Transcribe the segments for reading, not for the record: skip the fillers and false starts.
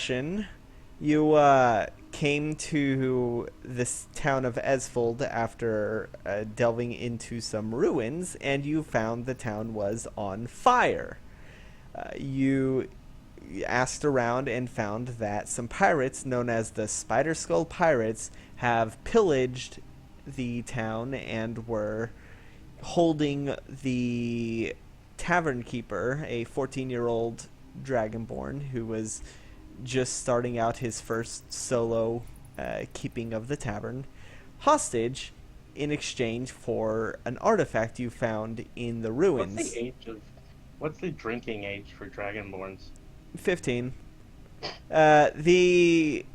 session, you came to this town of Esfold after delving into some ruins, and you found the town was on fire. You asked around and found that some pirates, known as the Spider Skull Pirates, have pillaged the town and were holding the tavern keeper, a 14-year-old dragonborn who was just starting out his first solo keeping of the tavern, hostage in exchange for an artifact you found in the ruins. What's the drinking age for dragonborns? 15. The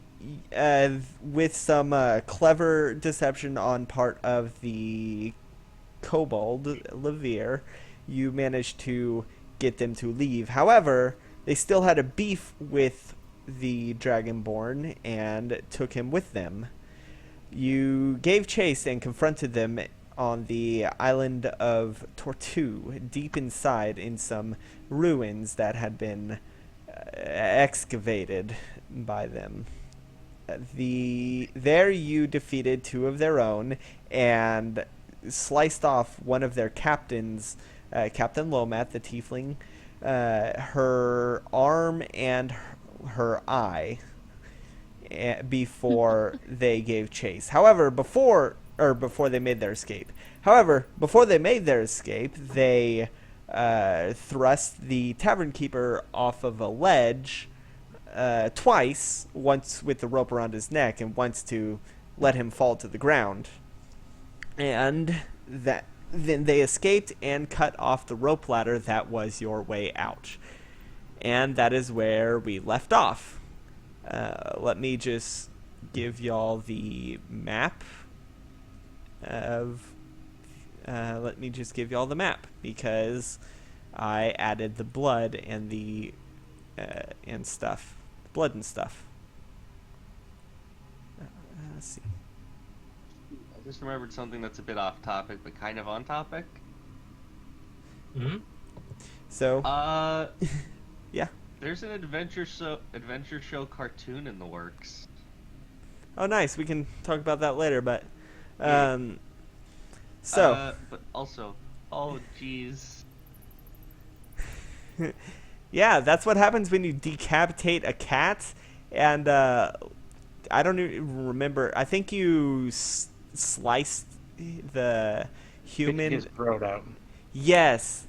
with some clever deception on part of the kobold Levere, you managed to get them to leave. However, they still had a beef with the Dragonborn and took him with them. You gave chase and confronted them on the island of Tortue, deep inside in some ruins that had been excavated by them. There you defeated two of their own and sliced off one of their captains, Captain Lomat, the tiefling, her arm and her eye before they gave chase. However, before they made their escape. However, before they made their escape, they thrust the tavern keeper off of a ledge twice, once with the rope around his neck and once to let him fall to the ground. And then they escaped and cut off the rope ladder that was your way out. And that is where we left off. Let me just give y'all the map because I added the blood and the and stuff, blood and stuff. Let's see. I just remembered something that's a bit off topic, but kind of on topic. Hmm. So. Yeah. There's an adventure show cartoon in the works. Oh, nice. We can talk about that later, but. But also, oh geez. Yeah, that's what happens when you decapitate a cat, and I don't even remember. I think you sliced the human. His throat out. Yes,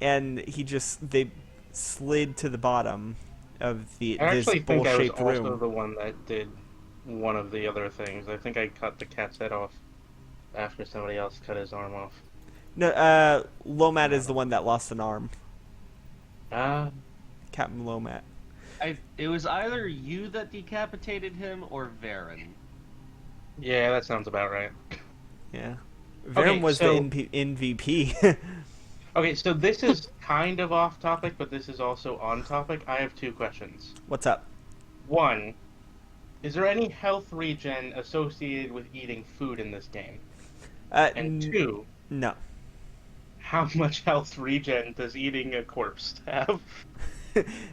and they slid to the bottom of this I actually think I was bowl-shaped also room. the one that did one of the other things. I think I cut the cat's head off after somebody else cut his arm off. No, Lomat is the one that lost an arm. Captain Lomat. It was either you that decapitated him or Varen. Yeah, that sounds about right. Yeah. Okay, Varen was so- the MVP. Okay, so this is kind of off topic, but this is also on topic. I have two questions. What's up? One, is there any health regen associated with eating food in this game? And two, No. how much health regen does eating a corpse have?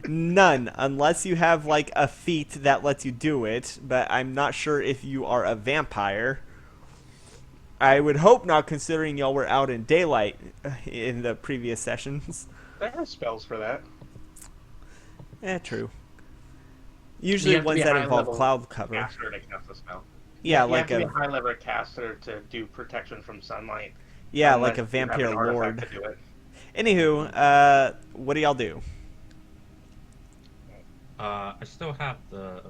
None, unless you have like a feat that lets you do it, but I'm not sure if you are a vampire. I would hope not, considering y'all were out in daylight in the previous sessions. There are spells for that. True. You Usually have to ones be a that high involve level cloud cover. Caster to cast a spell. Yeah, you like have to be a a high level caster to do protection from sunlight. like a unless you have vampire an artifact lord. to do it. Anywho, what do y'all do? I still have the.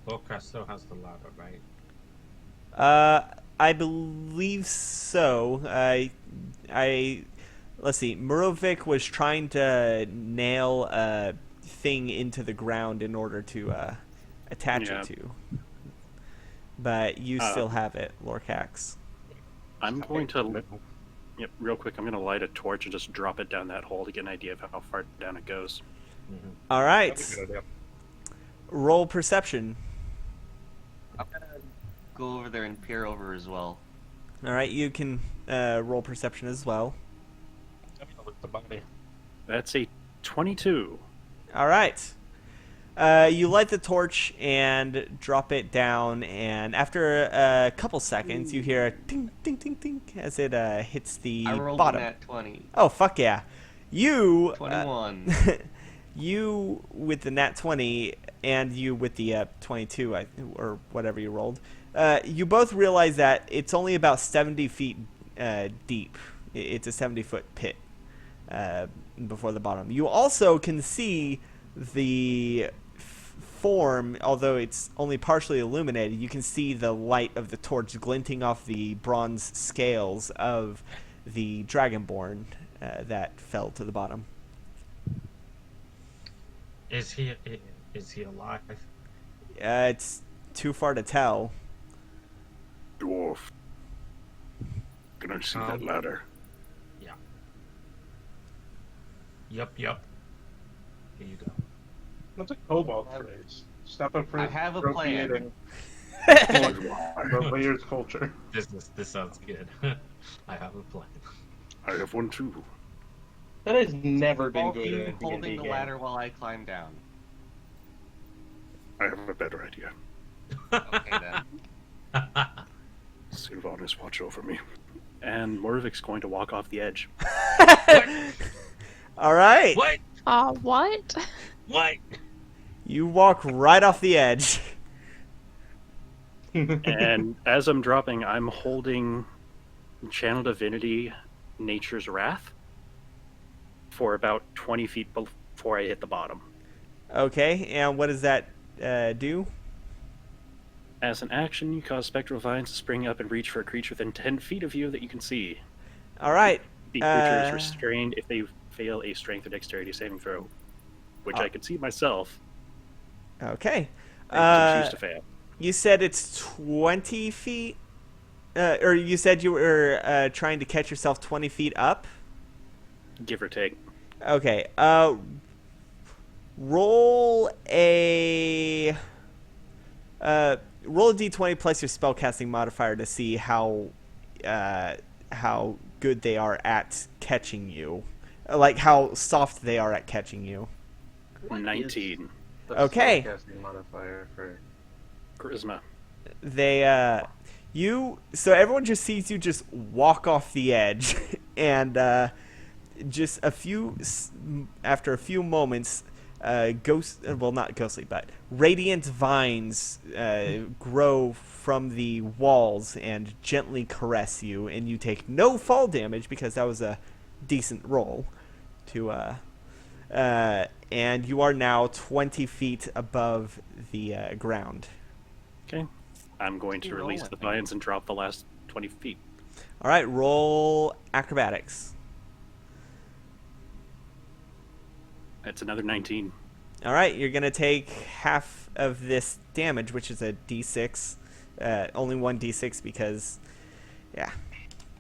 Lowcrest still has the ladder, right? I believe so. Let's see. Murovic was trying to nail a thing into the ground in order to attach it to. But you still have it, Lorcax. I'm going to, real quick, I'm going to light a torch and just drop it down that hole to get an idea of how far down it goes. Mm-hmm. All right. That's a good idea. Roll perception. I'm gonna go over there and peer over as well. All right, you can roll perception as well. I'm gonna look at the body. That's a 22. All right. You light the torch and drop it down, and after a couple seconds, you hear a ting, ting, ting, ting as it hits the I rolled bottom. a nat 20. Oh, fuck yeah. You... 21. You with the nat 20 and you with the 22, or whatever you rolled, you both realize that it's only about 70 feet deep. It's a 70-foot pit before the bottom. You also can see the form, although it's only partially illuminated. You can see the light of the torch glinting off the bronze scales of the Dragonborn that fell to the bottom. Is he alive? It's too far to tell. Dwarf. Can I see that ladder? Yeah. Yup. Here you go. What's a cobalt phrase? Stop a phrase. I have a plan. Player's culture. This sounds good. I have a plan. I have one too. That has never been Both good in a you D&D holding the game. ladder while I climb down. I have a better idea. Okay then. Sylvanas, watch over me. And Morvik's going to walk off the edge. All right. What? What? What? You walk right off the edge. And as I'm dropping, I'm holding Channel Divinity Nature's Wrath for about 20 feet before I hit the bottom. Okay, and what does that do? As an action, you cause spectral vines to spring up and reach for a creature within 10 feet of you that you can see. All right. The creature is restrained if they fail a strength or dexterity saving throw, which I could see myself. Okay. I choose to fail. You said it's 20 feet? Or you said you were trying to catch yourself 20 feet up? Give or take. Okay. Roll a d20 plus your spellcasting modifier to see how good they are at catching you, like how soft they are at catching you. 19. Okay. Spellcasting modifier for Charisma. So everyone just sees you just walk off the edge, and just after a few moments, not ghostly, but radiant vines grow from the walls and gently caress you, and you take no fall damage because that was a decent roll. And you are now 20 feet above the ground. Okay. I'm going to release the vines and drop the last 20 feet. All right, roll acrobatics. That's another 19. All right, you're going to take half of this damage, which is a d6. Only one d6 because, yeah.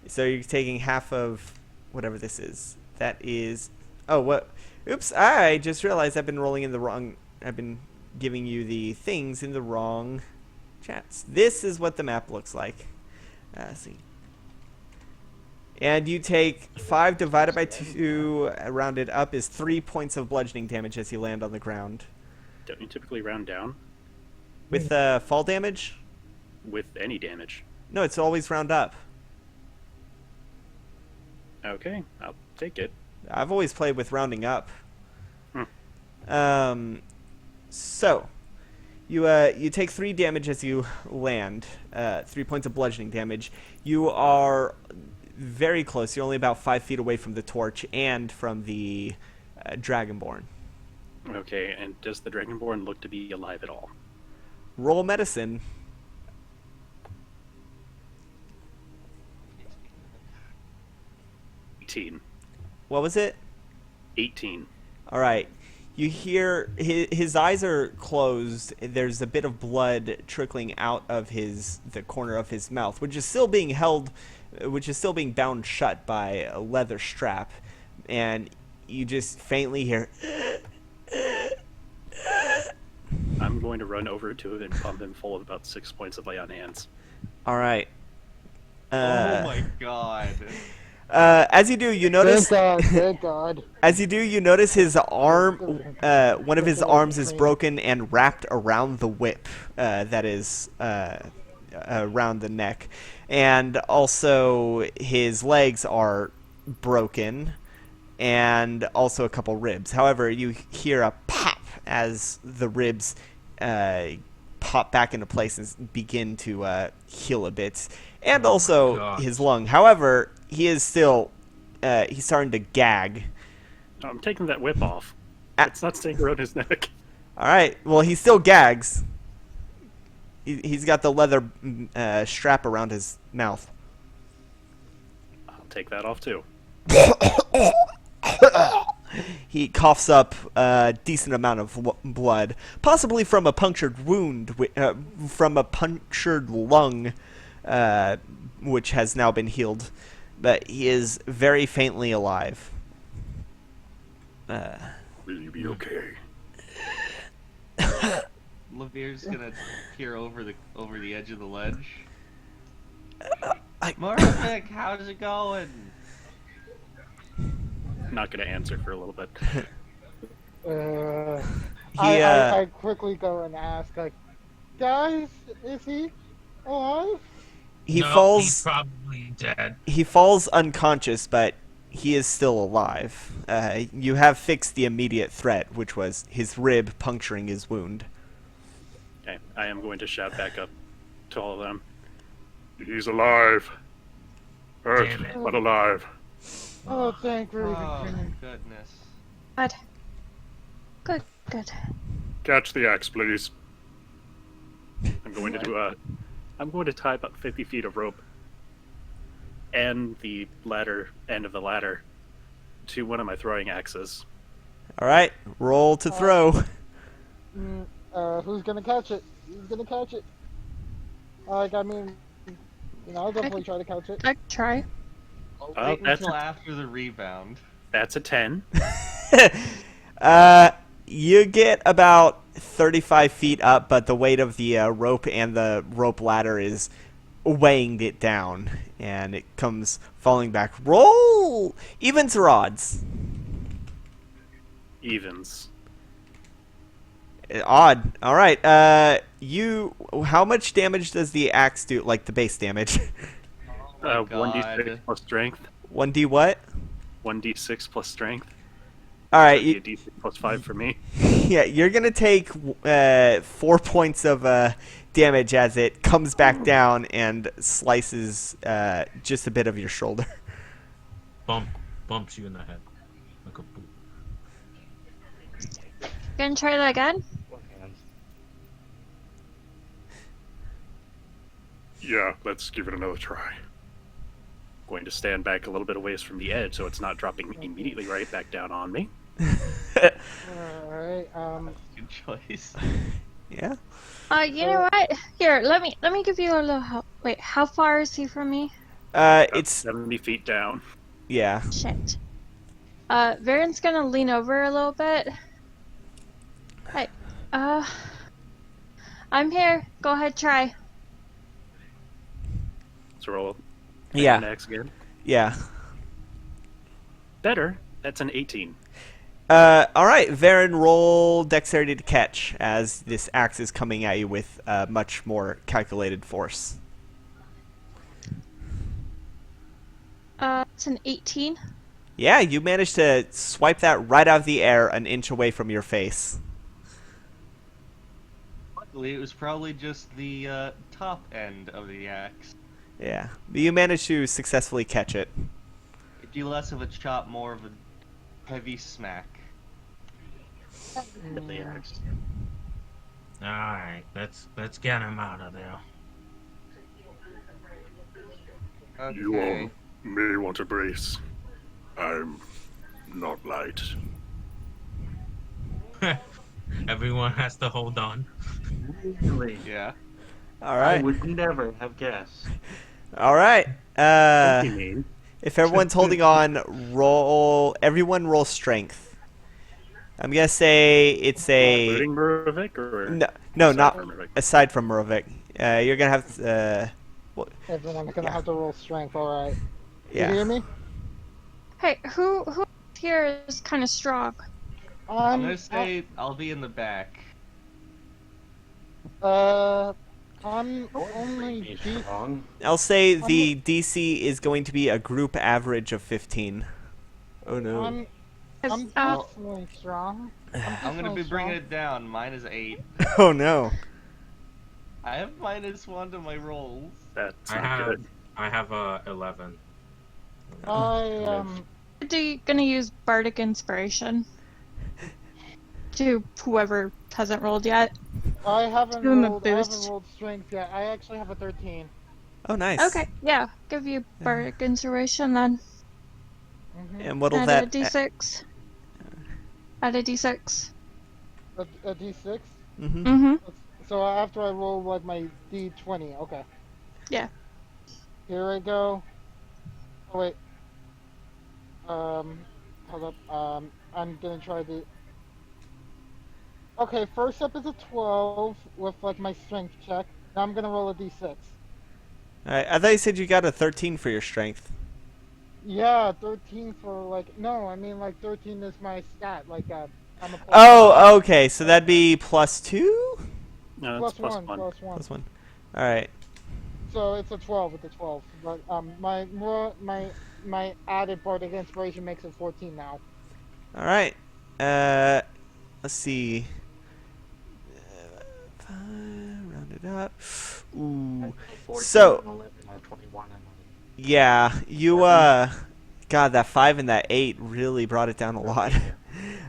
So you're taking half of whatever this is. That is... Oh, what? Oops, I just realized I've been rolling in the wrong... I've been giving you the things in the wrong chats. This is what the map looks like. Let's see. And you take 5 divided by 2, rounded up, is 3 points of bludgeoning damage as you land on the ground. Don't you typically round down? With fall damage? With any damage. No, it's always round up. Okay, I'll take it. I've always played with rounding up. So, you take 3 damage as you land. 3 points of bludgeoning damage. You are very close. You're only about 5 feet away from the torch and from the Dragonborn. Okay, and does the Dragonborn look to be alive at all? Roll medicine. What was it? 18. All right. You hear his eyes are closed. There's a bit of blood trickling out of the corner of his mouth, which is still being bound shut by a leather strap, and you just faintly hear. I'm going to run over to him and pump him full of about 6 points of lay on hands. All right. Oh my god. As you do, you notice. Thank God. As you do, you notice his arm. One of his arms is broken and wrapped around the whip that is around the neck, and also his legs are broken, and also a couple ribs. However, you hear a pop as the ribs pop back into place and begin to heal a bit, and also his lung. However, he is still he's starting to gag. I'm taking that whip off. It's not staying around his neck. All right. Well, he still gags. He's got the leather strap around his mouth. I'll take that off too. He coughs up a decent amount of blood, possibly from a punctured wound, from a punctured lung, which has now been healed. But he is very faintly alive. Will you be okay? Levere's gonna peer over the edge of the ledge. Morphic, how's it going? Not gonna answer for a little bit. I quickly go and ask, like, guys, is he alive? He falls. He's probably dead. He falls unconscious, but he is still alive. You have fixed the immediate threat, which was his rib puncturing his wound. Okay, I am going to shout back up to all of them. He's alive. Hurt, Damn it. but alive. Oh, thank Raven Oh, King. goodness. Good. Catch the axe, please. I'm going to do I'm going to tie about 50 feet of rope and the end of the ladder to one of my throwing axes. All right, roll to throw. Who's gonna catch it? Who's gonna catch it? Like, I mean, I'll definitely try to catch it. I try. Wait that's until after the rebound. That's a 10. You get about 35 feet up, but the weight of the rope and the rope ladder is weighing it down, and it comes falling back. Roll! Evens or odds? Evens. Odd. All right. How much damage does the axe do? Like the base damage? Oh my 1d6 plus strength. 1d what? 1d6 plus strength. All right. A d6 plus 5 for me. Yeah, you're gonna take 4 points of damage as it comes back down and slices just a bit of your shoulder. Bumps you in the head like a boot. Gonna try that again? Yeah, let's give it another try. Going to stand back a little bit away from the edge so it's not dropping immediately right back down on me. Alright, Good choice. Yeah. You know what? Here, let me give you a little help. Wait, how far is he from me? It's 70 feet down. yeah. Shit. Varen's gonna lean over a little bit. Hey, I'm here. Go ahead, try. Let's roll. Yeah. Next again. Yeah. Better. That's an 18. All right, Varen, roll dexterity to catch as this axe is coming at you with much more calculated force. It's an 18. Yeah, you managed to swipe that right out of the air an inch away from your face. Luckily, it was probably just the top end of the axe. Yeah, but you managed to successfully catch it. It'd be less of a chop, more of a heavy smack. The axe. All right, let's get him out of there. Okay. You all may want to brace. I'm not light. Everyone has to hold on. Really? Yeah. All I right. would never have guessed. All right. What do you mean? If everyone's holding on, everyone roll strength. I'm gonna say it's Including Murovic or no, not from Murovic? aside from Murovic. You're gonna have everyone's gonna have to roll strength, alright. yeah. You hear me? Hey, who here is kind of strong? I'm gonna say I'll be in the back. I'm only Be D. strong. I'll say the DC is going to be a group average of 15. Oh no. I'm Well, definitely strong. I'm gonna be bringing it down. Mine is 8. Oh no. I have -1 to my rolls. That's I not have good. I have 11. gonna use Bardic Inspiration to whoever hasn't rolled yet. I haven't Give him a rolled. boost. Strength yet. I actually have a 13. Oh nice. Okay, yeah, give you Bardic Inspiration then. And what'll Add that a D6. Add a D6. A D6. Mm-hmm. Mm-hmm. So after I roll like my D20, okay. Yeah. Here I go. Oh wait. Hold up. I'm gonna try the. Okay, first up is a 12 with like my strength check. Now I'm gonna roll a D6. Alright, I thought you said you got a 13 for your strength. Yeah, 13 for like no, I mean like 13 is my stat. Like I'm a. Oh, okay, so that'd be +2? No, it's plus one. +1. Alright. So it's a 12 with the 12. But my added Bardic Inspiration makes it 14 now. Alright. Let's see. 5, round it up. Ooh. 14, So- 11, 21, and Yeah, you, God, that 5 and that 8 really brought it down a lot.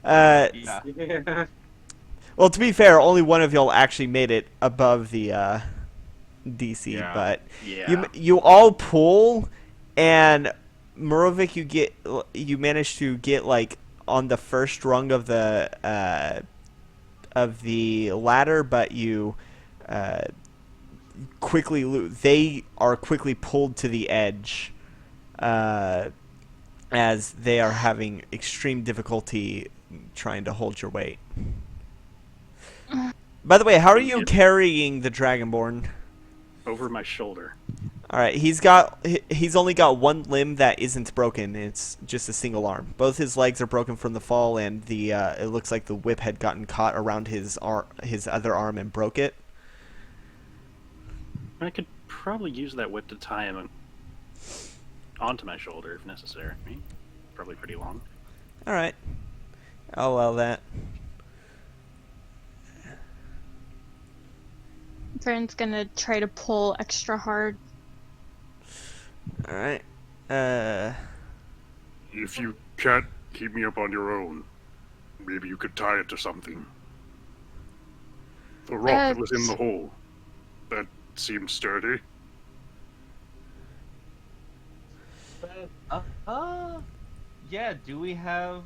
Yeah. yeah. Well, to be fair, only one of y'all actually made it above the, DC, Yeah. but Yeah. you all pull, and Murovic, you manage to get like on the first rung of the ladder, but you they are quickly pulled to the edge, as they are having extreme difficulty trying to hold your weight. By the way, how are you carrying the Dragonborn? Over my shoulder. All right, he's only got one limb that isn't broken. It's just a single arm. Both his legs are broken from the fall, and it looks like the whip had gotten caught around his other arm and broke it. I could probably use that whip to tie him onto my shoulder if necessary. Probably pretty long. All right, I'll allow that. Vern's gonna try to pull extra hard. All right. If you can't keep me up on your own, maybe you could tie it to something. The rock that was in the hole. That seems sturdy. Yeah, do we have,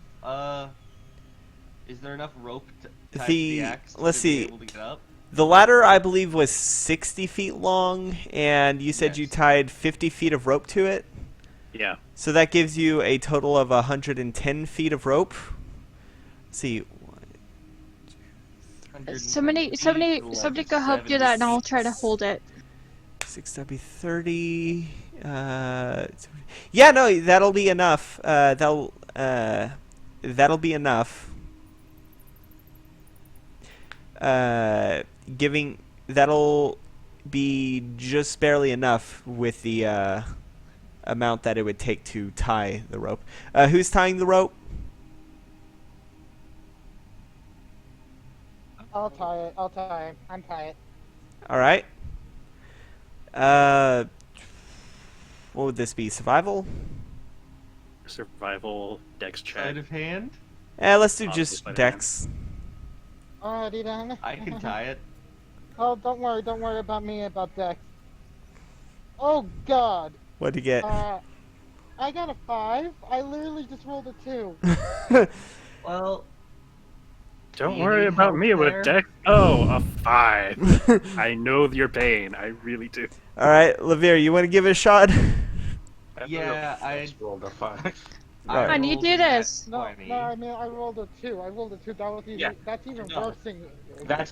is there enough rope to tie The- the axe let's to see. be able to get up? The ladder, I believe, was 60 feet long, and you said you Yes. tied 50 feet of rope to it. Yeah. So that gives you a total of 110 feet of rope. Let's see. Somebody go help do that, and I'll try to hold it. 6, that'd be 30. Yeah, no, that'll be enough. That'll be enough. That'll be just barely enough with the amount that it would take to tie the rope. Who's tying the rope? I'll tie it. I'm tie it. All right. What would this be? Survival? Survival, dex check. Sleight of hand? Let's do Possibly just by the dex. Alrighty then. I can tie it. Oh, don't worry about me about Dex. Oh God. What'd you get? I got a 5. I literally just rolled a 2. Well, Don't You worry need about help me with there? dex. Oh, a 5. I know your pain. I really do. All right, Lavere, you want to give it a shot? Yeah, I just rolled a 5. Right. Come on, you rolled do a nat this. No, 20. I mean I rolled a 2. That was even, Yeah. that's even No. worse than That's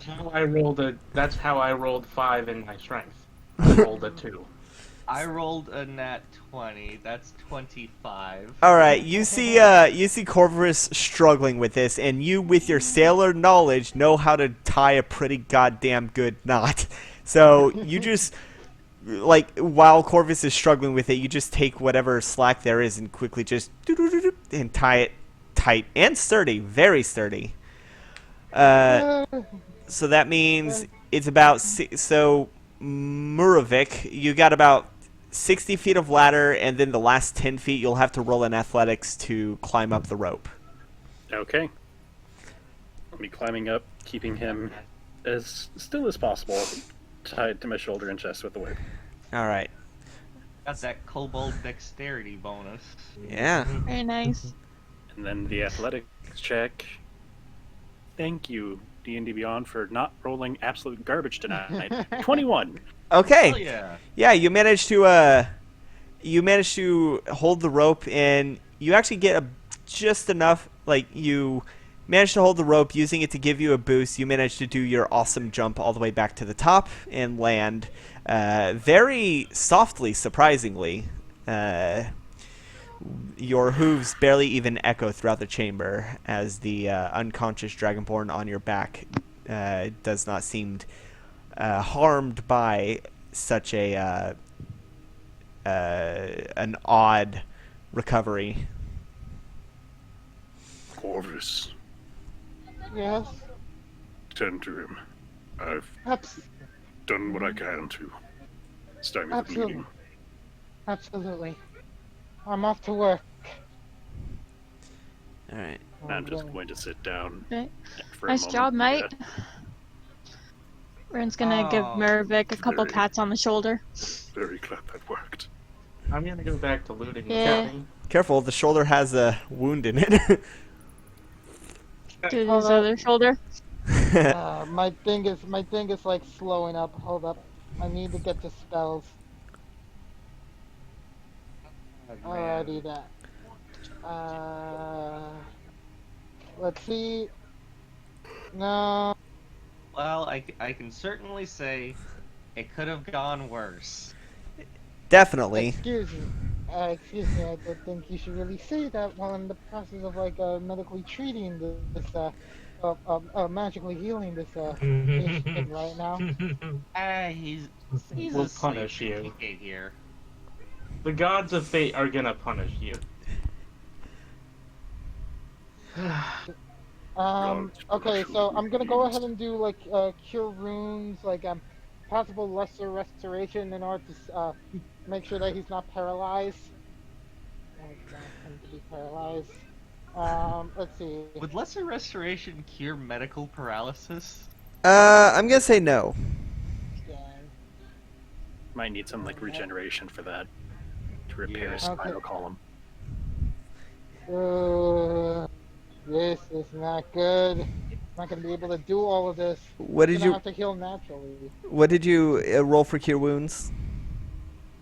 how I rolled 5 in my strength. I rolled a 2. I rolled a nat 20. That's 25. All right, you see Corvus struggling with this, and you, with your sailor knowledge, know how to tie a pretty goddamn good knot. So you just, like, while Corvus is struggling with it, you just take whatever slack there is and quickly just and tie it tight and sturdy, very sturdy. So that means it's about so Murovic, you got about 60 feet of ladder, and then the last 10 feet you'll have to roll in athletics to climb up the rope. Okay. I'll be climbing up, keeping him as still as possible, tied to my shoulder and chest with the whip. All right. Got that kobold dexterity bonus. Yeah. Very nice. And then the athletics check. Thank you, D&D Beyond, for not rolling absolute garbage tonight. 21. Okay. Hell yeah. Yeah, you managed to hold the rope, and you actually get just enough. Like, you managed to hold the rope, using it to give you a boost. You managed to do your awesome jump all the way back to the top and land very softly, surprisingly. Your hooves barely even echo throughout the chamber, as the unconscious dragonborn on your back does not seem harmed by such an odd recovery. Corvus, Yes. tend to him. I've Abs- done what I can to stymie the Absolutely. bleeding. Absolutely. I'm off to work. All right. I'm just going to sit down Okay. for Nice a moment. job, mate. Ren's gonna give Oh, Mervik a couple very- pats on the shoulder. Very glad that worked. I'm gonna go back to looting the Yeah. county. Careful, the shoulder has a wound in it. To his Hold up. other shoulder. My thing is like slowing up. Hold up. I need to get the spells. Alrighty then. Let's see. No. Well, I can certainly say it could have gone worse. Definitely. Excuse me. Excuse me. I don't think you should really say that while in the process of like medically treating this magically healing this patient right now. He's We'll asleep. punish you. He can't hear. The gods of fate are gonna punish you. Okay, so I'm gonna go ahead and do like cure wounds, like possible lesser restoration in order to make sure that he's not paralyzed. I don't want him to be paralyzed. Let's see. Would lesser restoration cure medical paralysis? I'm gonna say no. Scan. Might need some like regeneration for that to repair his Okay. spinal column. This is not good. I'm not gonna be able to do all of this. What I'm did gonna you have to heal naturally. What did you roll for cure wounds?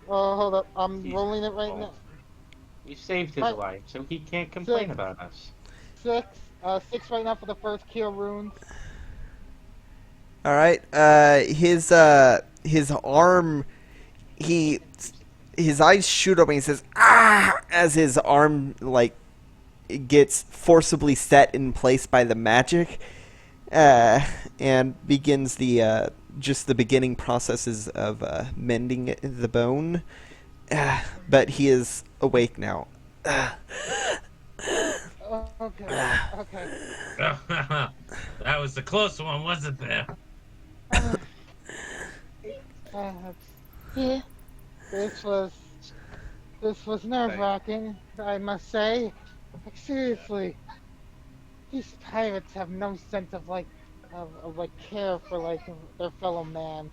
Oh, hold up. I'm He's- rolling it right now. You saved his What? life, so he can't complain Six. about us. 6 right now for the first cure wounds. All right. His arm, his eyes shoot open. He says, "Ah!" as his arm like gets forcibly set in place by the magic, and begins the just the beginning processes of mending the bone. But he is awake now. Okay. Okay. That was the close one, wasn't there? Yeah. This was nerve-wracking, I must say. Like, seriously, these pirates have no sense of like care for like their fellow man.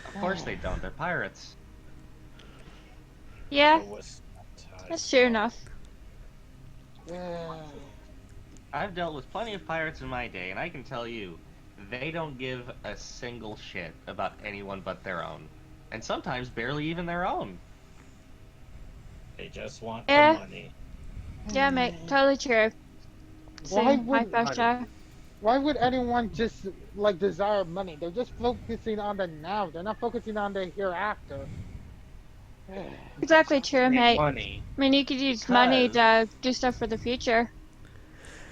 Of course they don't. They're pirates. Yeah, It was tied. that's true enough. Yeah. I've dealt with plenty of pirates in my day, and I can tell you, they don't give a single shit about anyone but their own. And sometimes barely even their own. They just want Eh. the money. Yeah, mate, totally true. Why Same, high would- five, Jack. Why would anyone just like desire money? They're just focusing on the now. They're not focusing on the hereafter. Exactly true, mate. Money. I mean, you could use money to do stuff for the future.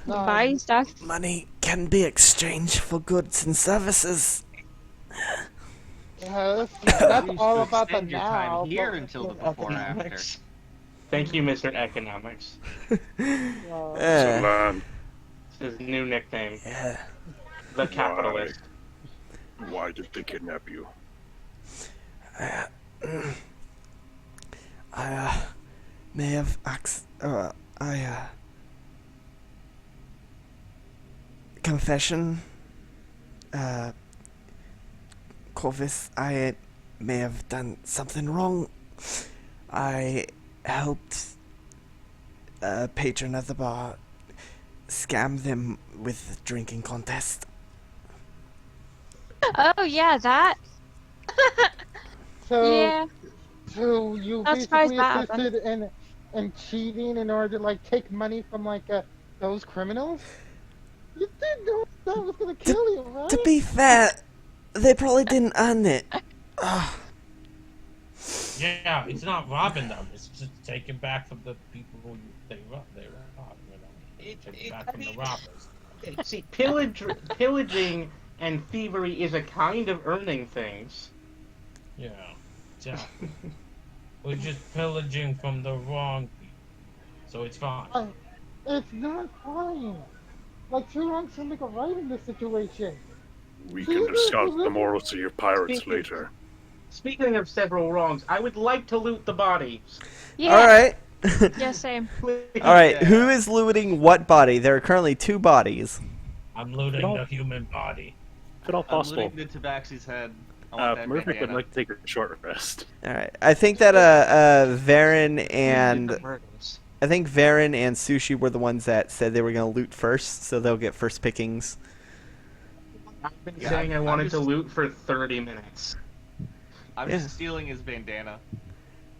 Buy stuff. Money can be exchanged for goods and services. That's all about the Spend your now. time here but- until the before after. Economics. Thank you, Mr. Economics. Salanth, His new nickname, Yeah. the capitalist. why did they kidnap you? I may have confession. Corvus, I may have done something wrong. I helped a patron of the bar scam them with the drinking contest. Oh yeah, that. So, Yeah. so you Not surprised basically that happened. assisted in cheating in order to like take money from like those criminals? You did know that was gonna kill you, right? To be fair, they probably didn't earn it. Yeah, it's not robbing them. It's just taking back from the people who they robbed. You know, taking back from the robbers. See, pillaging and thievery is a kind of earning things. Yeah, exactly. We're just pillaging from the wrong people, so it's fine. It's not fine. Like two wrongs don't make a right in this situation. We can discuss the morals of your pirates Speaking- later. Speaking of several wrongs, I would like to loot the bodies. Yeah. All right. Yeah, same. All right. Yeah. Who is looting what body? There are currently 2 bodies. I'm looting No. the human body. If at all I'm possible, looting the Tabaxi's head. I want that Murphy would bandana. like to take a short rest. All right. I think that Varen and Sushi were the ones that said they were going to loot first, so they'll get first pickings. I've been Yeah, saying I I'm wanted to just- loot for 30 minutes. I'm Yeah. just stealing his bandana.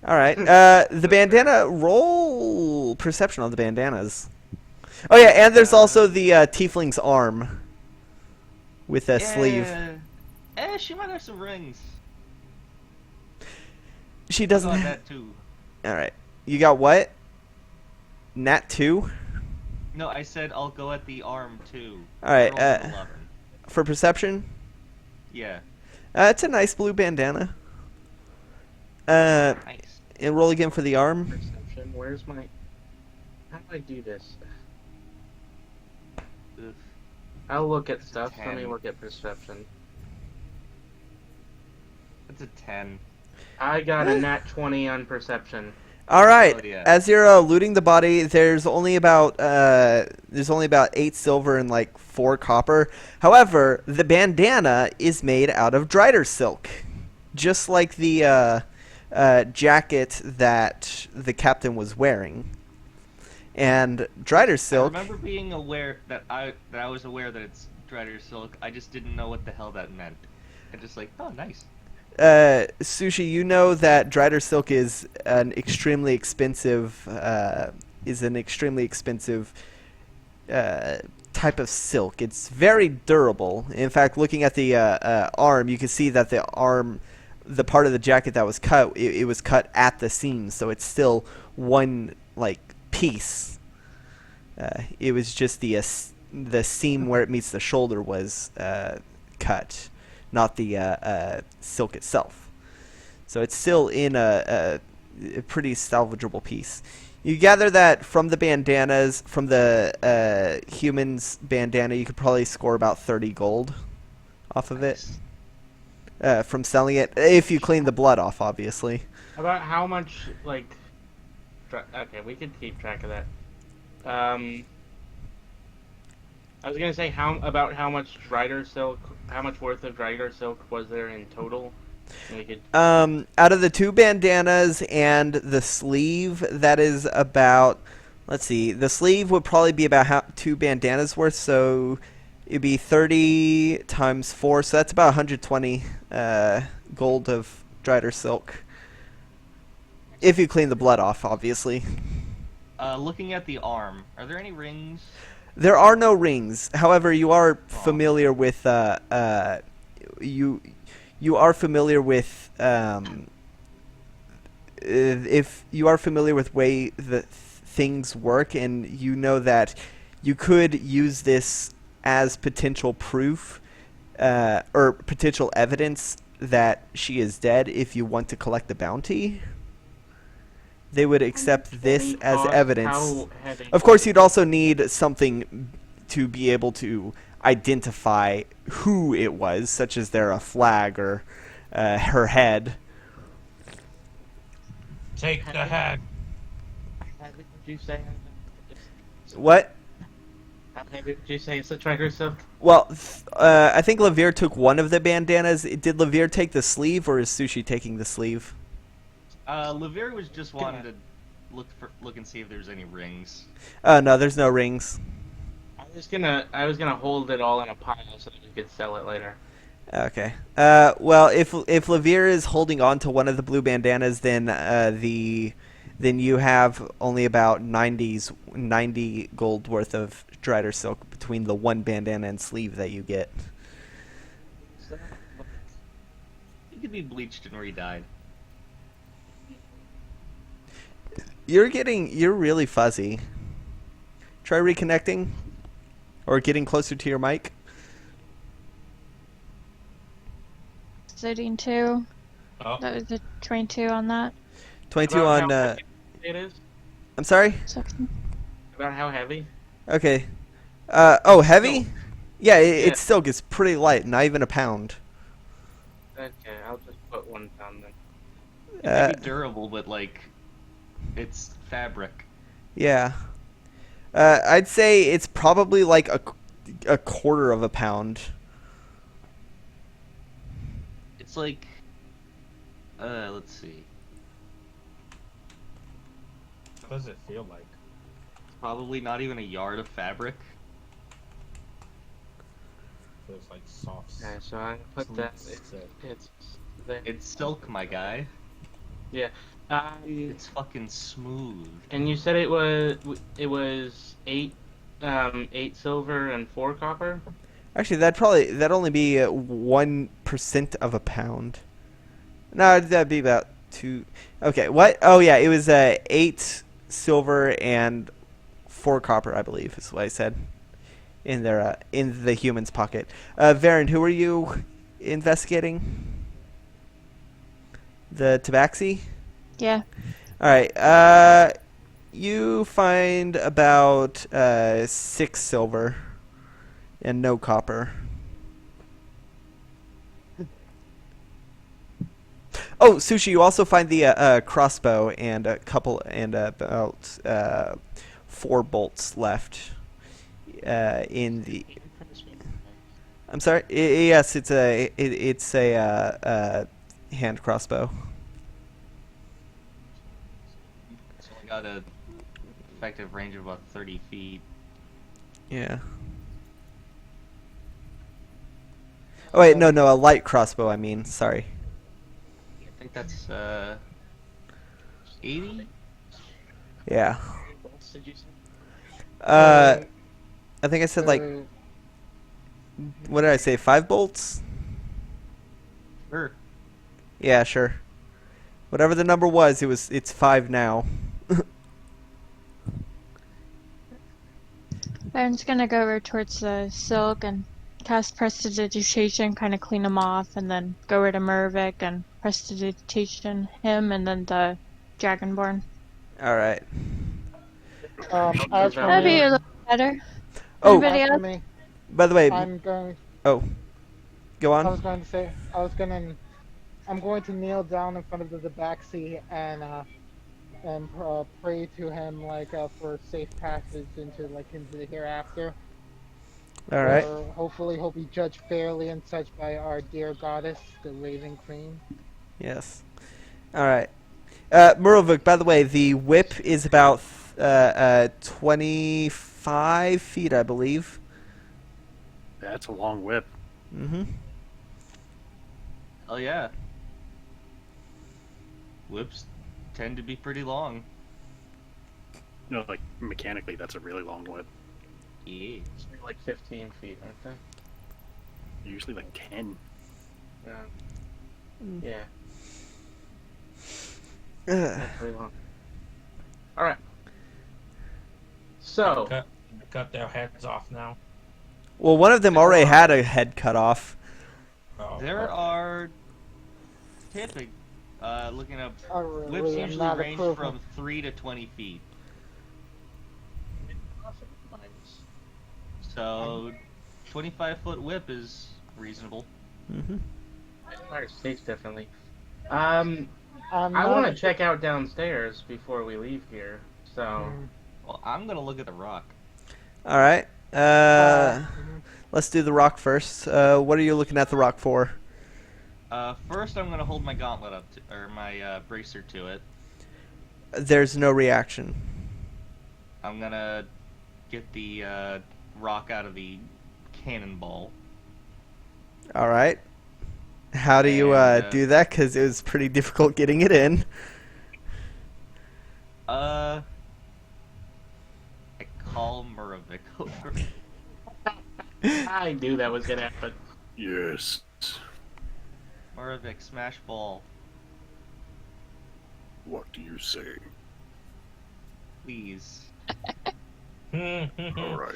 All right. The bandana, roll perception on the bandanas. Oh yeah, and there's also the tiefling's arm with a sleeve. She might have some rings. She I'll doesn't go on have. that too. All right. You got what? Nat 2? No, I said I'll go at the arm too. All right. I rolled an 11. For perception, Yeah, it's a nice blue bandana. nice. And roll again for the arm. Perception, where's my... How do I do this? Oof. I'll look at stuff, let me 10. look at perception. That's a 10. I got a nat 20 on perception. All right. Oh, yeah. As you're looting the body, there's only about 8 silver and like 4 copper. However, the bandana is made out of drider silk, just like the jacket that the captain was wearing. And drider I silk. remember being aware that I was aware that it's Drider Silk. I just didn't know what the hell that meant. I just like, oh, nice. Sushi, you know that drider silk is an extremely expensive type of silk. It's very durable. In fact, looking at the arm, you can see that the arm, the part of the jacket that was cut, it was cut at the seams, so it's still one like piece. It was just the seam where it meets the shoulder was cut, not the silk itself. So it's still in a pretty salvageable piece. You gather that from the bandanas, from the human's bandana, you could probably score about 30 gold off of it from selling it, if you clean the blood off, obviously. About how much, like... Okay, we could keep track of that. I was gonna say how much drider silk, how much worth of drider silk was there in total? And we could... Out of the 2 bandanas and the sleeve, that is about, let's see, the sleeve would probably be about 2 bandanas worth, so it'd be 30 times 4, so that's about 120 gold of drider silk. If you clean the blood off, obviously. Looking at the arm, are there any rings? There are no rings. However, you are familiar with you are familiar with if you are familiar with way the things work, and you know that you could use this as potential proof or potential evidence that she is dead if you want to collect the bounty, they would accept this as evidence. Of course, you'd also need something to be able to identify who it was, such as a flag or her head. Take the head. How heavy would you say? What? How heavy would you say it's a treasure silk? Well, I think Levere took one of the bandanas. Did Levere take the sleeve, or is Sushi taking the sleeve? Levere was just wanting to look and see if there's any rings. No, there's no rings. I was gonna hold it all in a pile so that we could sell it later. Okay. Well, if Levere is holding on to one of the blue bandanas, then then you have only about 90 gold worth of Drider silk between the one bandana and sleeve that you get. He could be bleached and re-dyed. You're really fuzzy. Try reconnecting, or getting closer to your mic. Sitting 2. Oh. That was a 22 on that. 22 About on. how heavy it is? I'm sorry. About how heavy? Okay. Heavy? Yeah, it still gets pretty light. Not even a pound. Okay, I'll just put 1 pound then. It may be durable, but it's fabric. Yeah. I'd say it's probably like a quarter of a pound. It's like, let's see. What does it feel like? It's probably not even a yard of fabric. Feels like soft. Okay, so I'm gonna put that. It's silk, my guy. Yeah. It's fucking smooth. And you said it was 8 silver and 4 copper. Actually, that'd only be 1% of a pound. No, that'd be about 2. Okay, what? Oh yeah, it was 8 silver and 4 copper, I believe, is what I said. In the human's pocket. Varen, who are you investigating? The tabaxi? Yeah. All right. You find about 6 silver and no copper. Oh, Sushi, you also find the crossbow and about 4 bolts left in the. I'm sorry. Yes, it's a hand crossbow. It's only got a effective range of about 30 feet. Yeah. Oh wait, no, a light crossbow. I mean, sorry. I think that's 80. Yeah. Did you say? I think I said like. What did I say? 5 bolts? Sure. Yeah, sure. Whatever the number was, it's 5 now. I'm just gonna go over towards the silk and cast Prestidigitation, kind of clean them off, and then go over to Mervik and Prestidigitation him, and then the Dragonborn. All right. As for That'd be me, a little better. Oh, Anybody as for else? me, by the way, I'm going. oh, go I was on. going to say I'm going to kneel down in front of the tabaxi and pray to him for safe passage into the hereafter. All right. Or hopefully he'll be judged fairly and such by our dear goddess, the Raven Queen. Yes. All right. Murovik, by the way, the whip is about 25 feet, I believe. That's a long whip. Mm-hmm. Oh yeah. Whips tend to be pretty long. No, like mechanically, that's a really long whip. Yeah. It's like 15 feet, aren't they? Usually like 10. Yeah. That's pretty long. All right. So cut their heads off now. Well, one of them already had a head cut off. Oh, There are typically looking up. I Whips really am usually not range approving. from 3 to 20 feet. So, 25-foot whip is reasonable. Mm-hmm. fire states differently. I'm I not want to a- check out downstairs before we leave here. So Well, I'm gonna look at the rock. All right. mhm. Let's do the rock first. What are you looking at the rock for? First, I'm gonna hold my gauntlet up to, or my bracer to it. There's no reaction. I'm gonna get the rock out of the cannonball. All right. How do you And, do that? Because it was pretty difficult getting it in. I call Muravik over. I knew that was gonna happen. Yes. Muravik, smash ball, What do you say? please. All right.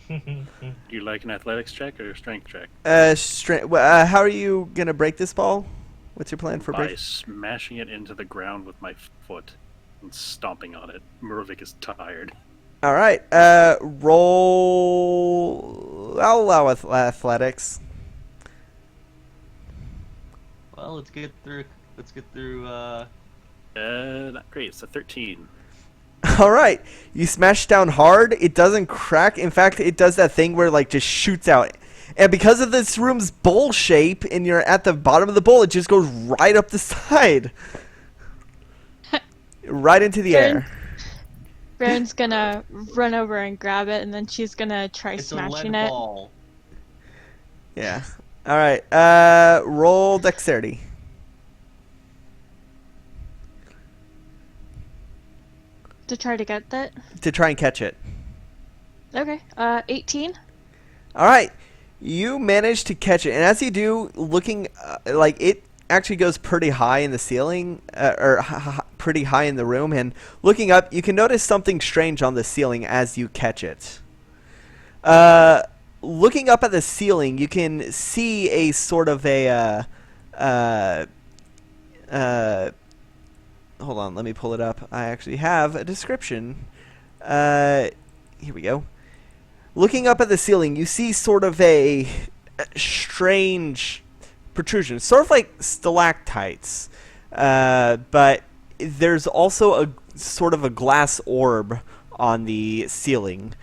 Do you like an athletics check or a strength check? How are you gonna break this ball? What's your plan for By break? smashing it into the ground with my foot and stomping on it. Muravik is tired. All right. Roll. I'll allow athletics. Well, let's get through. Not great. It's a 13. All right. You smash down hard. It doesn't crack. In fact, it does that thing where it, like, just shoots out. And because of this room's bowl shape, and you're at the bottom of the bowl, it just goes right up the side, right into the air. Baron's gonna run over and grab it, and then she's gonna try It's a smashing lead it. ball. Yeah. All right. Roll dexterity. To try to get that. To try and catch it. Okay. 18. All right, you manage to catch it, and as you do, looking like it actually goes pretty high in the ceiling, or pretty high in the room, and looking up, you can notice something strange on the ceiling as you catch it. Looking up at the ceiling, you can see a sort of a hold on, let me pull it up. I actually have a description. Here we go. Looking up at the ceiling, you see sort of a strange protrusion, sort of like stalactites, but there's also a sort of a glass orb on the ceiling,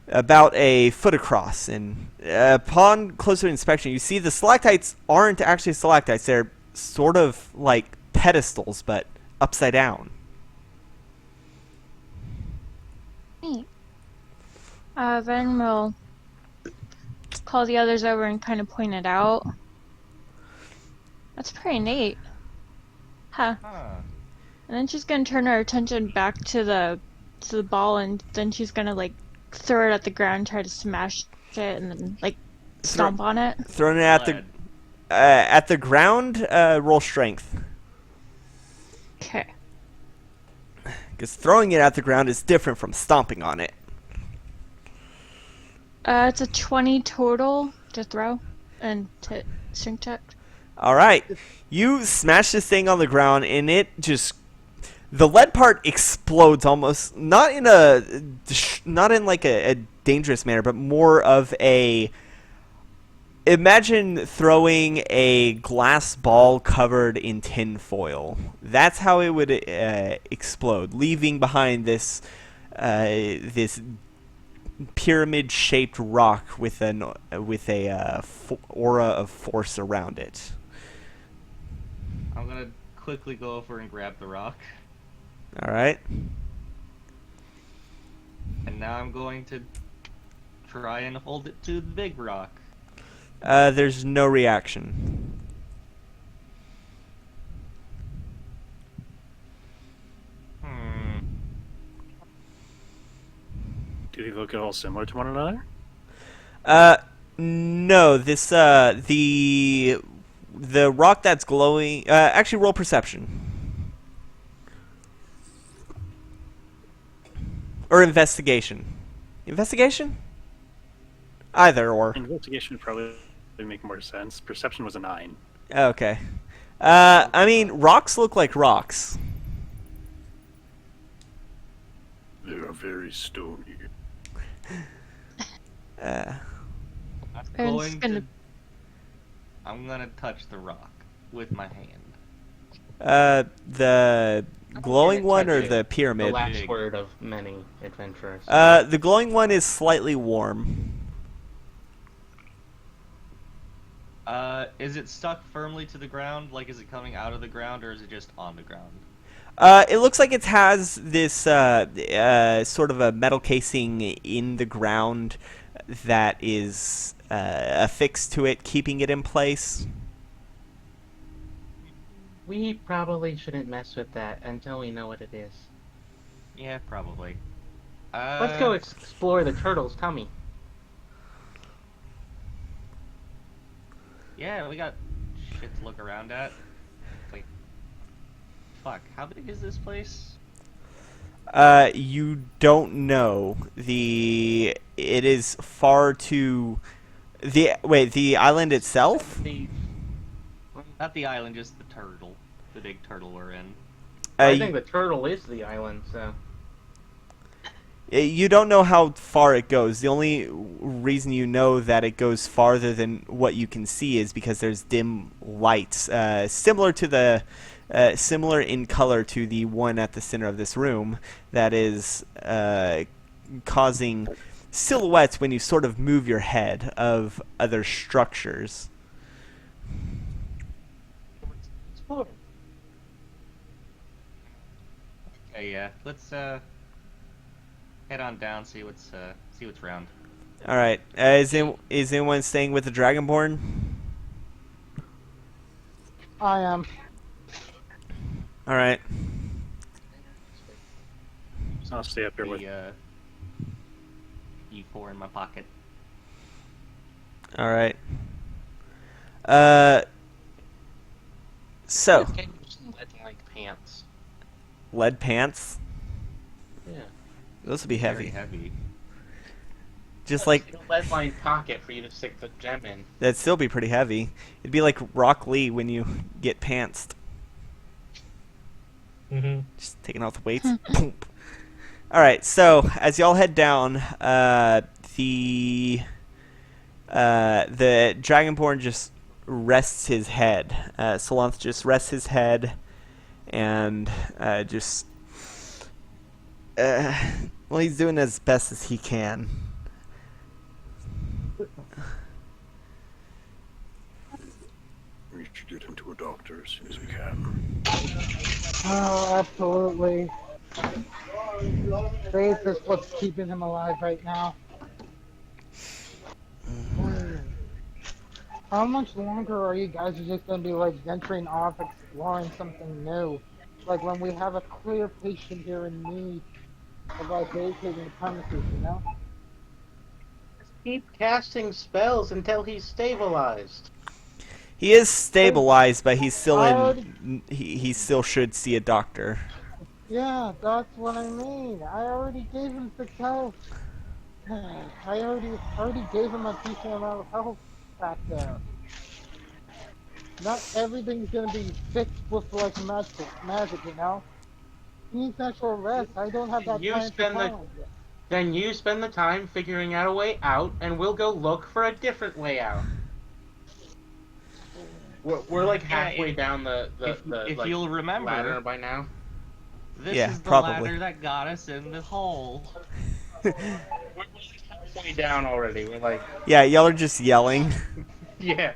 about a foot across. And upon closer inspection, you see the stalactites aren't actually stalactites; they're sort of like pedestals, but upside down. Neat. Then we'll call the others over and kind of point it out. That's pretty neat. Huh. Huh. And then she's gonna turn her attention back to the ball, and then she's gonna like throw it at the ground, try to smash it, and then like stomp on it. Throwing it at the ground. Roll strength, Okay. because throwing it at the ground is different from stomping on it. It's a 20 total to throw and to strength check. All right, you smash this thing on the ground, and it just, the lead part explodes almost, not in like a dangerous manner, but more of a, imagine throwing a glass ball covered in tin foil. That's how it would explode, leaving behind this this pyramid-shaped rock with a aura of force around it. I'm gonna quickly go over and grab the rock, All right. and now I'm going to try and hold it to the big rock. There's no reaction. Do they look at all similar to one another? No. This the rock that's glowing. Actually, roll perception. Or investigation. Investigation? Either or. Investigation would probably make more sense. Perception was a 9. Okay. I mean, rocks look like rocks. They are very stony. I'm gonna touch the rock with my hand. The glowing one or the pyramid? The last word of many adventurers. The glowing one is slightly warm. Is it stuck firmly to the ground? Like, is it coming out of the ground, or is it just on the ground? It looks like it has this sort of a metal casing in the ground that is affixed to it, keeping it in place. We probably shouldn't mess with that until we know what it is. Yeah, probably. Let's go explore the turtle's tummy. Yeah, we got shit to look around at. Like, fuck, how big is this place? You don't know. It is far too... the island itself? Not the island, just the turtle. The big turtle we're in. I think the turtle is the island, so... You don't know how far it goes. The only reason you know that it goes farther than what you can see is because there's dim lights, similar in color to the one at the center of this room, that is causing silhouettes when you sort of move your head of other structures. Okay, yeah. Let's head on down, see what's round. All right. Is anyone staying with the Dragonborn? I am. All right. So I'll stay up here with. E4 in my pocket. All right. So. Lead-like pants. Lead pants. Yeah. Those would be heavy. Very heavy. Just like a lead-lined pocket for you to stick the gem in. That'd still be pretty heavy. It'd be like Rock Lee when you get pantsed. Just taking out the weights. Boom. All right. So as y'all head down, the Dragonborn just rests his head. Salanth just rests his head, and just well, he's doing as best as he can. We should get him to a doctor as soon as we can. Oh, absolutely. Faith is what's keeping him alive right now. How much longer are you guys just going to be like venturing off, exploring something new? Like when we have a clear patient here in need of like vacating the premises, you know? Keep casting spells until he's stabilized. He is stabilized, but he's still he still should see a doctor. Yeah, that's what I mean. I already gave him 6 health. I already gave him a decent amount of health back there. Not everything's gonna be fixed with like magic, you know? He needs actual rest. I don't have that time. Then you spend the time figuring out a way out, and we'll go look for a different way out. We're like halfway down the if you'll remember, ladder by now. This is the probably. ladder that got us in the hole. We're halfway down already. We're like... Yeah, y'all are just yelling. Yeah.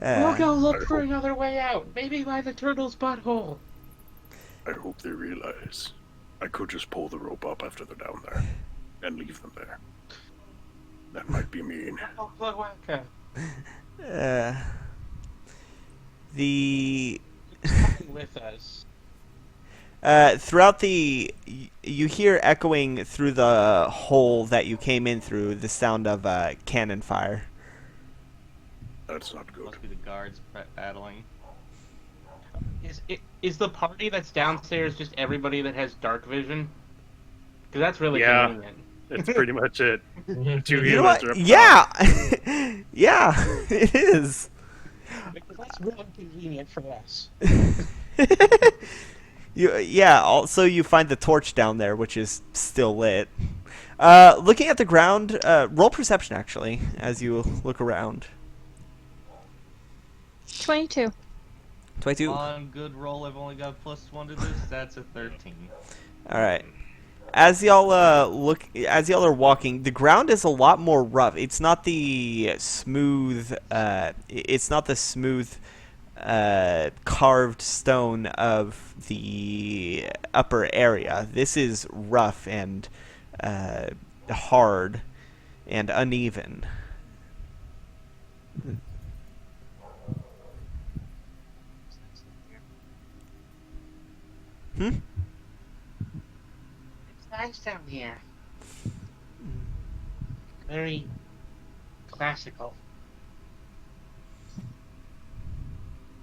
We'll go look for another way out. Maybe by the turtle's butthole. I hope they realize I could just pull the rope up after they're down there and leave them there. That might be mean. The with us. Throughout you hear echoing through the hole that you came in through the sound of cannon fire. That's not good. Must be the guards battling. Is the party that's downstairs just everybody that has dark vision? Because that's really Yeah. convenient. That's pretty much it. Two You know humans what? are up Yeah, yeah, it is. Because that's really convenient for us. Also, you find the torch down there, which is still lit. Looking at the ground, roll perception actually as you look around. 22. 22. On good roll, I've only got +1 to this. That's a 13. All right. As y'all are walking, the ground is a lot more rough. It's not the smooth. It's not the smooth, carved stone of the upper area. This is rough and hard and uneven. Hmm? It's nice down here. Very classical.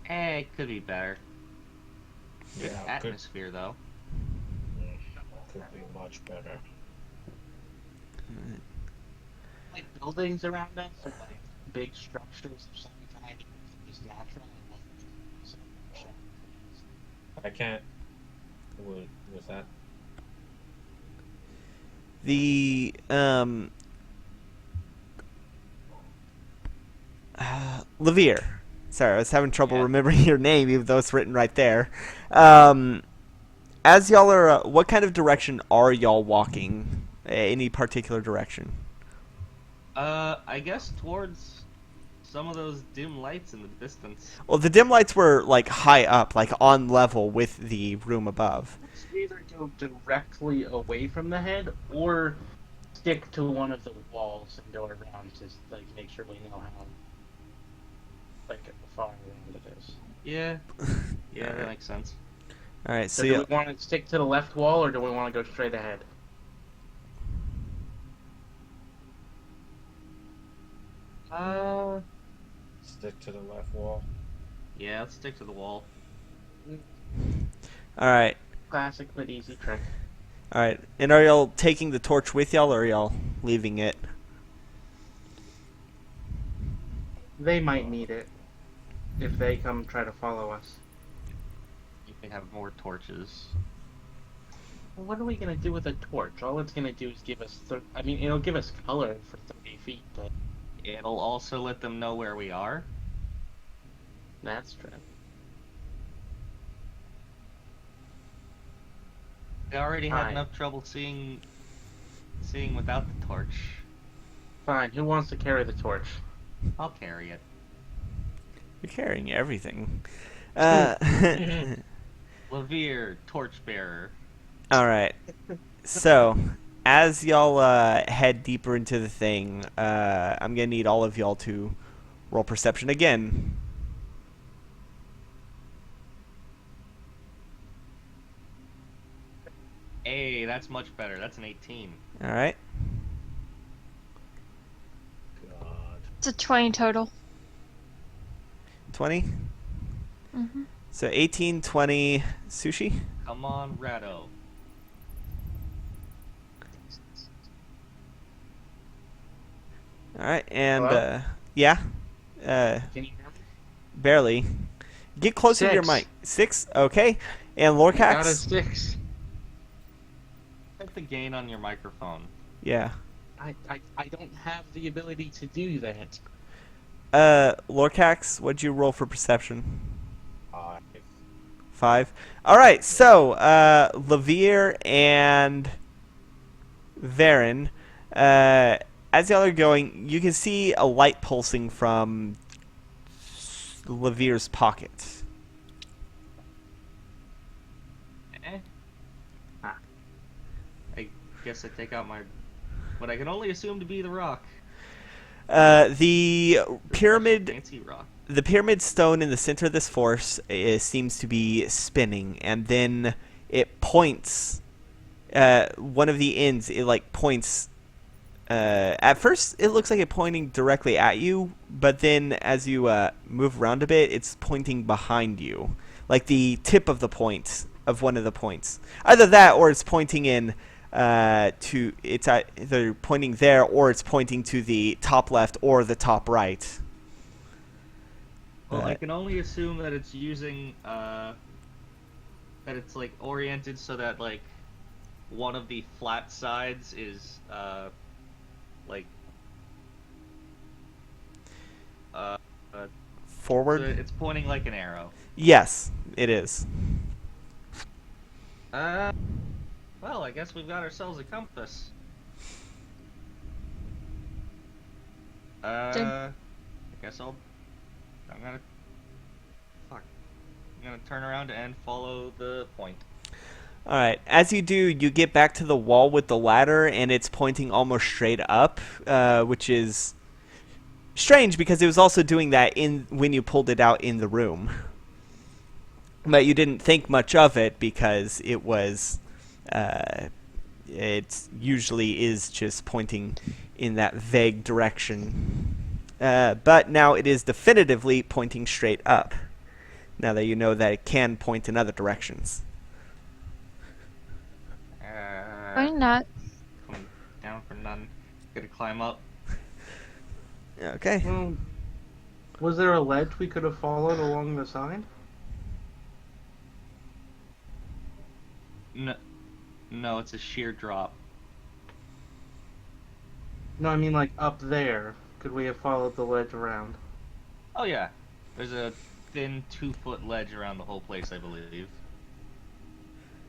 It could be better. Good Yeah, atmosphere, though. could be much better. Like buildings around us, or like big structures of some kind, is natural. I can't. What was that? The Levere. Sorry, I was having trouble remembering your name, even though it's written right there. As y'all are, what kind of direction are y'all walking? Any particular direction? I guess towards some of those dim lights in the distance. Well, the dim lights were like high up, like on level with the room above. Let's either go directly away from the head, or stick to one of the walls and go around to like make sure we know how far around it is. Yeah. Yeah, that makes sense. All right, So so do you we want to stick to the left wall, or do we want to go straight ahead? Stick to the left wall. Yeah, let's stick to the wall. all right, Classic but easy trick. all right. And are y'all taking the torch with y'all, or are y'all leaving it? They might need it if they come try to follow us. You can have more torches. Well, what are we gonna do with a torch? All it's gonna do is give us. It'll give us color for 30 feet, but It'll also let them know where we are. that's true. They already had Fine. enough trouble seeing without the torch. Fine. Who wants to carry the torch? I'll carry it. You're carrying everything. Levere, torchbearer. All right. So, as y'all head deeper into the thing, I'm gonna need all of y'all to roll perception again. Hey, that's much better. That's an 18. All right. God. It's a 20 total. 20. Mm-hmm. So 18, 20, sushi. Come on, Ratto. All right, and Hello? yeah, Can you hear me? barely. Get closer to your 6. mic. 6. Okay. And Got a Lorcax. 6. Check the gain on your microphone. Yeah. I don't have the ability to do that. Lorcax, what'd you roll for perception? 5. 5. All right. So, Levere and Varen, as y'all are going, you can see a light pulsing from Levere's pocket. I guess I take out what I can only assume to be the rock. The pyramid, Fancy rock. the pyramid stone in the center of this force seems to be spinning, and then it points. One of the ends, it like points. At first, it looks like it's pointing directly at you, but then as you move around a bit, it's pointing behind you, like the tip of the point of one of the points. Either that, or it's pointing in to it's either pointing there or it's pointing to the top left or the top right. Well, I can only assume that it's using that it's like oriented so that like one of the flat sides is like Forward. so it's pointing like an arrow. Yes, it is. Well, I guess we've got ourselves a compass. I guess I'm gonna turn around and follow the point. All right. As you do, you get back to the wall with the ladder, and it's pointing almost straight up, which is strange because it was also doing that when you pulled it out in the room. But you didn't think much of it because it was, it usually is just pointing in that vague direction. But now it is definitively pointing straight up, now that you know that it can point in other directions. Why not? Come down for none. Gonna climb up. Okay. Was there a ledge we could have followed along the side? No, it's a sheer drop. No, I mean like up there. Could we have followed the ledge around? Oh yeah, there's a thin 2-foot ledge around the whole place, I believe.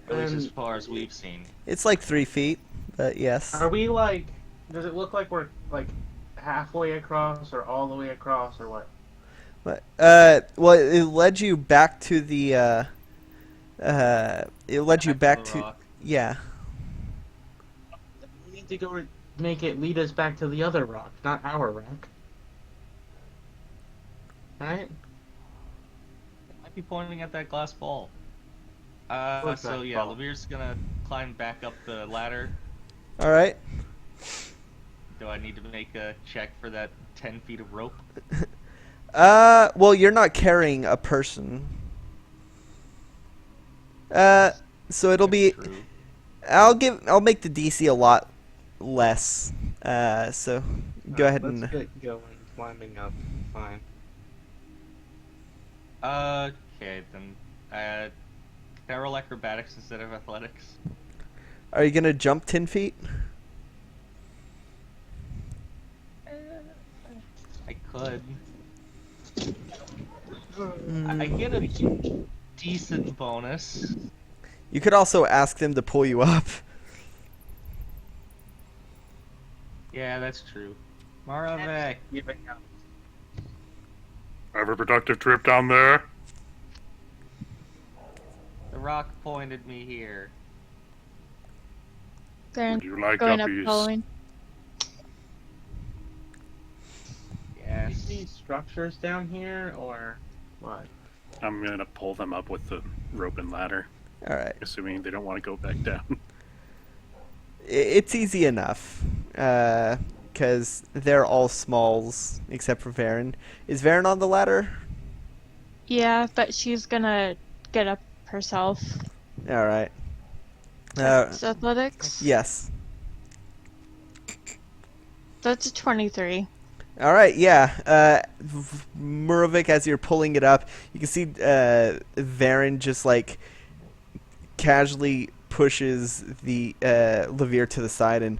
At least as far as we've seen. It's like 3 feet, but yes. Are we like? Does it look like we're like halfway across, or all the way across, or what? But, well, it led you back to the, it led you back the to, rock. yeah. We need to go make it lead us back to the other rock, not our rock. Right? Might be pointing at that glass ball. What's So that yeah, ball? Levir's gonna climb back up the ladder. All right. Do I need to make a check for that 10 feet of rope? Well, you're not carrying a person. So it'll be, True. I'll make the DC a lot less. So go ahead Let's and, get going, climbing up. Fine. Okay, then. Can I roll acrobatics instead of athletics? are you gonna jump 10 feet? I could. I get a decent bonus. You could also ask them to pull you up. Yeah, that's true. Maravek. Giving up. Have a productive trip down there. The rock pointed me here. Then Would you like going up guppies? following. Do you Yes. see structures down here, or what? I'm gonna pull them up with the rope and ladder, All right. assuming they don't want to go back down. It's easy enough. Because they're all smalls except for Varen. Is Varen on the ladder? Yeah, but she's gonna get up herself. All right. It's athletics. Yes. That's a 23. All right, yeah. Murovic, as you're pulling it up, you can see Varen just like casually pushes the Levir to the side and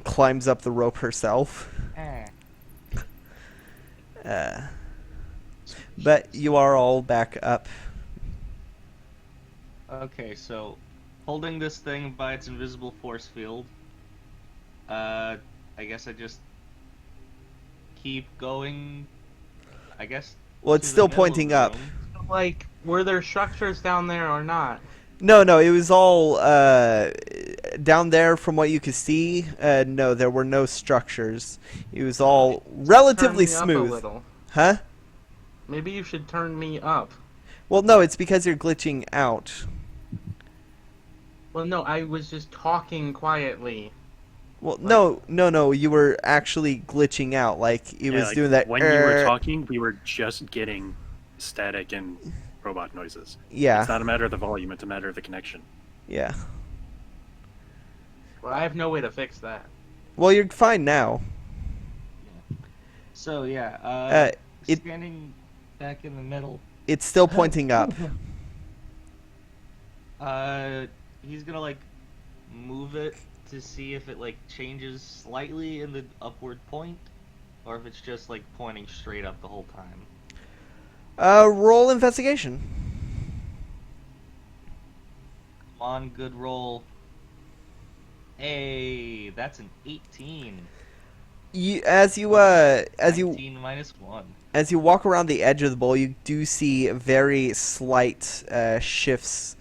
climbs up the rope herself. But you are all back up. Okay, so holding this thing by its invisible force field, I guess I just keep going. I guess. Well, it's to the still middle of pointing the up. room. Like, were there structures down there or not? No, it was all down there from what you could see. No, there were no structures. It was all relatively Turn me up a smooth. little. Huh? Maybe you should turn me up. Well, no, it's because you're glitching out. Well, no, I was just talking quietly. Well, no, you were actually glitching out. Like, it was like, doing that. When you were talking, we were just getting static and robot noises. Yeah. It's not a matter of the volume, it's a matter of the connection. Yeah. Well, I have no way to fix that. Well, you're fine now. So yeah, it- standing back in the middle. It's still pointing up. He's gonna like move it to see if it like changes slightly in the upward point, or if it's just like pointing straight up the whole time. Roll investigation. Come on, good roll. Hey, that's an 18. As you 19 minus 1. as you walk around the edge of the bowl, you do see very slight shifts.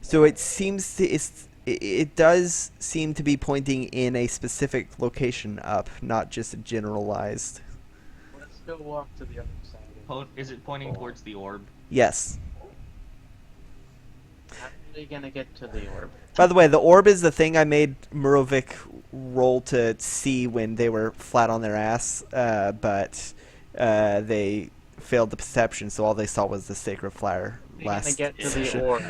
So it seems to it does seem to be pointing in a specific location up, not just generalized. Let's go walk to the other side. Is it pointing towards the orb? Yes. How are they gonna get to the orb? By the way, the orb is the thing I made Murovic roll to see when they were flat on their ass, but they failed the perception, so all they saw was the sacred flower They're last gonna get to session. the orb.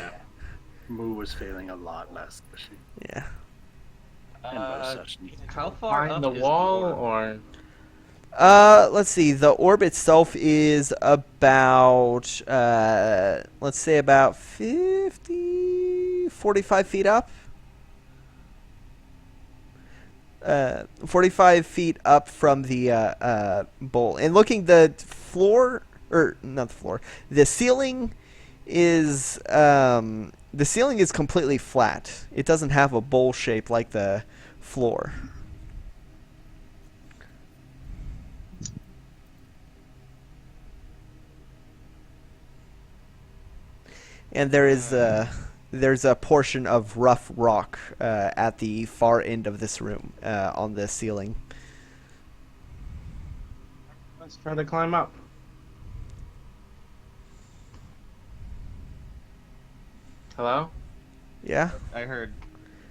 Moo was failing a lot last session. Yeah. And most sessions. How far Behind up the is wall, the orb? or Let's see. The orb itself is about, let's say about 45 feet up. 45 feet up from the bowl. And looking, the floor, or not the floor, the ceiling is completely flat. It doesn't have a bowl shape like the floor. And there's a portion of rough rock at the far end of this room on the ceiling. let's try to climb up. Hello? Yeah? I heard.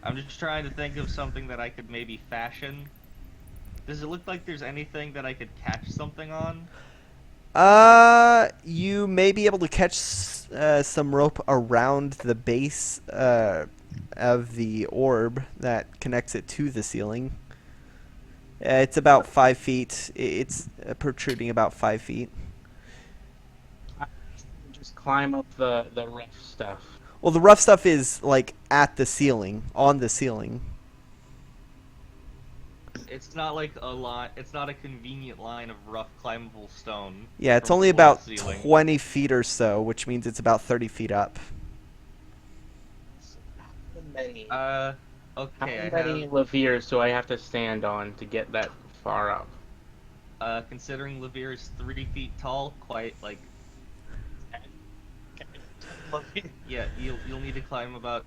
I'm just trying to think of something that I could maybe fashion. Does it look like there's anything that I could catch something on? You may be able to catch some rope around the base of the orb that connects it to the ceiling. It's about 5 feet. It's protruding about 5 feet. Just climb up the rough stuff. Well, the rough stuff is like at the ceiling, on the ceiling. It's not like a line. It's not a convenient line of rough climbable stone. Yeah, it's from only floor to about ceiling. 20 feet or so, which means it's about 30 feet up. Okay, Okay. how I many have, leviers do I have to stand on to get that far up? considering Levere is 3 feet tall, quite like. Yeah, you'll need to climb about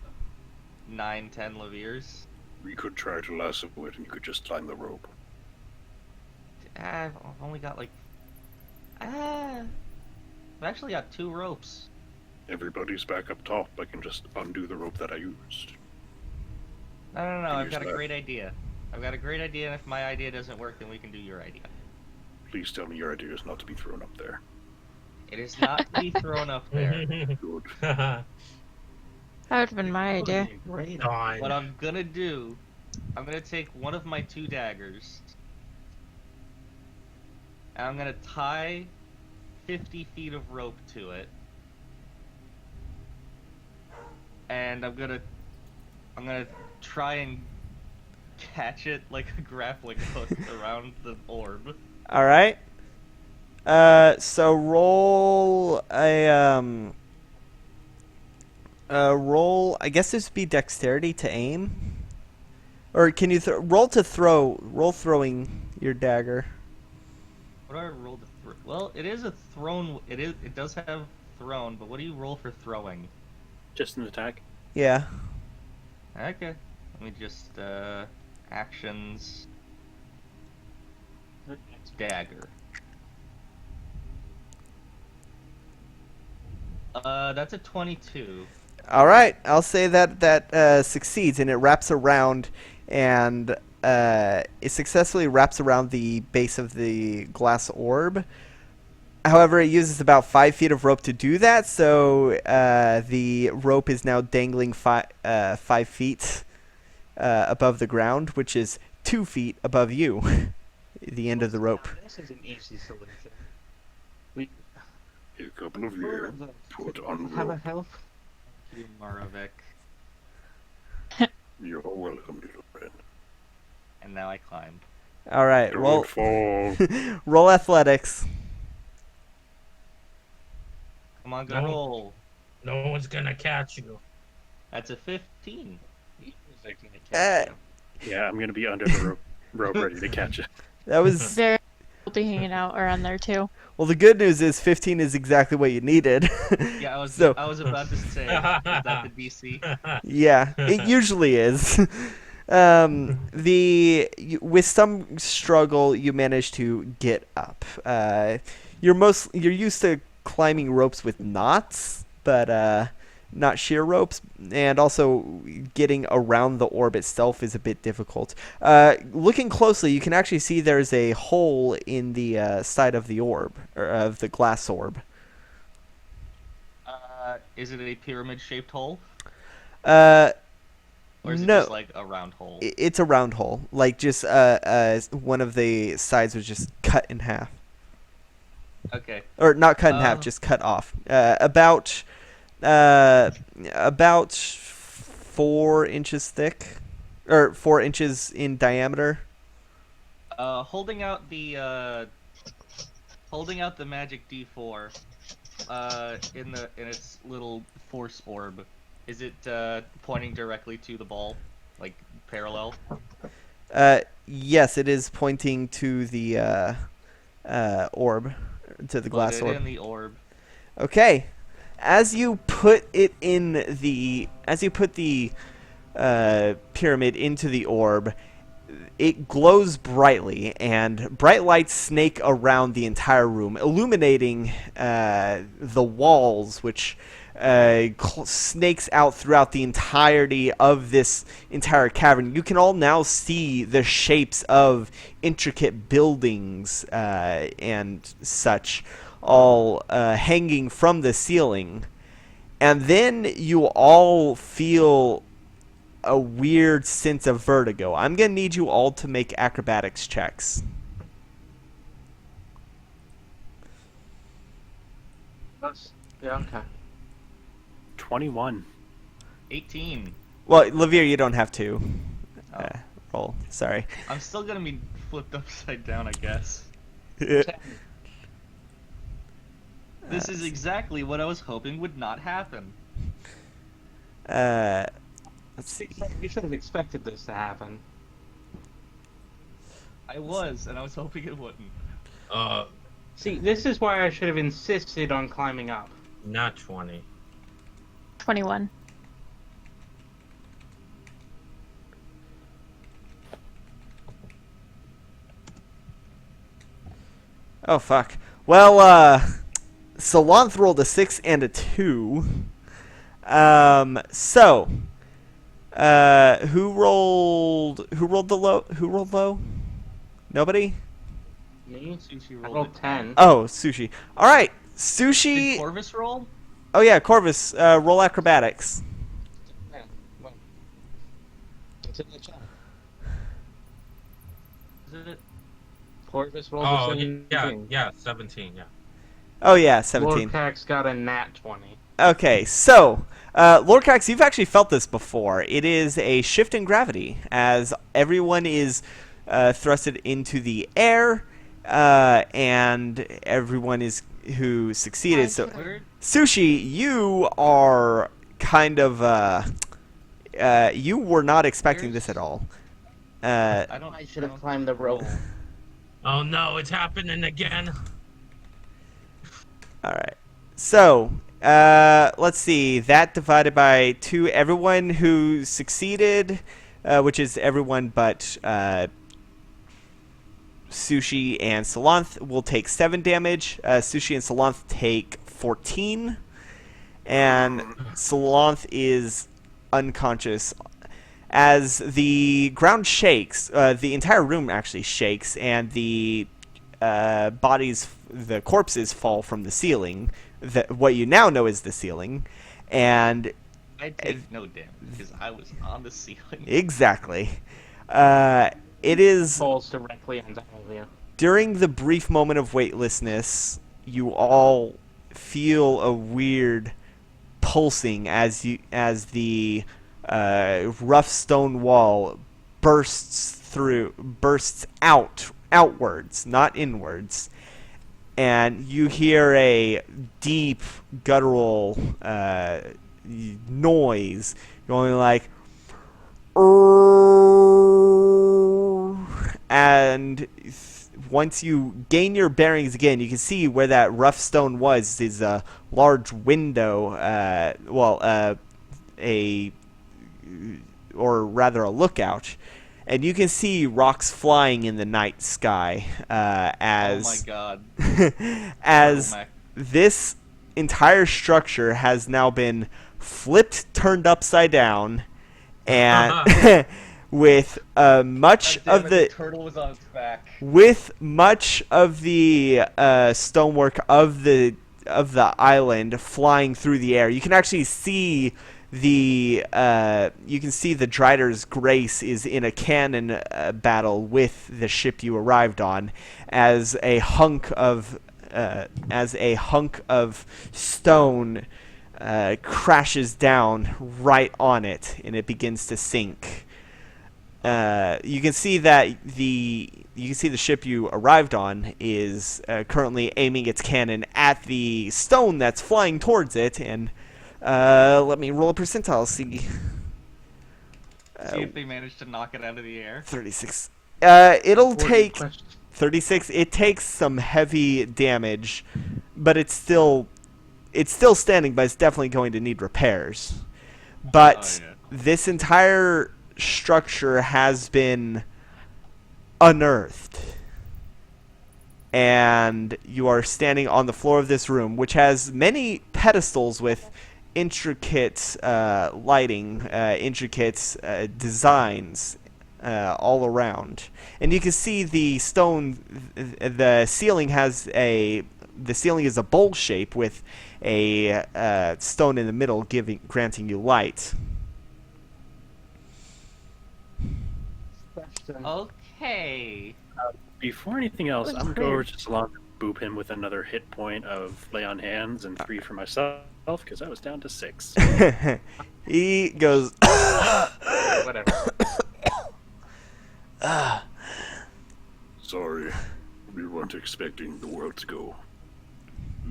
9-10 Leviers. We could try to lasso it and you could just climb the rope. I've only got like. I've actually got 2 ropes. Everybody's back up top. I can just undo the rope that I used. No. I've Use got a that. great idea. I've got a great idea, and if my idea doesn't work, then we can do your idea. Please tell me your idea is not to be thrown up there. It is not to be thrown up there. Good. That would have been my idea. Great. Fine. What I'm gonna do, I'm gonna take one of my 2 daggers, and I'm gonna tie 50 feet of rope to it, and I'm gonna try and catch it like a grappling hook around the orb. All right. So roll a roll. I guess this would be dexterity to aim, or can you roll to throw? Roll throwing your dagger. What do I roll to throw? Well, it is a thrown. It does have thrown, but what do you roll for throwing? Just an attack. Yeah. Okay. Let me just actions dagger. That's a 22. All right. I'll say that succeeds, and it wraps around, and it successfully wraps around the base of the glass orb. However, it uses about 5 feet of rope to do that, so the rope is now dangling 5 feet above the ground, which is 2 feet above you, the end of the rope. This is an easy solution. We A couple of you put on have a rope. help. You Moravik. You're welcome, little friend. And now I climb. All right, Don't roll fall. roll athletics. Come on, go No. roll. No one's gonna catch you. That's a 15. Uh, Yeah, I'm gonna be under the rope ready to catch it. that was Very will be hanging out around there too. well. The good news is 15 is exactly what you needed. Yeah, I was So- I was about to say, is that the DC? Yeah, it usually is. With some struggle, you manage to get up. You're used to climbing ropes with knots, but not sheer ropes, and also getting around the orb itself is a bit difficult. Looking closely, you can actually see there's a hole in the side of the orb, or of the glass orb. Is it a pyramid-shaped hole? Or is it No. just like a round hole? It's a round hole, like just one of the sides was just cut in half. Okay. Or not cut in half, just cut off. About 4 inches thick, or 4 inches in diameter. Holding out the magic D4, in its little force orb, is it pointing directly to the ball, like parallel? Yes, it is pointing to the orb, to the glass Put it orb. in the orb. Okay, as you put the pyramid into the orb, it glows brightly, and bright lights snake around the entire room, illuminating the walls, which snakes out throughout the entirety of this entire cavern. You can all now see the shapes of intricate buildings and such, all hanging from the ceiling. And then you all feel a weird sense of vertigo. I'm going to need you all to make acrobatics checks. Yeah, okay. 21. 18. Well, Levere, you don't have to Oh. roll. Sorry. I'm still gonna be flipped upside down, I guess. This is exactly what I was hoping would not happen. Let's see. You should have expected this to happen. I was, and I was hoping it wouldn't. See, this is why I should have insisted on climbing up. Not 20. 21. Oh, fuck. Well, Salanth rolled a 6 and a 2. So, who rolled low? Nobody? Me? Sushi I rolled rolled a 10. Oh, Sushi. All right, Did Sushi. Corvus roll? Oh yeah, Corvus. Roll acrobatics. Yeah, well, it's in the chat. Is it? Corvus rolled Oh, a 17. yeah, 17, yeah. Oh yeah, 17. Lorcax got a nat 20. Okay, so, Lorcax, you've actually felt this before. It is a shift in gravity, as everyone is thrusted into the air, and everyone is who succeeded. So, Where? Sushi, you are kind of, you were not expecting this at all. I don't. I should have climbed the rope. Oh no, it's happening again. All right. So, let's see. That divided by 2. Everyone who succeeded, which is everyone but Sushi and Salanth, will take 7 damage. Sushi and Salanth take 14. And Salanth is unconscious. As the ground shakes, the entire room actually shakes, and the corpses fall from the ceiling, what you now know is the ceiling, and I take no damage because I was on the ceiling. Exactly. It is Falls directly on top of you. during the brief moment of weightlessness, you all feel a weird pulsing as the rough stone wall bursts outwards, not inwards, and you hear a deep guttural noise going like, and once you gain your bearings again, you can see where that rough stone was is a large window, or rather a lookout, and you can see rocks flying in the night sky as Oh my god. as Turtleneck. this entire structure has now been flipped, turned upside down, and with much God damn of it, the turtle was on its back. with much of the stonework of the island flying through the air. You can actually see the Drider's Grace is in a cannon battle with the ship you arrived on, as a hunk of stone crashes down right on it, and it begins to sink. You can see that the ship you arrived on is currently aiming its cannon at the stone that's flying towards it, and let me roll a percentile. See if they managed to knock it out of the air. 36. It'll Important take question. 36. It takes some heavy damage, but it's still standing, but it's definitely going to need repairs. But Oh, yeah. this entire structure has been unearthed, and you are standing on the floor of this room, which has many pedestals with intricate lighting, intricate designs all around, and you can see the stone. The ceiling is a bowl shape with a stone in the middle, granting you light. Okay. Before anything else, That's I'm going over weird. to Salanth and boop him with another hit point of lay on hands and 3 for myself, because I was down to 6. He goes. Whatever. Sorry, we weren't expecting the world to go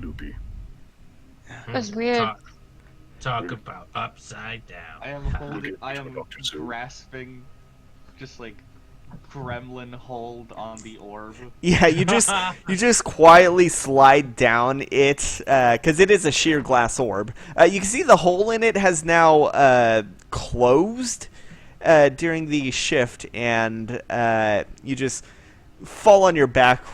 loopy. That's weird. Talk about upside down. I am grasping, just like gremlin hold on the orb. Yeah, you just quietly slide down it, because it is a sheer glass orb. You can see the hole in it has now closed during the shift, and you just fall on your back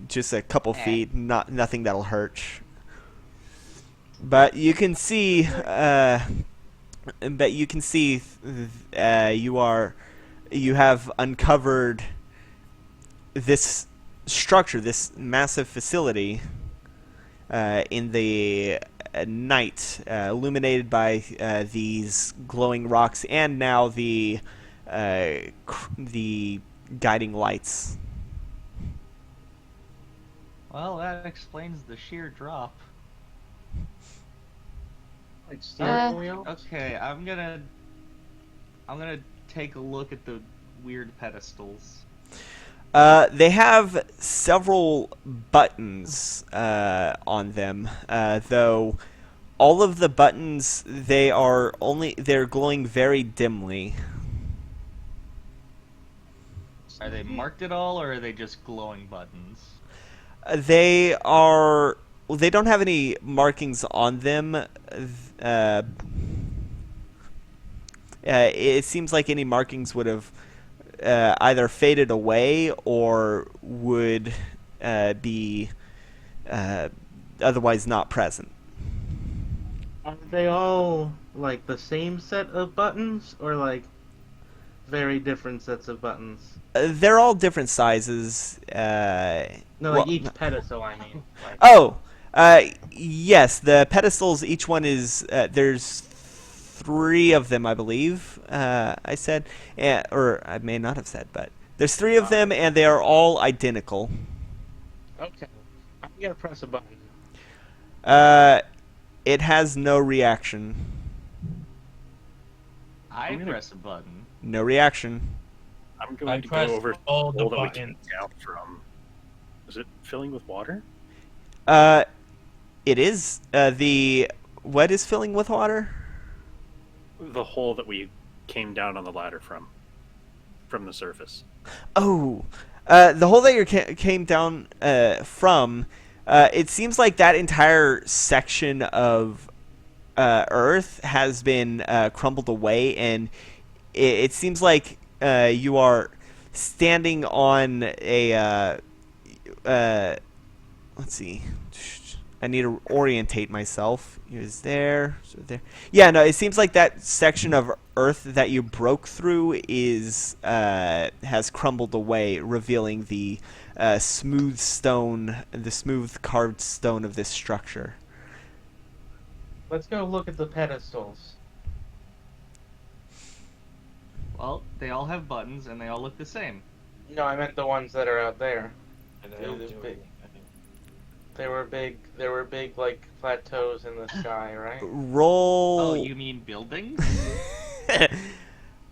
just a couple feet, nothing that'll hurt. But you can see, you have uncovered this structure, this massive facility, in the night, illuminated by these glowing rocks, and now the guiding lights. Well, that explains the sheer drop. Like steering wheel. Okay, I'm gonna take a look at the weird pedestals. They have several buttons on them, though all of the buttons they're glowing very dimly. Are they marked at all, or are they just glowing buttons? They don't have any markings on them. It seems like any markings would have either faded away or would be otherwise not present. Are they all like the same set of buttons, or like very different sets of buttons? They're all different sizes. No, like each pedestal. I mean. Like, Oh, yes. The pedestals. Each one is there's 3 of them, I believe. I said, or I may not have said, but there's 3 of them, and they are all identical. Okay. I'm gonna press a button. It has no reaction. I press a button. No reaction. I'm I going to go press over all the all that we buttons. came down from. Is it filling with water? It is. What is filling with water? The hole that we came down on the ladder from the surface. Oh, the hole that you came down from. It seems like that entire section of Earth has been crumbled away, and it seems like you are standing on a. Let's see. I need to orientate myself. It was there. So there. Yeah, no. It seems like that section of Earth that you broke through has crumbled away, revealing the smooth stone, the smooth carved stone of this structure. Let's go look at the pedestals. Well, they all have buttons and they all look the same. No, I meant the ones that are out there. And they don't do Big. anything. They were big like plateaus in the sky, right? Roll. Oh, you mean buildings?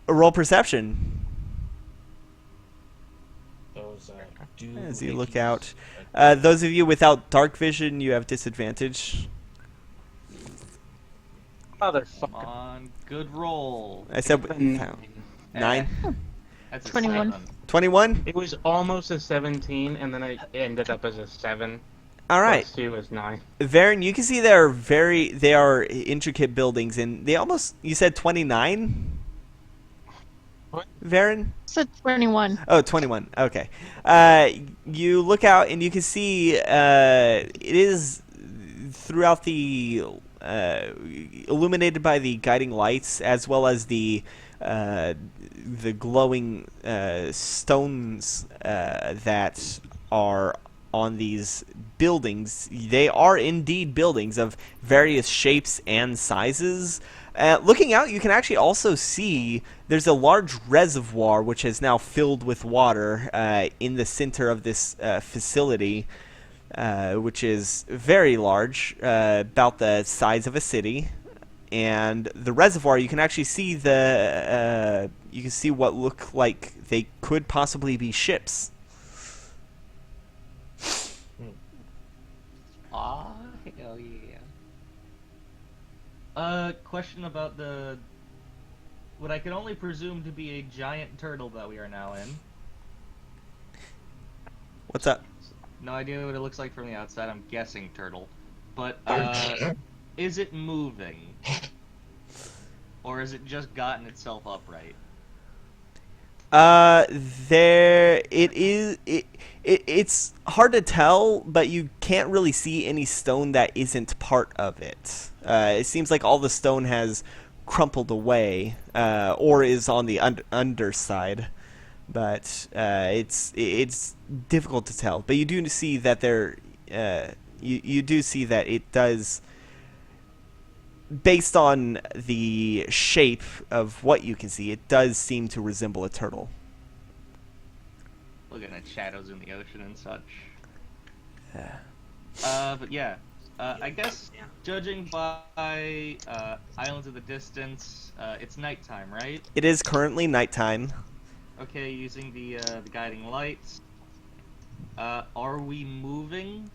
Roll perception Those do as you look hickeys. out. Those of you without dark vision, you have disadvantage. Come Motherfucker. on, good roll. I said Nine. 9, That's a 21. 7. 21. It was almost a 17, and then I ended up as a 7. All right, Plus 2 is 9. Varen, you can see they are intricate buildings, and they almost. You said 29. What? Varen? Said 21. Oh, 21. Okay. You look out and you can see it is throughout the illuminated by the guiding lights, as well as the glowing stones that are on these buildings. They are indeed buildings of various shapes and sizes. Looking out, you can actually also see there's a large reservoir which is now filled with water in the center of this facility, which is very large, about the size of a city. And the reservoir, you can actually see you can see what look like they could possibly be ships. Ah, hell yeah. Question about what I can only presume to be a giant turtle that we are now in. What's up? No idea what it looks like from the outside. I'm guessing turtle. But, is it moving? Or has it just gotten itself upright? There it is. It's hard to tell, but you can't really see any stone that isn't part of it. It seems like all the stone has crumpled away, or is on the underside. But it's difficult to tell. But you do see that you do see that it does. Based on the shape of what you can see, it does seem to resemble a turtle. Looking at shadows in the ocean and such. Yeah. But yeah. I guess, judging by islands of the distance, it's nighttime, right? It is currently nighttime. Okay, using the guiding lights. Are we moving?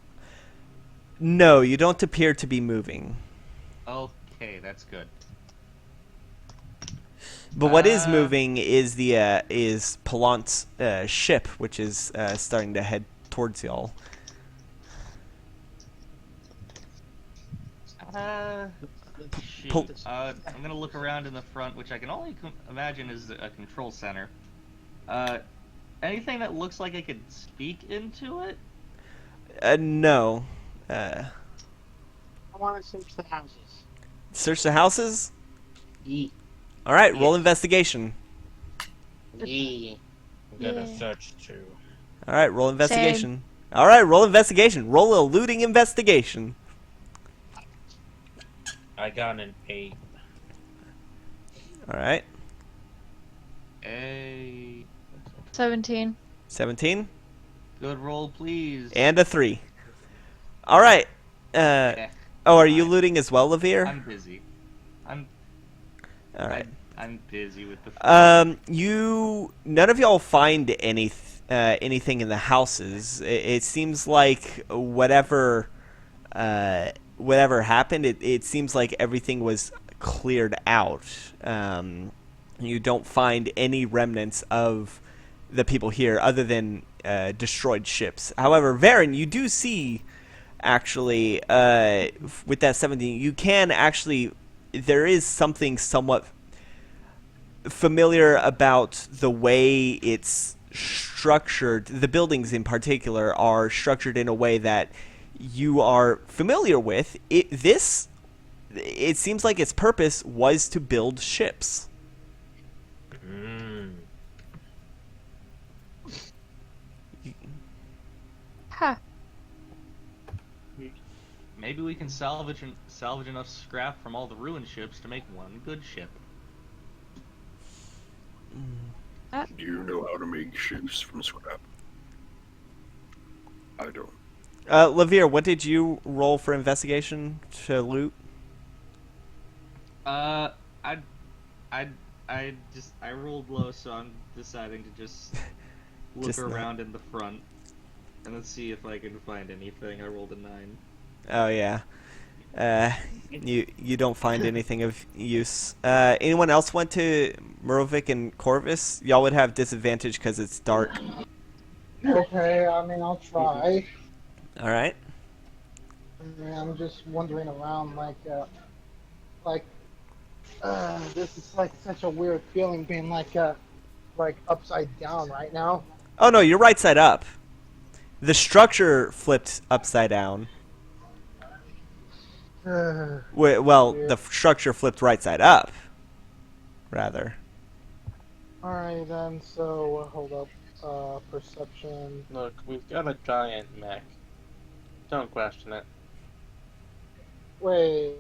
No, you don't appear to be moving. Okay, that's good. But what is moving is is Palant's ship, which is starting to head towards y'all. Shoot. I'm gonna look around in the front, which I can only imagine is a control center. Anything that looks like I could speak into it? No. I want to search the houses. Search the houses? Yeah. Alright, roll investigation. Yeah. I'm gonna Yeah. search too. Alright, roll investigation. Alright, roll investigation. Roll a looting investigation. I got an 8. All right. 17. 17. Good roll, please. And a 3. All right. Eh, Oh, are you looting as well, Levere? I'm busy. All right. I'm busy with the. None of y'all find anything in the houses. It seems like whatever happened, it seems like everything was cleared out. You don't find any remnants of the people here other than destroyed ships. However, Varen, you do see, actually, with that 17, you can actually, there is something somewhat familiar about the way it's structured. The buildings in particular are structured in a way that you are familiar with. It seems like its purpose was to build ships. Ha. Maybe we can salvage enough scrap from all the ruined ships to make one good ship. Do you know how to make ships from scrap? I don't. Levere, what did you roll for investigation to loot? I rolled low, so I'm deciding to just look Just around in the front and let's see if I can find anything. I rolled a 9. Oh yeah. You don't find anything of use. Anyone else went to Merovic and Corvus? Y'all would have disadvantage because it's dark. Okay, I mean, I'll try. All right. I'm just wandering around this is like such a weird feeling being like upside down right now. Oh no, you're right side up. The structure flipped upside down. Well, the structure flipped right side up, rather. Alright then, so hold up. Perception. Look, we've got a giant mech. Don't question it. Wait.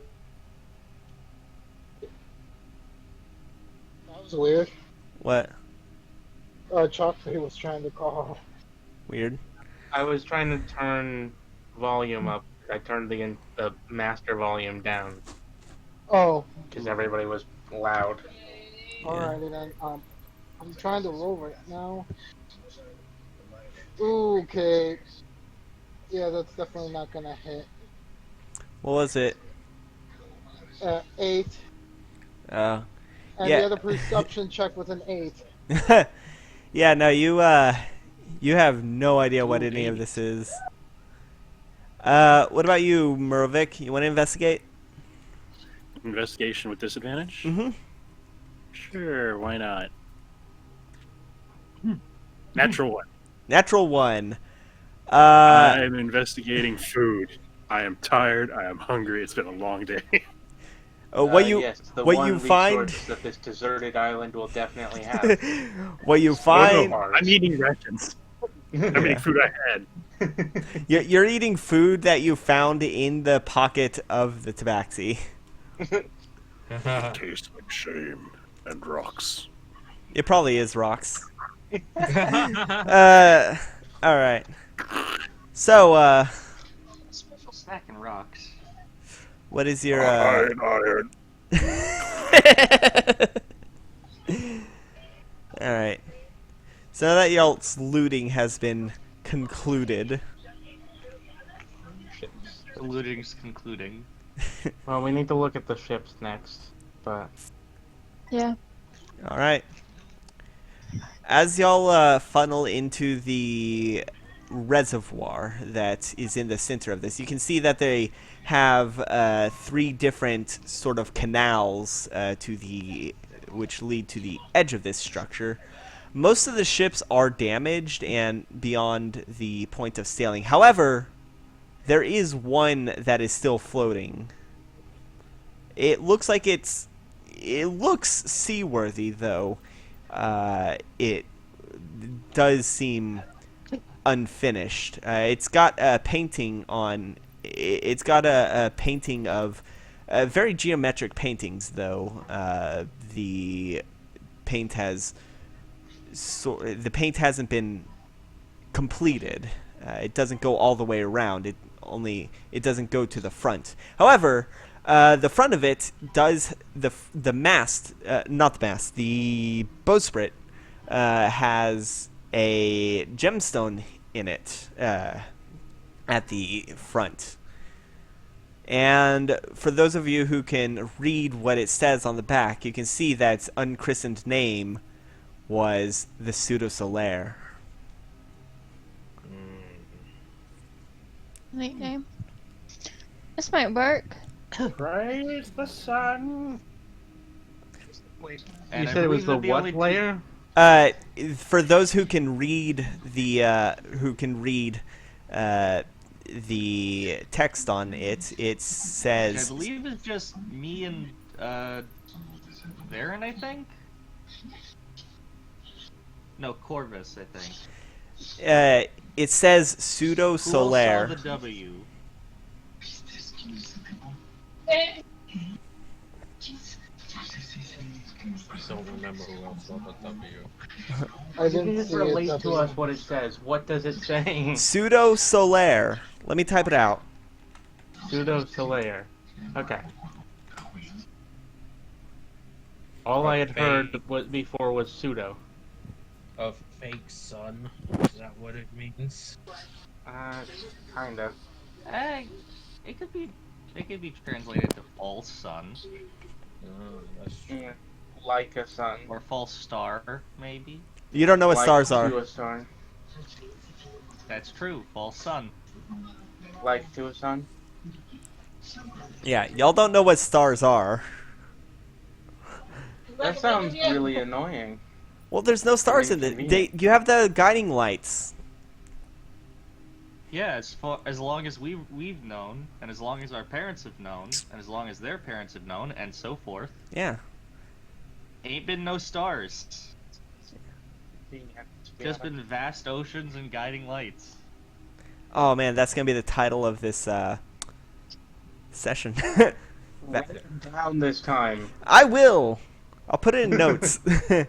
That was weird. What? Chocolate was trying to call. Weird. I was trying to turn volume up. I turned the master volume down Oh. because everybody was loud. Alrighty then. I'm trying to roll right now. Okay. Yeah, that's definitely not gonna hit. What was it? 8. Oh. And Yeah. the other perception check with an 8. Yeah, no, you have no idea what any of this is. What about you, Merovic? You want to investigate? Investigation with disadvantage? Mm-hmm. Sure, why not? Natural 1. Natural 1. I'm investigating food. I am tired. I am hungry. It's been a long day. What you yes, the what one you find resource that this deserted island will definitely have. what you Oh, find no, I'm eating rations. I'm eating food I had. you're eating food that you found in the pocket of the tabaxi. Tastes like shame and rocks. It probably is rocks. All right. So, Special snack and rocks. what is your Iron. All right. So now that y'all's looting has been concluded. The looting's concluding. Well, we need to look at the ships next, but Yeah. All right. As y'all funnel into the reservoir that is in the center of this, you can see that they have 3 different sort of canals which lead to the edge of this structure. Most of the ships are damaged and beyond the point of sailing. However, there is one that is still floating. It looks like it looks seaworthy, though. It does seem unfinished. It's got a painting on. It's got a painting of Very geometric paintings, though. The paint hasn't been completed. It doesn't go all the way around. It doesn't go to the front. However, the front of it does the mast, not the mast. The bowsprit has a gemstone in it at the front. And for those of you who can read what it says on the back, you can see that its unchristened name was the Pseudo Solaire. Neat name. This might work. Praise the sun. Wait, You said it was the what layer? For those who can read the text on it, it says. I believe it's just me and Varen, I think. No, Corvus, I think. It says Pseudo Who else Solaire. saw the W? I don't remember who else saw the W. I You didn't can just see relate it. to us what it says. What does it say? Pseudo Solaire. Let me type it out. Pseudo Solaire. Okay. All I had heard before was pseudo. A fake sun. Is that what it means? Kind of. It could be translated to false sun That's true. Yeah. Like a sun. or false star, maybe. You don't know what Like stars to are. a star. That's true. False sun. Like to a sun. Yeah, y'all don't know what stars are. That sounds really annoying. Well, there's no stars in it. You have the guiding lights. Yeah, as long as we've known, and as long as our parents have known, and as long as their parents have known, and so forth, Yeah. ain't been no stars. Just been vast oceans and guiding lights. Oh man, that's gonna be the title of this session. Write it down this time, I will. I'll put it in notes. because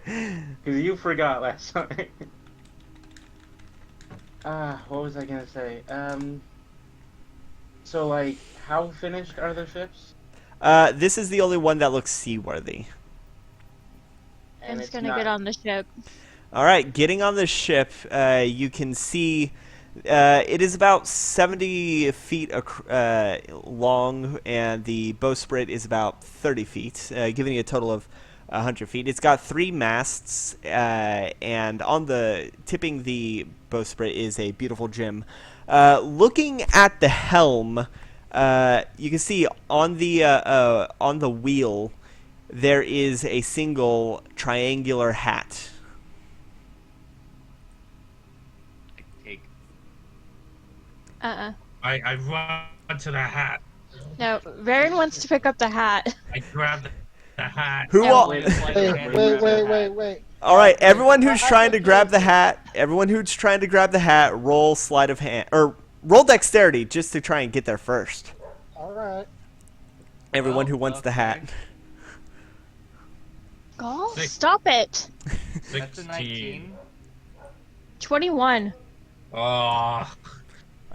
you forgot last time. What was I gonna say? So like, how finished are the ships? This is the only one that looks seaworthy. I'm And just it's gonna not- get on the ship. All right, getting on the ship, you can see it is about 70 feet long, and the bowsprit is about 30 feet, giving you a total of 100 feet. It's got 3 masts, and on the tipping the bowsprit is a beautiful gem. Looking at the helm, you can see on the wheel there is a single triangular hat. Take. I run to the hat. No, Varen wants to pick up the hat. I grab the hat. Who No. all? Wait. All right, everyone who's trying to grab the hat, roll sleight of hand or roll dexterity just to try and get there first. All right. Everyone Oh, who wants the okay. hat. Gall, Six. stop it. That's a 19. 21. Oh, All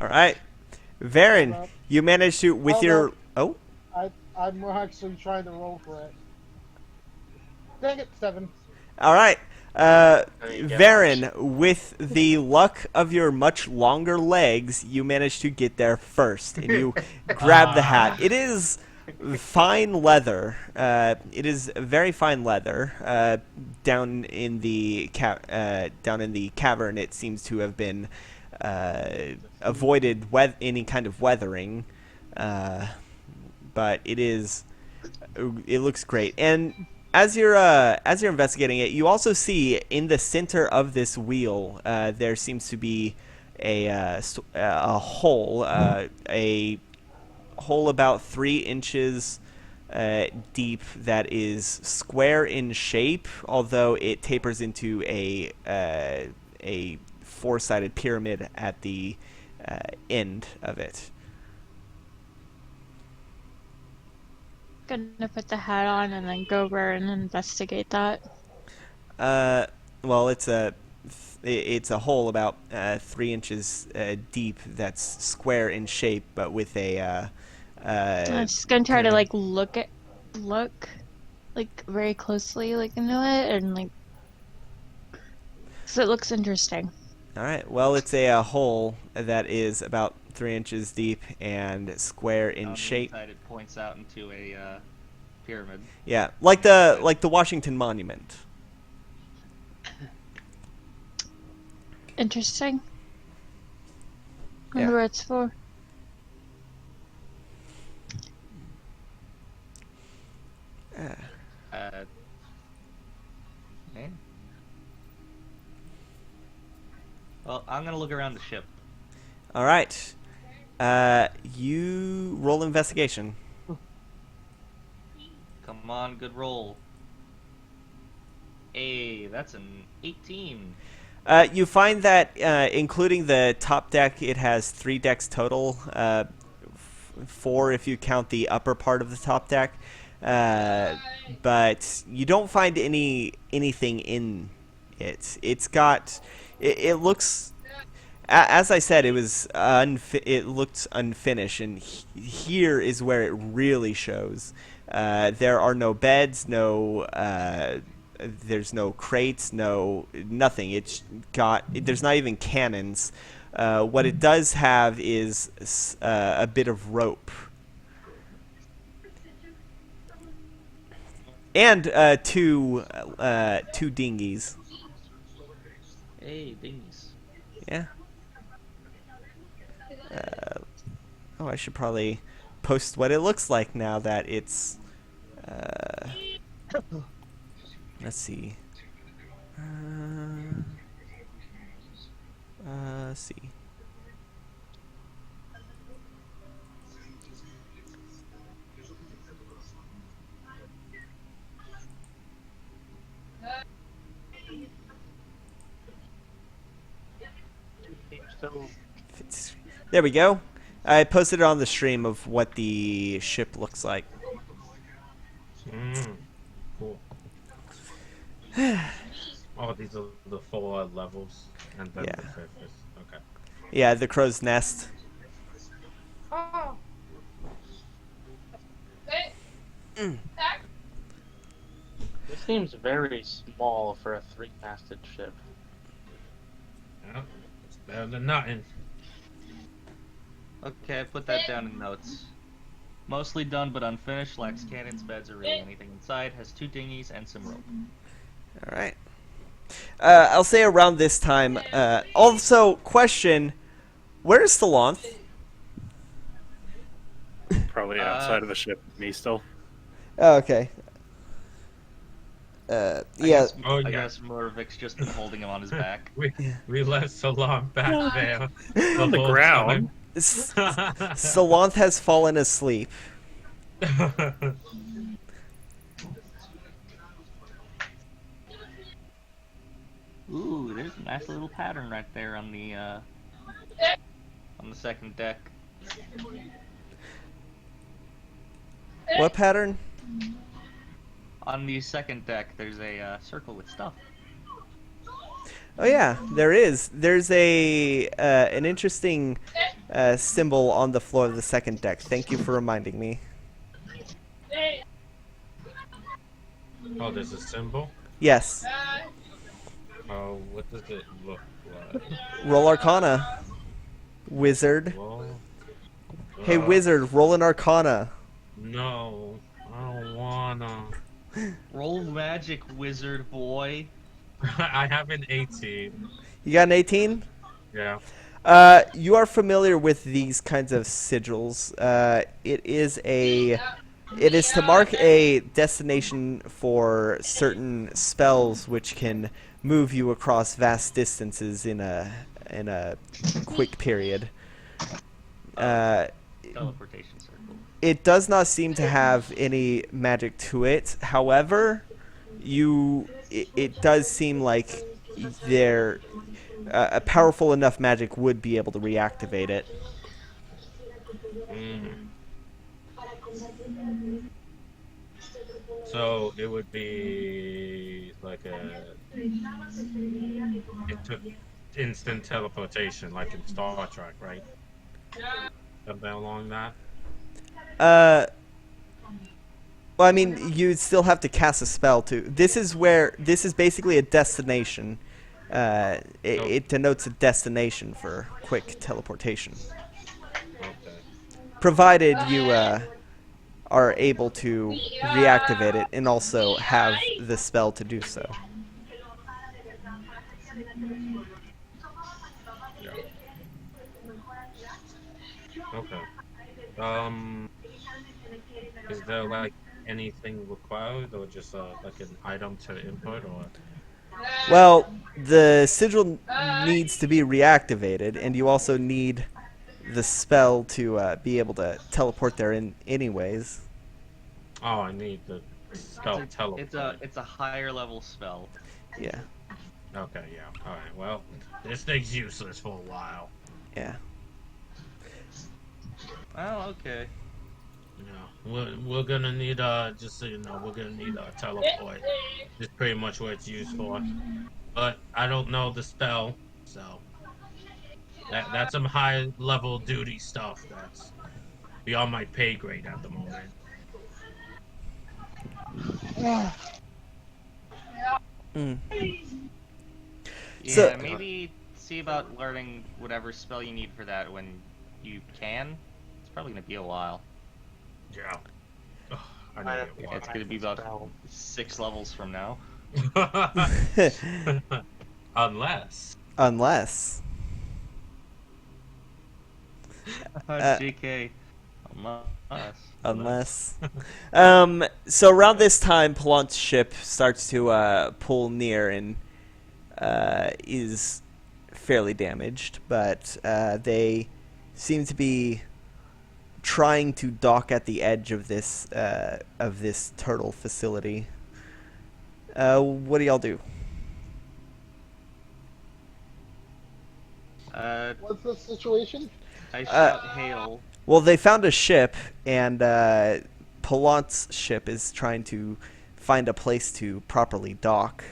right, Varen, you managed to with Hold your up. I'm actually trying to roll for it. Dang it, 7. All right. you go. Varen, with the luck of your much longer legs, you managed to get there first, and you grab the hat. It is fine leather. It is very fine leather. Down in the cavern, it seems to have been avoided any kind of weathering, but it looks great. And as you're investigating it, you also see in the center of this wheel there seems to be a hole, a hole about 3 inches deep that is square in shape, although it tapers into a 4-sided pyramid at the end of it. gonna put the hat on and then go over and investigate that. Well, it's a hole about 3 inches deep that's square in shape, but with a I'm just gonna try to kinda- look like very closely like into it and like, so it looks interesting. All right. Well, it's a hole that is about 3 inches deep and square in On the shape. inside, it points out into a pyramid. Yeah, like the Washington Monument. Interesting. Yeah. Wonder what it's for. Okay. Well, I'm gonna look around the ship. All right. You roll investigation. Come on, good roll. Hey, that's an 18. You find that, including the top deck, it has 3 decks total. 4 if you count the upper part of the top deck. But you don't find anything in it. It's got. It looks. As I said, it was it looked unfinished, and here is where it really shows. There are no beds, there's no crates, nothing. It's got. There's not even cannons. What it does have is a bit of rope. And two dinghies. Hey, dinghies. Yeah. Oh, I should probably post what it looks like now that it's. Let's see. Let's see. So There we go. I posted it on the stream of what the ship looks like. Cool. Oh, these are the 4 levels, and then Yeah. the 5th is okay. Yeah, the crow's nest. this seems very small for a 3-masted ship. Yeah, it's better than nothing. Okay, I put that down in notes. Mostly done but unfinished, lacks cannons, beds, or really anything inside, has 2 dinghies and some rope. All right. I'll say around this time. Also, question: where's Salanth? Probably outside of the ship. Me still. Oh, okay. I Yeah. guess, Oh, I yeah. guess Murvik's just been holding him on his back. We left Salanth back there On the whole ground. Salanth has fallen asleep. time. Ooh, there's a nice little pattern right there on the second deck. What pattern? On the second deck, there's a circle with stuff. Oh yeah, there is. There's an interesting symbol on the floor of the second deck. Thank you for reminding me. Oh, there's a symbol? Yes. Oh, what does it look like? Roll Arcana, wizard. Whoa. Hey, wizard, roll an Arcana. No, I don't wanna. Roll magic, wizard boy. I have an 18. You got an 18? Yeah. You are familiar with these kinds of sigils. It is to mark a destination for certain spells which can move you across vast distances in a quick period. Teleportation circle. It does not seem to have any magic to it. However, it does seem like a powerful enough magic would be able to reactivate it. So it would be like a. It took instant teleportation, like in Star Trek, right? Something along that. Uh, well, I mean, you still have to cast a spell too. This is basically a destination. It denotes a destination for quick teleportation, Okay. provided you are able to reactivate it and also have the spell to do so. Yeah. Okay. Um, is there like anything required, or just like an item to input, or? Well, the sigil needs to be reactivated, and you also need the spell to be able to teleport there in anyways. Oh, I need the spell teleport. It's a higher level spell. Yeah. Okay, yeah. All right. Well, this thing's useless for a while. Yeah. Oh, okay. Yeah, we're gonna need just so you know, we're gonna need a teleport. It's pretty much what it's used for. But I don't know the spell, so that's some high level duty stuff that's beyond my pay grade at the moment. Mm. Yeah, So- maybe see about learning whatever spell you need for that when you can. It's probably gonna be a while. Yeah. Ugh, I Might need have it to one. It's gonna be about Spell. 6 levels from now. Unless. Unless. JK. Unless. So around this time, Palant's ship starts to pull near and is fairly damaged, but they seem to be trying to dock at the edge of this turtle facility. What do y'all do? What's the situation? I shout hail. Well, they found a ship, and Palant's ship is trying to find a place to properly dock.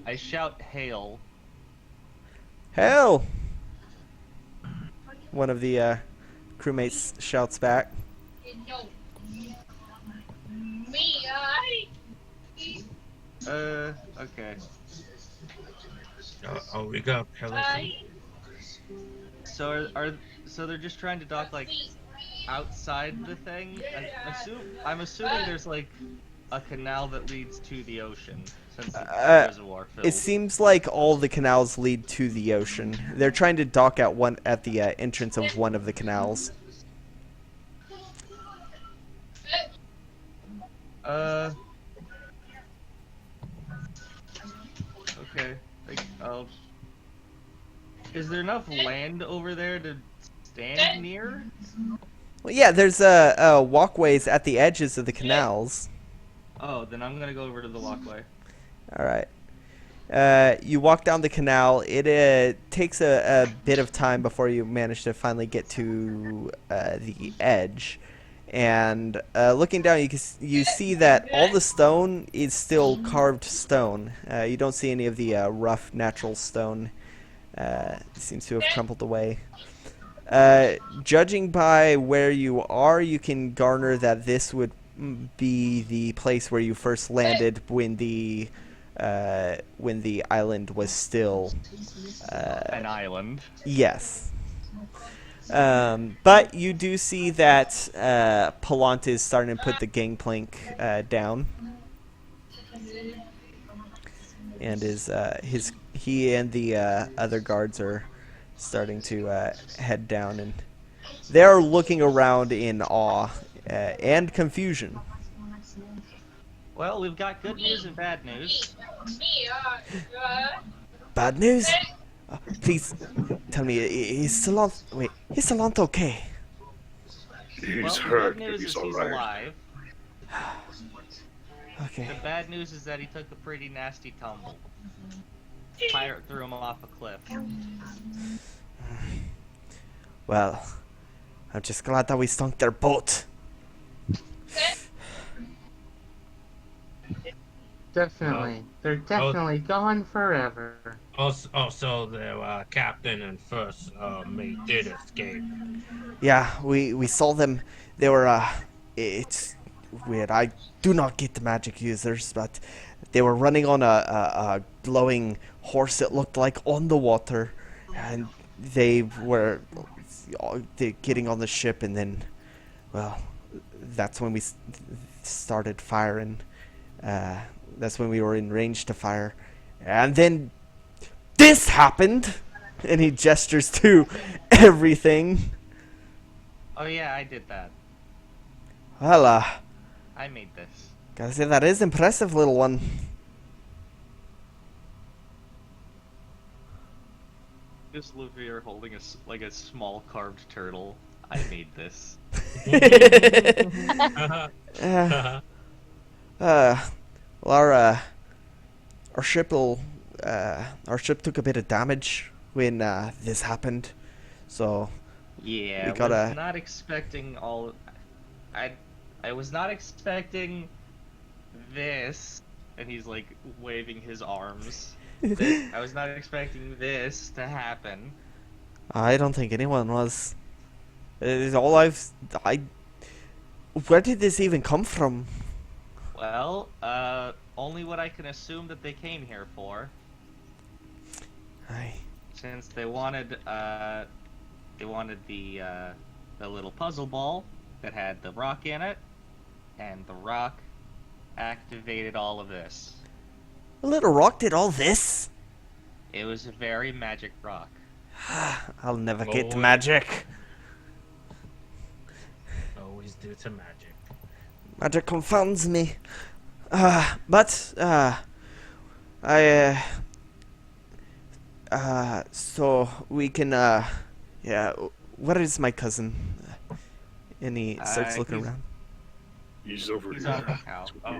I shout hail. Hell! One of the crewmates shouts back. Okay. Oh, we got Pelican. So so they're just trying to dock like outside the thing? I'm assuming there's like a canal that leads to the ocean since the reservoir fills. It seems like all the canals lead to the ocean. They're trying to dock at the entrance of one of the canals. Okay. Is there enough land over there to stand near? Well, yeah, there's walkways at the edges of the canals. Oh, then I'm gonna go over to the walkway. All right. You walk down the canal. It takes a bit of time before you manage to finally get to the edge. And looking down, you see that all the stone is still carved stone. You don't see any of the rough natural stone. It seems to have crumpled away. Judging by where you are, you can garner that this would be the place where you first landed when the island was still An island. Yes. But you do see that Palant is starting to put the gangplank down, and he and the other guards are starting to head down, and they're looking around in awe and confusion. Well, we've got good news and bad news. Bad news? Please tell me, is Salanth okay? He's Well, hurt, the good but news he's is he's alright. alive. Okay. The bad news is that he took a pretty nasty tumble. Pirate threw him off a cliff. Well, I'm just glad that we sunk their boat. Definitely. They're definitely gone forever. Also, their captain and first mate did escape. Yeah, we saw them. They were it's weird. I do not get the magic users, but they were running on a glowing horse. It looked like on the water, and they were getting on the ship, and then, well, that's when we started firing. That's when we were in range to fire, and then this happened, and he gestures to everything. Oh yeah, I did that. Well, I made this. gotta say that is impressive, little one. Just Luffy holding a small carved turtle. I made this. Well, our ship took a bit of damage when this happened, so Yeah, we gotta. was not expecting all. I was not expecting this, and he's like waving his arms. I was not expecting this to happen. I don't think anyone was. It's all Where did this even come from? Well, only what I can assume that they came here for, since they wanted the little puzzle ball that had the rock in it, and the rock activated all of this. A little rock did all this? It was a very magic rock. I'll never get to Oh. magic. Always due to magic. Magic confounds me. But so we can, yeah, where is my cousin? And he starts looking he's- around. He's over He's here. on the couch. Oh,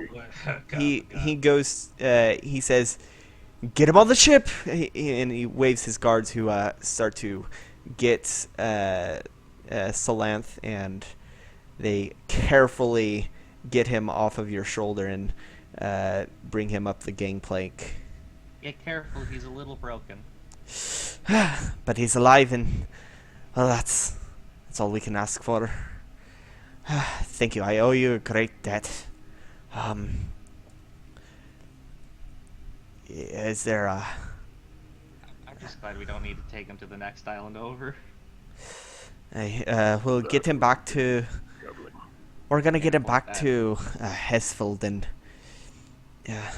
He goes, he says, get him on the ship! And he waves his guards who start to get Salanth, and they carefully get him off of your shoulder and bring him up the gangplank. Get careful, he's a little broken. But he's alive, and well, that's all we can ask for. Thank you. I owe you a great debt. Is there a? I'm just glad we don't need to take him to the next island over. We'll get him back to. Goblin. We're gonna get him back that. to Hesfeld, and yeah,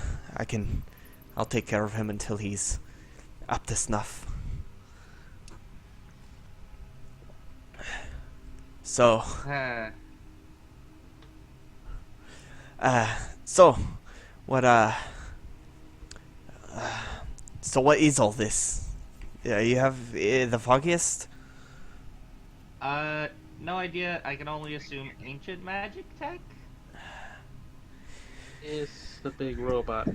I'll take care of him until he's up to snuff. So, so what is all this? You have the foggiest? No idea. I can only assume ancient magic tech? Is the big robot.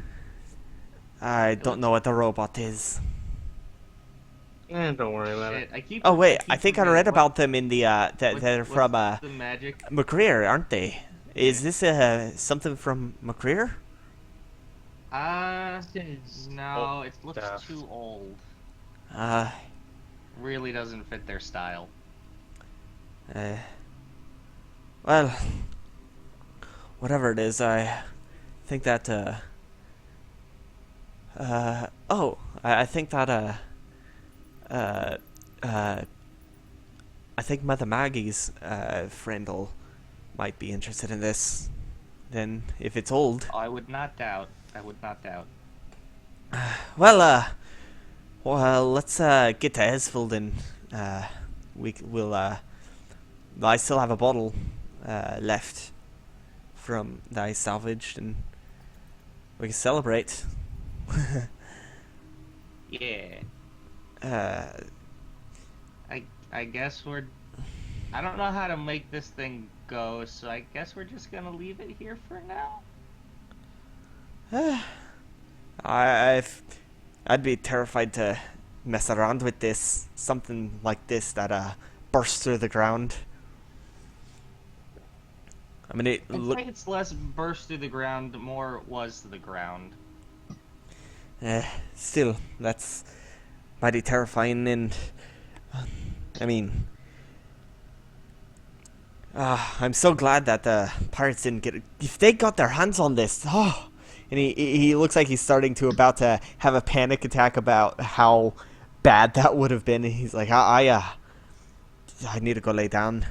I don't know what the robot is. Don't worry about it. Shit, I keep. Oh wait, I keep think I forgetting read what- about them in the they're what's from the magic. McCreer, aren't they? Is this something from McCreer? No, it looks stuff. too old. Uh, Really doesn't fit their style. Well, whatever it is, I think that I think that I think Mother Maggie's friend might be interested in this. Then, if it's old, I would not doubt. I would not doubt. well, let's get to Esfield, and we'll I still have a bottle left from that I salvaged, and we can celebrate. Yeah. Uh, I guess we're. I don't know how to make this thing go, so I guess we're just gonna leave it here for now. I'd be terrified to mess around with this, something like this that bursts through the ground. I mean, it I'd look. say it's less burst through the ground, more was the ground. Still, that's mighty terrifying, and I mean, I'm so glad that the pirates didn't get it. If they got their hands on this, and he looks like he's starting to about to have a panic attack about how bad that would have been. And he's like, I need to go lay down.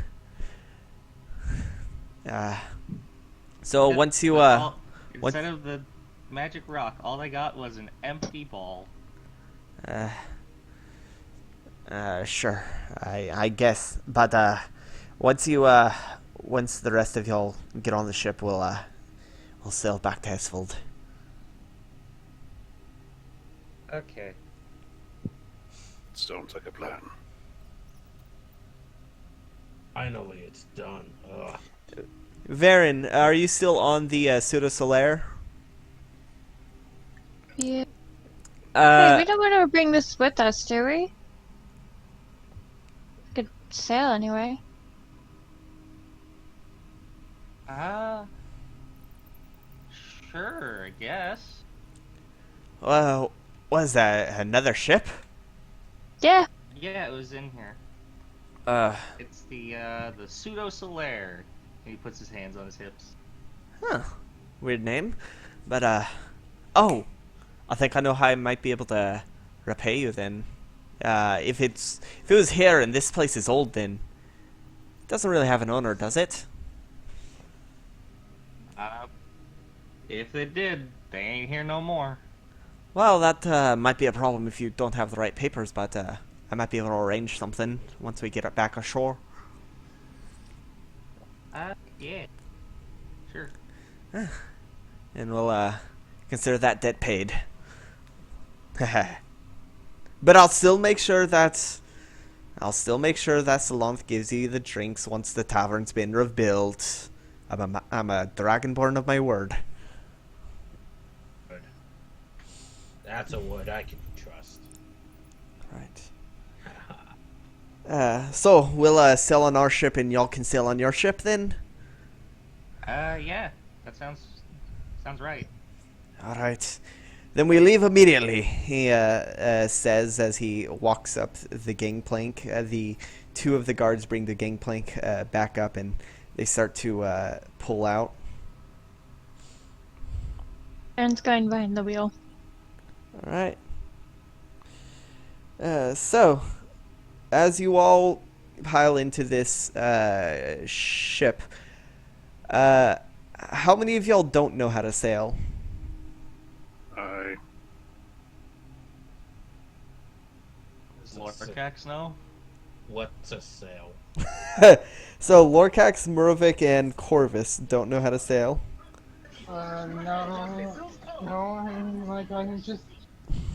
So Yep, once you but once- instead of the magic rock, all I got was an empty ball. Sure, I guess, but once once the rest of y'all get on the ship, we'll sail back to Hesfold. Okay. Sounds like a plan. Finally, it's done. Ugh. Varen, are you still on the Pseudo Solaire? Yeah. Hey, we don't want to bring this with us, do we? We could sail anyway. Sure, I guess. Well, was that another ship? Yeah. Yeah, it was in here. It's the Pseudo Solaire. He puts his hands on his hips. Huh. Weird name. But, oh! I think I know how I might be able to repay you then. If it was here and this place is old, then it doesn't really have an owner, does it? If it did, they ain't here no more. Well, that might be a problem if you don't have the right papers, but I might be able to arrange something once we get it back ashore. Yeah. Sure. And we'll consider that debt paid. But I'll still make sure that Salanth gives you the drinks once the tavern's been rebuilt. I'm a dragonborn of my word. Good. That's a word I can trust. Right. So we'll sail on our ship and y'all can sail on your ship then? Yeah. That sounds right. Alright. Then we leave immediately, he says as he walks up the gangplank. The two of the guards bring the gangplank back up and they start to pull out. Aaron's going behind the wheel. Alright. So, as you all pile into this ship, how many of y'all don't know how to sail? Does Lorcax know? What's a sail? So, Lorcax, Murvik, and Corvus don't know how to sail. No,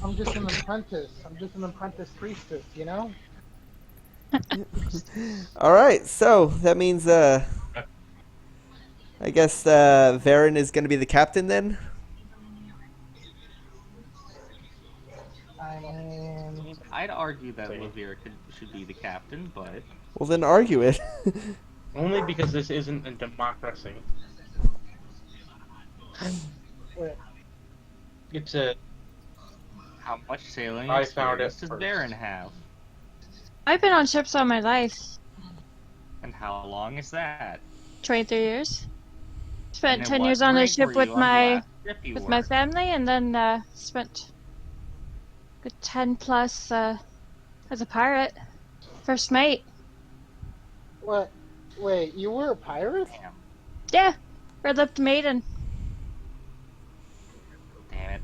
I'm just an apprentice. I'm just an apprentice priestess, you know? Alright, so that means, I guess, Varen is gonna be the captain then? I mean, I'd argue that Levere should be the captain, but Well, then argue it. Only because this isn't a democracy. wait, It's a. how much sailing I found experience it does first. Baron have? I've been on ships all my life. And how long is that? 23 years. Spent And 10 what years on a rank ship were with you on the my last ship you with my worked? family, and then spent good 10 plus as a pirate, first mate. what? Wait, you were a pirate? Damn. Yeah, red-lipped maiden. Damn it.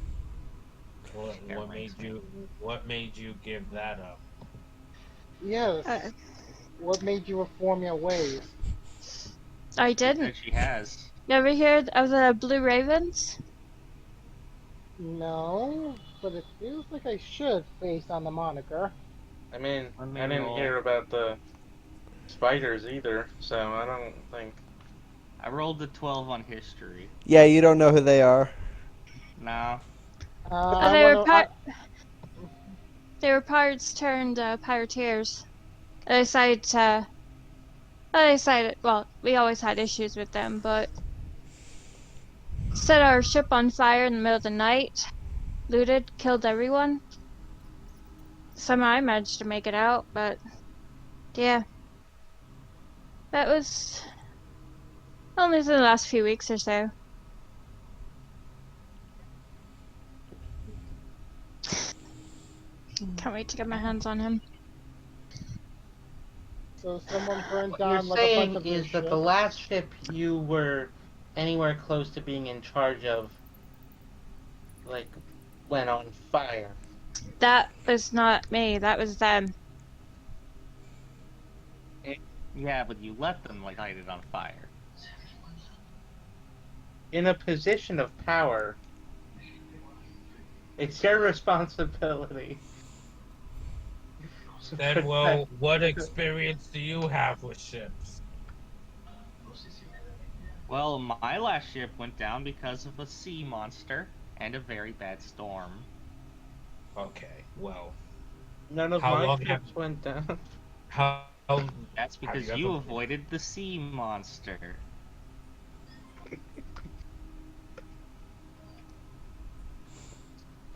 What made you give that up? Yes. Uh, What made you reform your ways? I didn't. That she has. You ever heard of the Blue Ravens? No, but it feels like I should, based on the moniker. I mean, Let me I didn't roll. hear about the spiders either, so I don't think. I rolled a 12 on history. Yeah, you don't know who they are. No. They were pirates turned pirateers. They decided to They decided, well, we always had issues with them, but set our ship on fire in the middle of the night, looted, killed everyone. Somehow I managed to make it out, but yeah. That was only in the last few weeks or so. Can't wait to get my hands on him. So someone burned What you're down like a bunch saying of your is that the ships. last ship you were anywhere close to being in charge of, like, went on fire. That was not me, that was them. Yeah, but you let them like light it on fire. In a position of power, it's your responsibility. to Then, well, protect- what experience do you have with ships? Well, my last ship went down because of a sea monster and a very bad storm. Okay, well, None of How my long ships went down. how That's because have you ever- avoided the sea monster.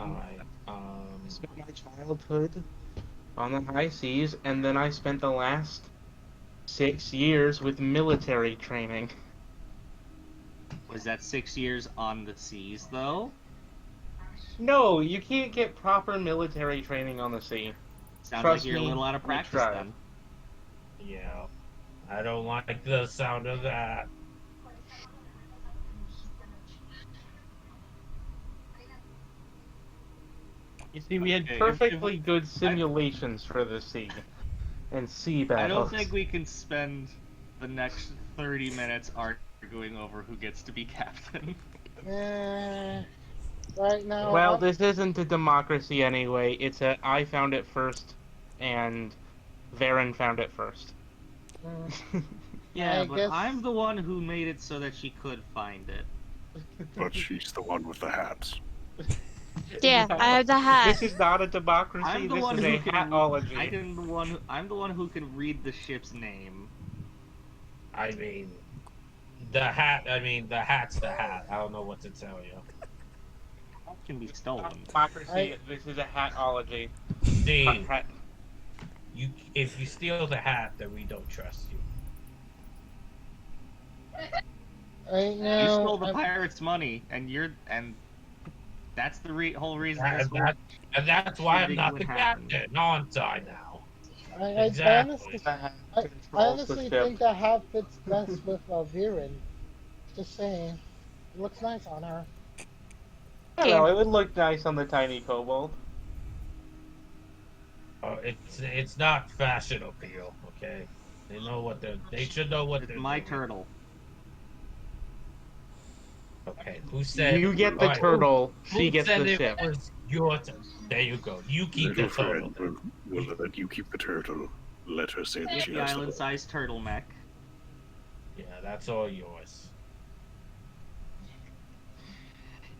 Alright, I spent my childhood on the high seas, and then I spent the last 6 years with military training. Was that 6 years on the seas, though? No, you can't get proper military training on the sea. Sounds Trust like you're me, a little out of we practice tried. then. yeah, I don't like the sound of that. You see, we had Okay, perfectly good simulations for the sea and sea I battles. don't think we can spend the next 30 minutes arguing over who gets to be captain. Right now. Well, this isn't a democracy anyway. It's a I found it first, and Varen found it first. Yeah, I but guess- I'm the one who made it so that she could find it. But she's the one with the hats. Yeah, No. I have the hat. This is not a democracy. I'm the This one is who a can. hatology. I'm the one who can read the ship's name. I mean, the hat's the hat. I don't know what to tell you. That can be stolen. Democracy. This is a hatology. Dean, Hat. if you steal the hat, then we don't trust you. Right now. You stole the I'm- pirates' money, and that's the whole reason. this And, whole that's why I'm shitting not would the happen. captain, aren't I now? I Exactly. honestly, The hat I controls the honestly ship. think the hat fits best with Viren. Just saying. It looks nice on her. I don't know. It would look nice on the tiny kobold. It's not fashion appeal, okay? They should know what It's they're my doing. turtle. Okay, who said You get the Alright, turtle. Who She gets said the it ship. was your turn? There you go. You keep the Little turtle. friend will let you keep the turtle. Let her say that Get she the has the island-sized turtle mech. Yeah, that's all yours.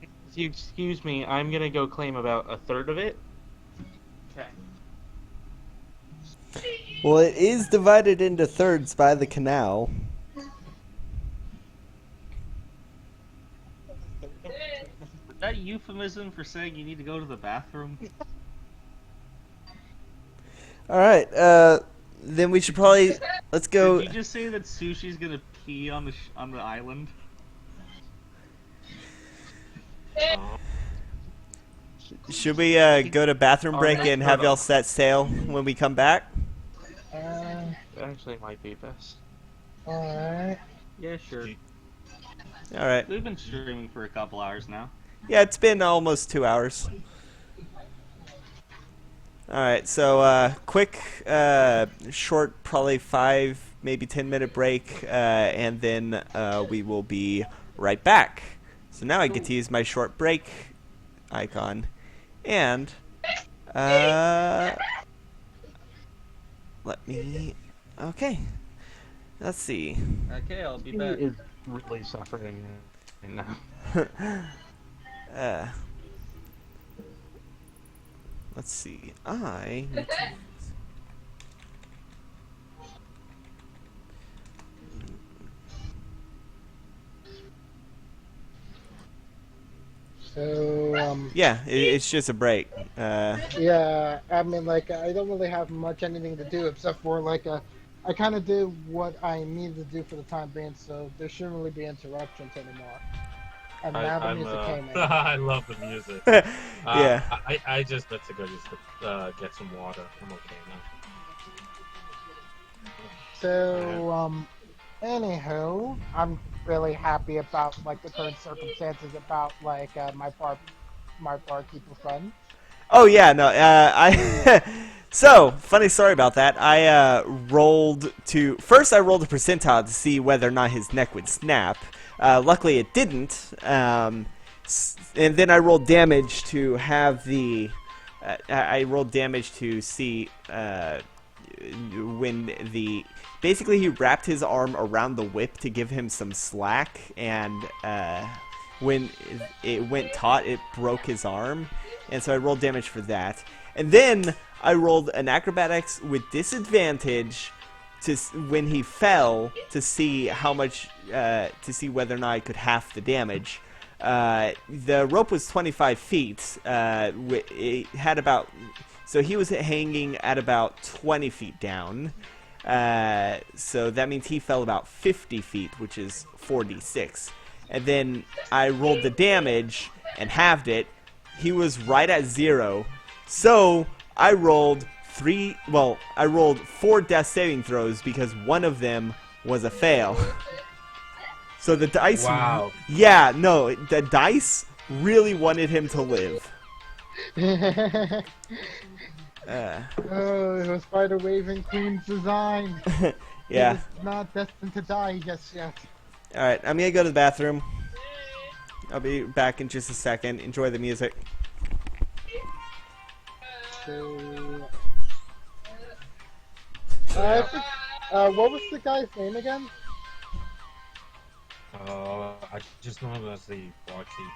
If you excuse me, I'm gonna go claim about a third of it. Okay. Well, it is divided into thirds by the canal. Is that a euphemism for saying you need to go to the bathroom? All right. Then we should probably let's go. Did you just say that Sushi's gonna pee on the island? Should we go to bathroom break and have y'all set sail when we come back? It actually might be best. Alright. Yeah, sure. All right. We've been streaming for a couple hours now. Yeah, it's been almost 2 hours. All right, so quick, short, probably 5, maybe 10-minute break, and then we will be right back. So now I get to use my short break icon, and let me. Okay, let's see. Okay, I'll be He back. is really suffering right now. Let's see. I need to So, Yeah, it's just a break. yeah, I mean, like, I don't really have much anything to do except for, like, I kind of did what I needed to do for the time being, so there shouldn't really be interruptions anymore. And now the music came in. I love the music. Yeah. I just went to go just get some water. I'm okay now. So, anywho, I'm really happy about, like, the current circumstances about, like, my barkeeper friend. Oh yeah, no. I so funny story about that. I rolled to first. I rolled a percentile to see whether or not his neck would snap. Luckily, it didn't. And then I rolled damage to have the. I rolled damage to see when the. Basically, he wrapped his arm around the whip to give him some slack, and when it went taut, it broke his arm. And so I rolled damage for that. And then I rolled an acrobatics with disadvantage to when he fell to see how much to see whether or not I could half the damage. The rope was 25 feet. It had about so he was hanging at about 20 feet down. So that means he fell about 50 feet, which is 4d6. And then I rolled the damage and halved it. He was right at 0. So I rolled 4 death saving throws because one of them was a fail. So the dice. Wow. Yeah, no, the dice really wanted him to live. Oh, it was by the Raven Queen's design. Yeah. He was not destined to die just yet. Alright, I'm gonna go to the bathroom. I'll be back in just a second. Enjoy the music. So, what was the guy's name again? I just know him as the barkeep.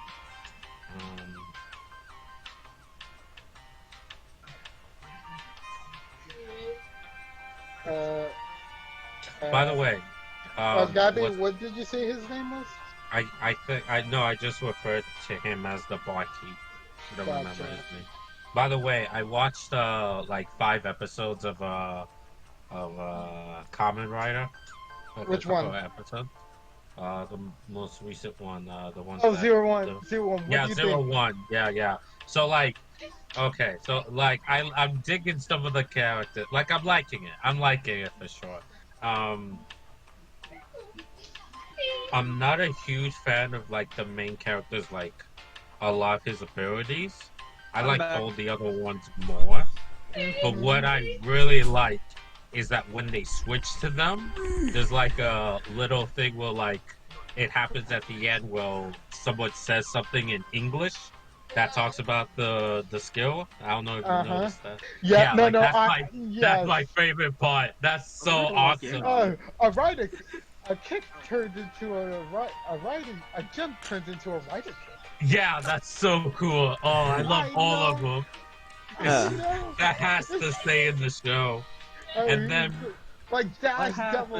By the way, Gabby, what what did you say his name was? I think I just referred to him as the barkeep. I don't remember his name. By the way, I watched like 5 episodes of Kamen Rider. Which one? Episode. The most recent one. The one. Oh, 01. 01. What Yeah, do you 01. think? Yeah. So like, okay, so like I'm digging some of the characters. Like I'm liking it. I'm liking it for sure. I'm not a huge fan of like the main characters, like a lot of his abilities. I like all the other ones more. But what I really like is that when they switch to them, there's like a little thing where like it happens at the end where someone says something in English that talks about the skill. I don't know if you noticed that. Yeah, no, like, no, that's my favorite part. That's so awesome. A kick turned into a jump turns into a rider kick. Yeah, that's so cool. Oh, I love all of them. That has to stay in the show. And then, like Dash Devil.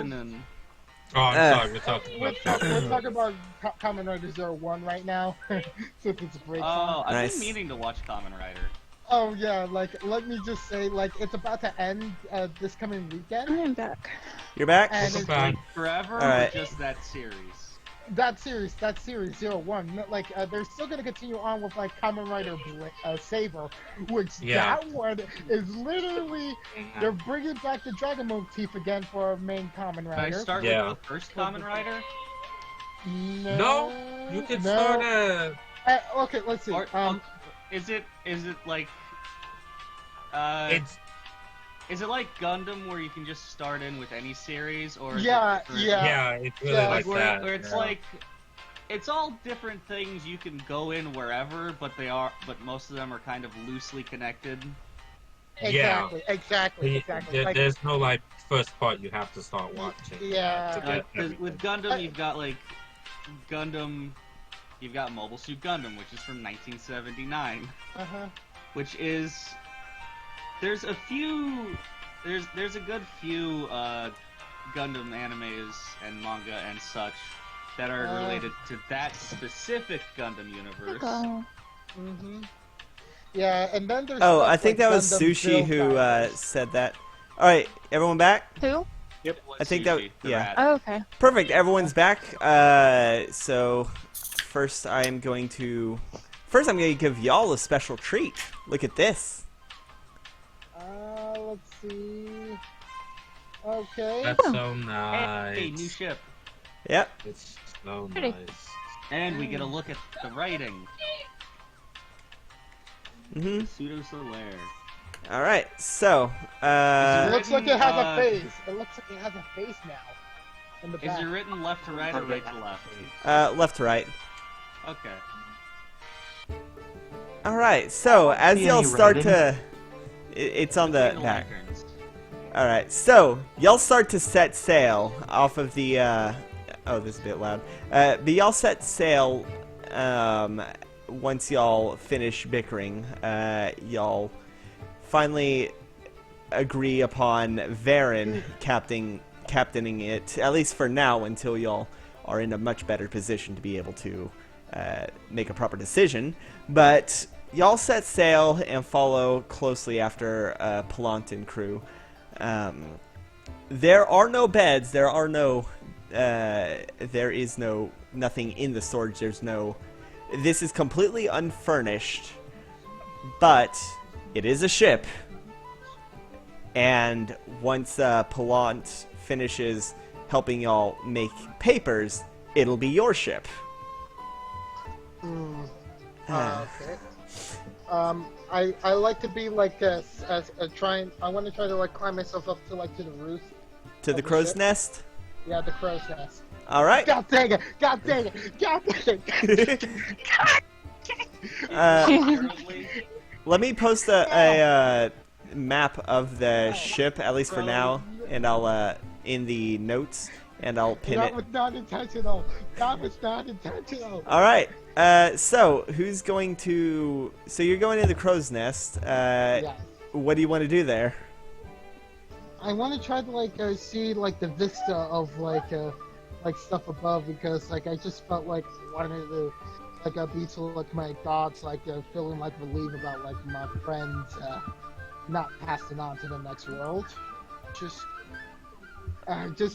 Oh, I'm sorry. We're talking about Kamen Rider 01 right now, since it's a break. Oh, I've Nice. been meaning to watch Kamen Rider. Oh yeah, like let me just say, like it's about to end this coming weekend. I'm back. You're back? And it's fine. Forever, All right. or just that series? that series 01. Like they're still gonna continue on with like Kamen Rider Saber, which that one is literally they're bringing back the dragon motif again for a main Kamen Rider. Can I start with the first Kamen Rider? No, you can start at. Okay, let's see. Is it like is it like Gundam where you can just start in with any series, or is Yeah, it's really like that. Where it's like it's all different things you can go in wherever, but most of them are kind of loosely connected. Exactly. Like, There's no like first part you have to start watching. Yeah. With Gundam, you've got like you've got Mobile Suit Gundam, which is from 1979. Which is there's a good few Gundam animes and manga and such that are related to that specific Gundam universe. Oh. Yeah, and then there's. Oh, stuff I think like that was Gundam Sushi Build who Guides. said that. All right, everyone back? Who? It was I think that- Sushi, the yeah. rat. Oh, okay. Perfect. Everyone's back. So first I'm going to give y'all a special treat. Look at this. Let's see. Okay. That's so nice. Hey, new ship. Yep. It's so Pretty. nice. And we get a look at the writing. Mhm. Pseudo Solaire. All right. So, It looks like it has a Uh, face. It looks like it has a face now. In the Is back. it written left to right or right to left? left to right. Okay. All right. So, as See y'all any start writing? to it's on the Between back. lanterns. All right, so y'all start to set sail off of the. Oh, this is a bit loud. But y'all set sail once y'all finish bickering. Y'all finally agree upon Varen captaining it, at least for now, until y'all are in a much better position to be able to make a proper decision. But y'all set sail and follow closely after Salanth and crew. There are no beds. There is nothing in the storage. This is completely unfurnished, but it is a ship. And once Salanth finishes helping y'all make papers, it'll be your ship. Okay. I like to be like as a trying. I want to try to like climb myself up to like to the roof. To the Of the crow's ship? nest. Yeah, the crow's nest. All right. God dang it! God dang it! God dang it! Apparently, Let me post a map of the ship, at least for now, and I'll in the notes, and I'll pin That it. was not intentional. That was not intentional. All right. So who's going to? So you're going to the crow's nest. Yes. What do you want to do there? I want to try to like see like the vista of like stuff above because like I just felt like wanted to like be to like my thoughts like feeling like relieved about like my friends not passing on to the next world. Just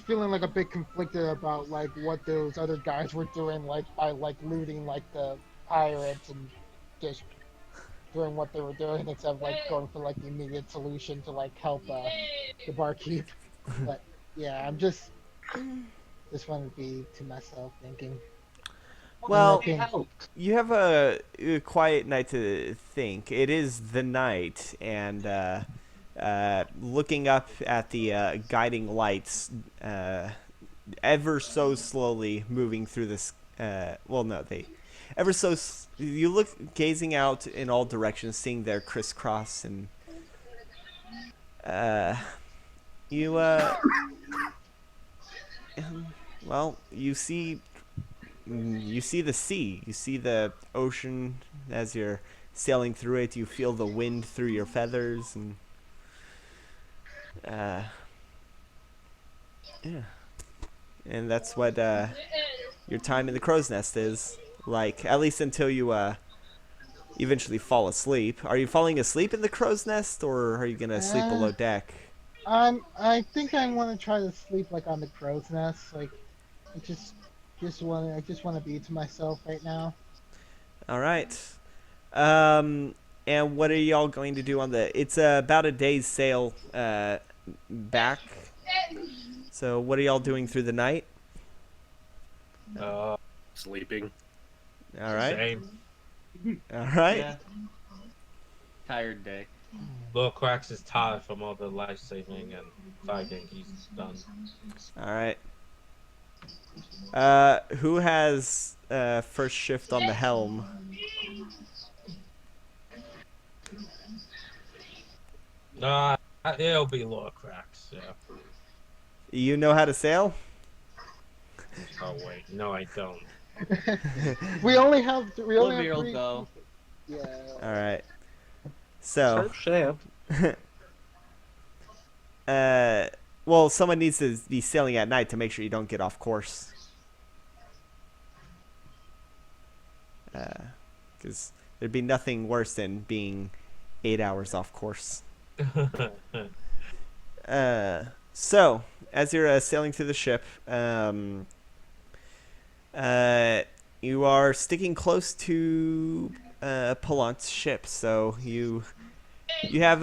feeling like a bit conflicted about like what those other guys were doing like by like looting like the pirates and just doing what they were doing instead of like going for like the immediate solution to like help the barkeep. But yeah, I'm just want to be to myself thinking. Well, Okay. you have a quiet night to think. It is the night, and looking up at the guiding lights, ever so slowly moving through this. You look gazing out in all directions, seeing their crisscross, and you see the sea. You see the ocean as you're sailing through it. You feel the wind through your feathers, and yeah. And that's what your time in the crow's nest is like, at least until you eventually fall asleep. Are you falling asleep in the crow's nest, or are you gonna sleep below deck? I think I want to try to sleep like on the crow's nest. Like, I just want to be to myself right now. All right. And what are y'all going to do on the? It's about a day's sail back. So what are y'all doing through the night? Sleeping. All right. Same. All right. yeah. Tired day. Lil Cracks is tired from all the life saving and fighting he's done. All right. Who has first shift on the helm? It'll be Lil Cracks, yeah. You know how to sail? Oh wait, no I don't. We only have three. Olivia go. Yeah. All right. So, well, someone needs to be sailing at night to make sure you don't get off course. because there'd be nothing worse than being 8 hours off course. So, as you're sailing through the ship, you are sticking close to Palant's ship, so you have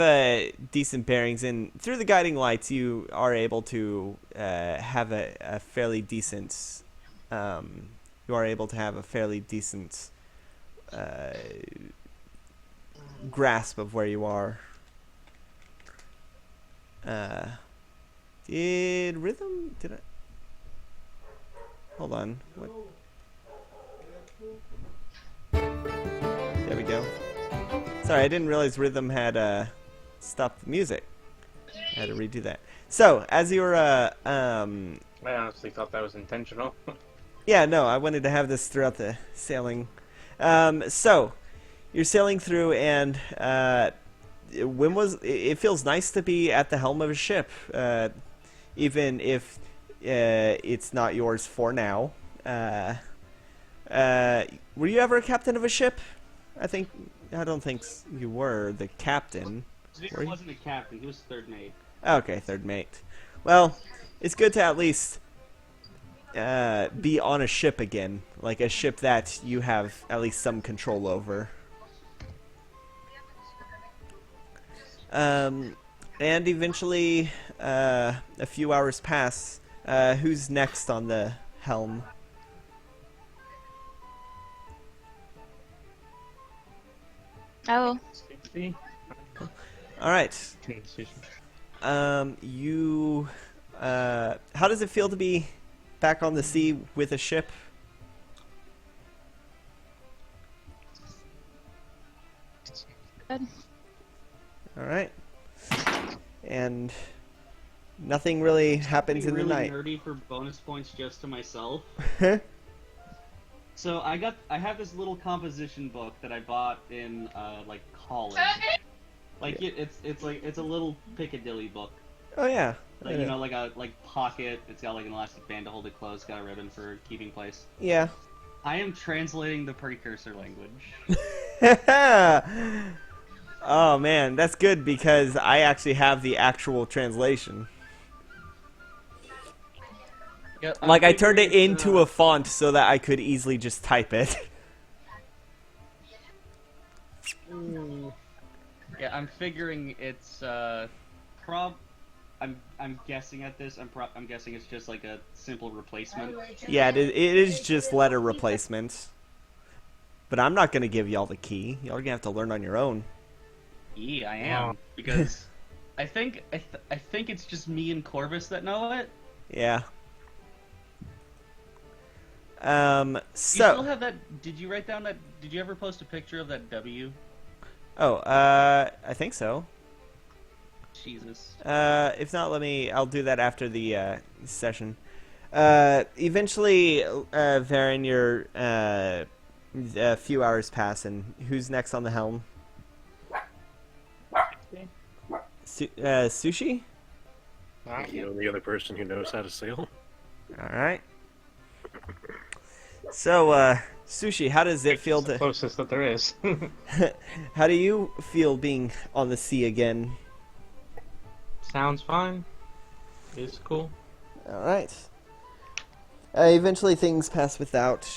decent bearings, and through the guiding lights, you are able to have a fairly decent. You are able to have a fairly decent grasp of where you are. Did Rhythm? Did I? Hold on. What? There we go. Sorry, I didn't realize Rhythm had stopped the music. I had to redo that. So, as you were, I honestly thought that was intentional. yeah, no, I wanted to have this throughout the sailing. So, you're sailing through, and it feels nice to be at the helm of a ship, even if it's not yours for now. Were you ever a captain of a ship? I don't think you were the captain. He wasn't a captain. He was third mate. Okay, third mate. Well, it's good to at least be on a ship again, like a ship that you have at least some control over. And eventually, a few hours pass. Who's next on the helm? Oh, All right. How does it feel to be back on the sea with a ship? good. All right. And nothing really happens in the really night. nerdy for bonus points just to myself. So I have this little composition book that I bought in like college. Like it's a little Piccadilly book. Oh yeah. Like you know, like a pocket. It's got like an elastic band to hold it closed. Got a ribbon for keeping place. Yeah. I am translating the precursor language. Oh man, that's good because I actually have the actual translation. Yeah, Like I turned it figuring, into a font so that I could easily just type it. Yeah, I'm figuring it's I'm guessing at this. I'm guessing it's just like a simple replacement. Yeah, it is just letter replacement. But I'm not gonna give y'all the key. Y'all are gonna have to learn on your own. Yeah, I am because I think it's just me and Corvus that know it. Yeah. You still So. have that? Did you write down that? Did you ever post a picture of that W? Oh, I think so. Jesus. If not, I'll do that after the session. Eventually, Varen, you're a few hours pass, and who's next on the helm? Sushi? The only other person who knows how to sail. Alright. So, Sushi, how does it feel to... Closest that there is. How do you feel being on the sea again? Sounds fine. It's cool. Alright. Eventually things pass without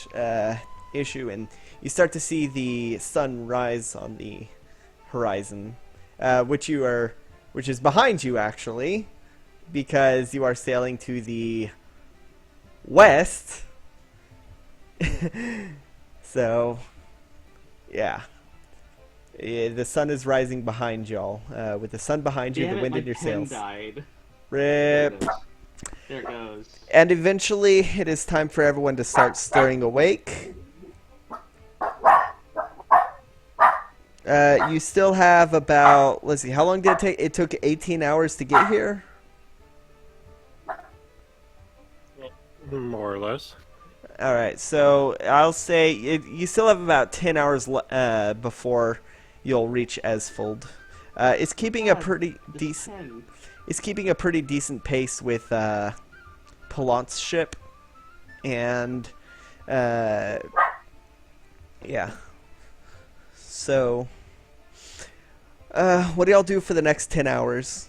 issue, and you start to see the sun rise on the horizon, which is behind you actually, because you are sailing to the west. So, yeah. The sun is rising behind y'all. With the sun behind you, the wind in your sails. Died. Rip. There it goes. And eventually, it is time for everyone to start stirring awake. You still have about, let's see, how long did it take? It took 18 hours to get here? More or less. Alright, so I'll say you still have about 10 hours before you'll reach Esfold. It's keeping a pretty decent... It's keeping a pretty decent pace with Palant's ship, and Yeah. So, what do y'all do for the next 10 hours?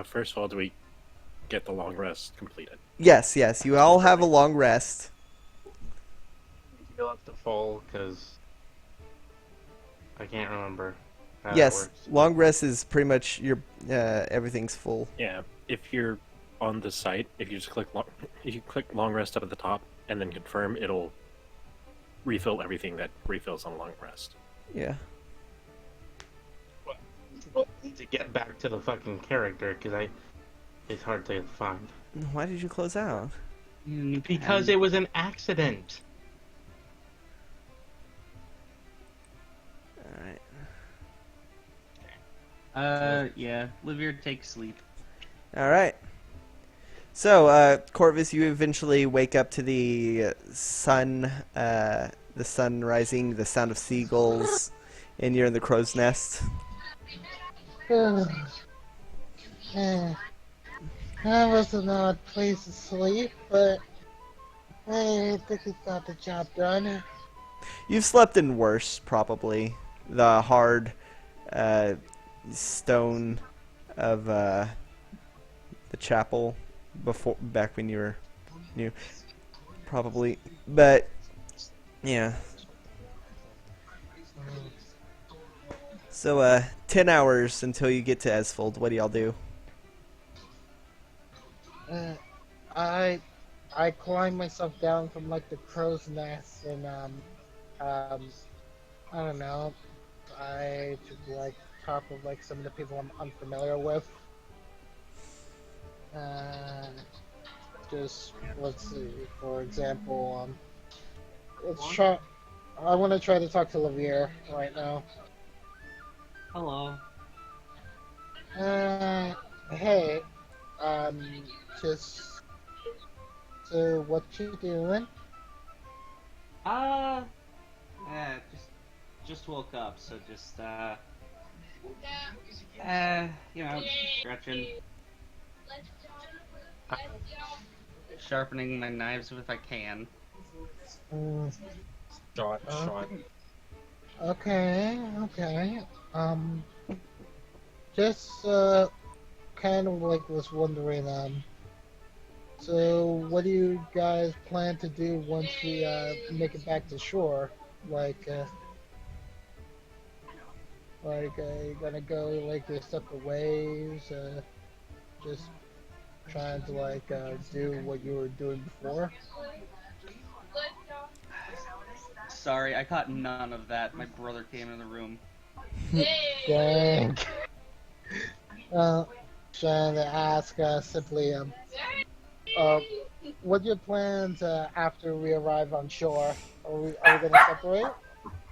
First of all, do we get the long rest completed? Yes, yes. You all have a long rest. Heal up to full because I can't remember how that Yes, works. long rest is pretty much your everything's full. Yeah. If you're on the site, if you just if you click long rest up at the top and then confirm, it'll refill everything that refills on long rest. Yeah. Well, I need to get back to the fucking character because it's hard to find. Why did you close out? Because it was an accident. All right. Yeah. Livier, take sleep. All right. So, Corvus, you eventually wake up to the sun rising, the sound of seagulls, and you're in the crow's nest. That was an odd place to sleep, but I think it got the job done. You've slept in worse, probably. The hard stone of the chapel back when you were new, probably. But yeah. So 10 hours until you get to Esfold. What do y'all do? I climbed myself down from like the crow's nest and I don't know. I should like talk with like some of the people I'm unfamiliar with. Just let's see. For example, let's try. I want to try to talk to Livier right now. Hello. Hey. Just. So, what you doing? Yeah, just woke up, so just stretching, sharpening my knives if I can. Short. Okay. Just kind of like was wondering so what do you guys plan to do once we make it back to shore? Like you gonna go like your separate ways, just trying to like do what you were doing before? Sorry, I caught none of that. My brother came in the room. Dang. Trying to ask simply what are your plans after we arrive on shore? Are we gonna separate?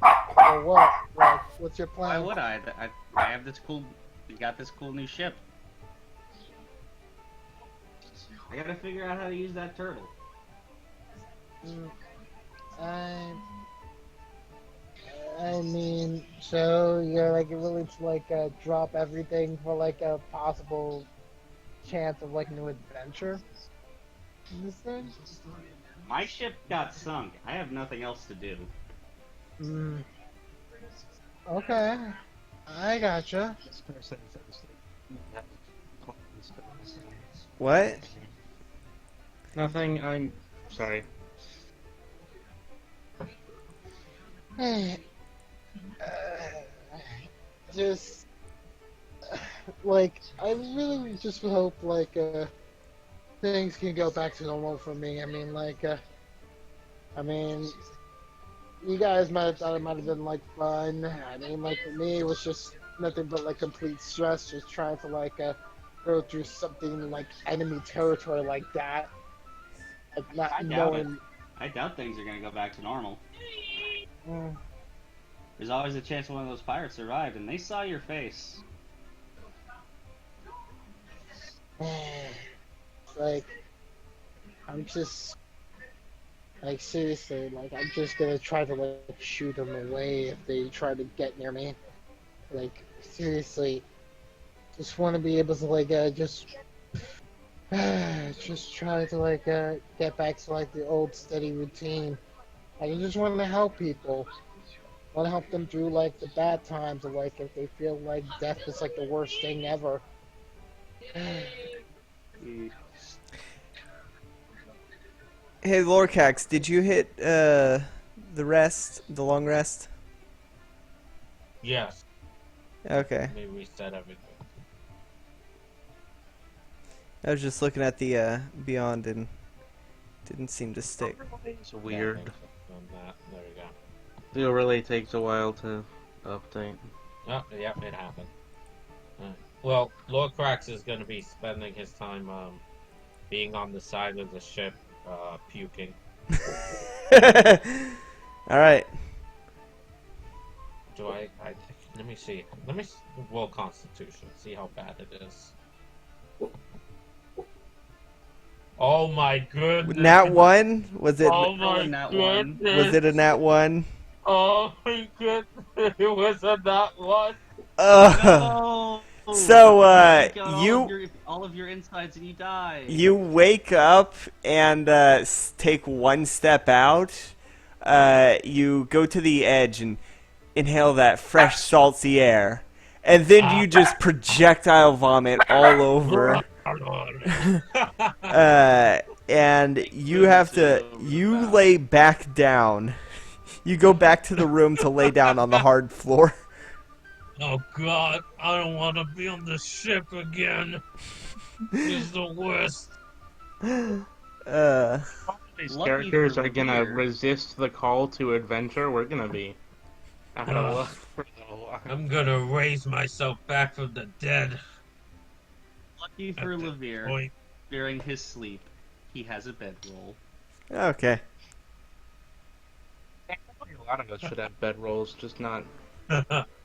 Or what? Like, what's your plan? Why would I? I have this cool. We got this cool new ship. I gotta figure out how to use that turtle. I mean, so you're like willing to like drop everything for like a possible chance of like new adventure in this thing? My ship got sunk. I have nothing else to do. Okay, I gotcha. What? Nothing. I'm sorry. Just like I really just hope like things can go back to normal for me. I mean like you guys might have thought it might have been like fun. I mean like for me it was just nothing but like complete stress, just trying to like go through something like enemy territory like that. Like not I doubt knowing. I doubt things are gonna go back to normal. Mm. There's always a chance one of those pirates survived, and they saw your face. Like, I'm just, like, seriously, like, I'm just gonna try to, like, shoot them away if they try to get near me. Like, seriously, just want to be able to, like, just try to, like, get back to, like, the old steady routine. I just want to help people. I want to help them through like the bad times, or like if they feel like death is like the worst thing ever. Hey, Lorcax, did you hit the long rest? Yes. Okay. Let me reset everything. I was just looking at the Beyond and didn't seem to stick. It's weird. On that. There we go. The overlay takes a while to update. Oh, yep, it happened. Alright. Well, Lord Crax is going to be spending his time being on the side of the ship, puking. Alright. Do I let me see. Let me roll Constitution. See how bad it is. Oh my goodness! Nat 1? Was it? Oh my Nat goodness! one. Was it a Nat 1? Oh my goodness! It was a Nat 1. No! So, You got you all of your insides and you die. you wake up and take one step out. You go to the edge and inhale that fresh, salty air, and then you just projectile vomit all over. And you have to lay back down. You go back to the room to lay down on the hard floor. Oh God! I don't want to be on the ship again. It's the worst. These Lucky characters for are gonna Tapir. resist the call to adventure. We're gonna be out of luck for a while. I'm gonna raise myself back from the dead. Lucky for At this Levere, point. during his sleep, he has a bedroll. Okay. A lot of us should have bedrolls, just not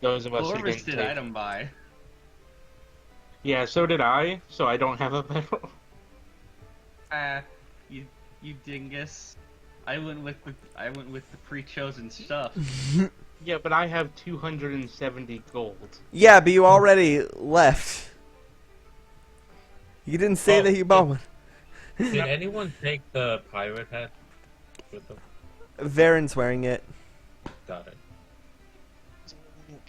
those of us who Clovis didn't did take. item buy. Yeah, so did I. So I don't have a bedroll. You dingus. I went with the pre-chosen stuff. Yeah, but I have 270 gold. Yeah, but you already left. You didn't say Oh, that you bought one. Did anyone take the pirate head with them? Varen's wearing it. Got it.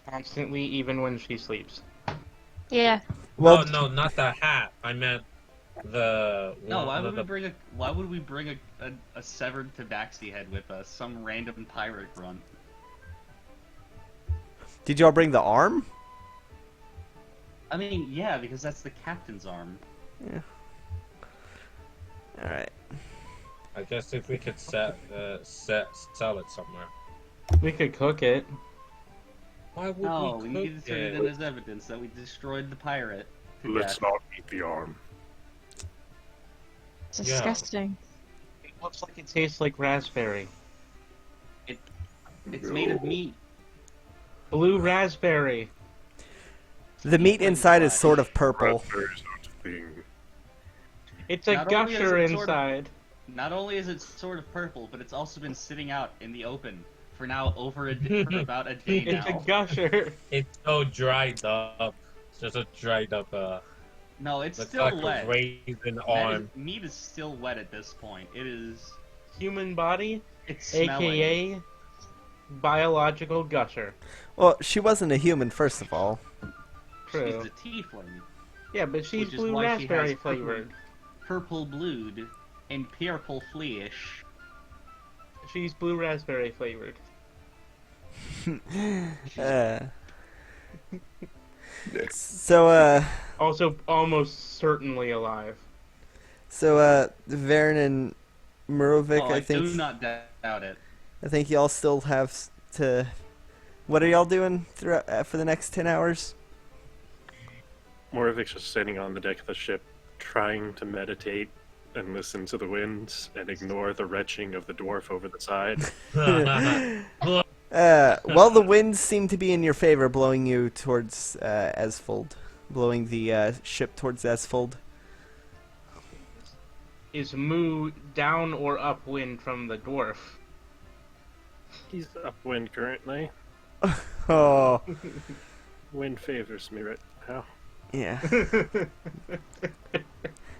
Constantly, even when she sleeps. Yeah. Well, No, not the hat. I meant the. No, one why of would the- we bring a severed tabaxi head with us? Some random pirate grunt. did y'all bring the arm? I mean, yeah, because that's the captain's arm. All right. I guess if we could sell it somewhere. We could cook it. Why would No, we we cook need to turn it in as evidence that we destroyed the pirate. to Let's death. not eat the arm. It's disgusting. It looks like it tastes like raspberry. It's made of meat. Blue raspberry. The meat inside is sort of purple. Raspberry's not a thing. It's a Not only is gusher it sort of- inside. Not only is it sort of purple, but it's also been sitting out in the open for now for about a day It's a now. gusher. It's so dried up. It's just a dried up. No, it's Looks still like wet. a raisin That arm. meat is still wet at this point. It is. Human body, It's smelling. aka biological gusher. Well, she wasn't a human, first of all. True. She's a tiefling. Yeah, but she's Which is blue why she has raspberry purple- flavored. Purple blood and purple flesh. She's blue raspberry flavored. Uh, so, Also, almost certainly alive. Varen and Murovic, Oh, I I think. do not doubt it. I think y'all still have to. What are y'all doing throughout for the next 10 hours? Morovic's just sitting on the deck of the ship, trying to meditate and listen to the winds and ignore the retching of the dwarf over the side. Well, the winds seem to be in your favor, blowing you towards Esfold, blowing the ship towards Esfold. Is Moo down or upwind from the dwarf? He's upwind currently. Oh, Wind favors me right now. yeah.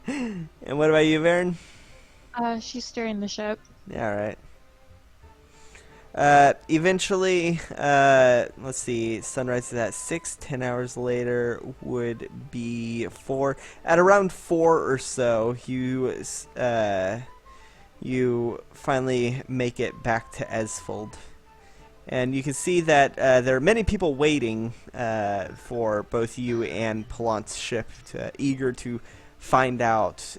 And what about you, Varen? She's steering the ship. Yeah, all right. Eventually, let's see, sunrise is at 6, 10 hours later would be 4. At around 4 or so, you finally make it back to Esfold. And you can see that there are many people waiting for both you and Palant's ship, eager to find out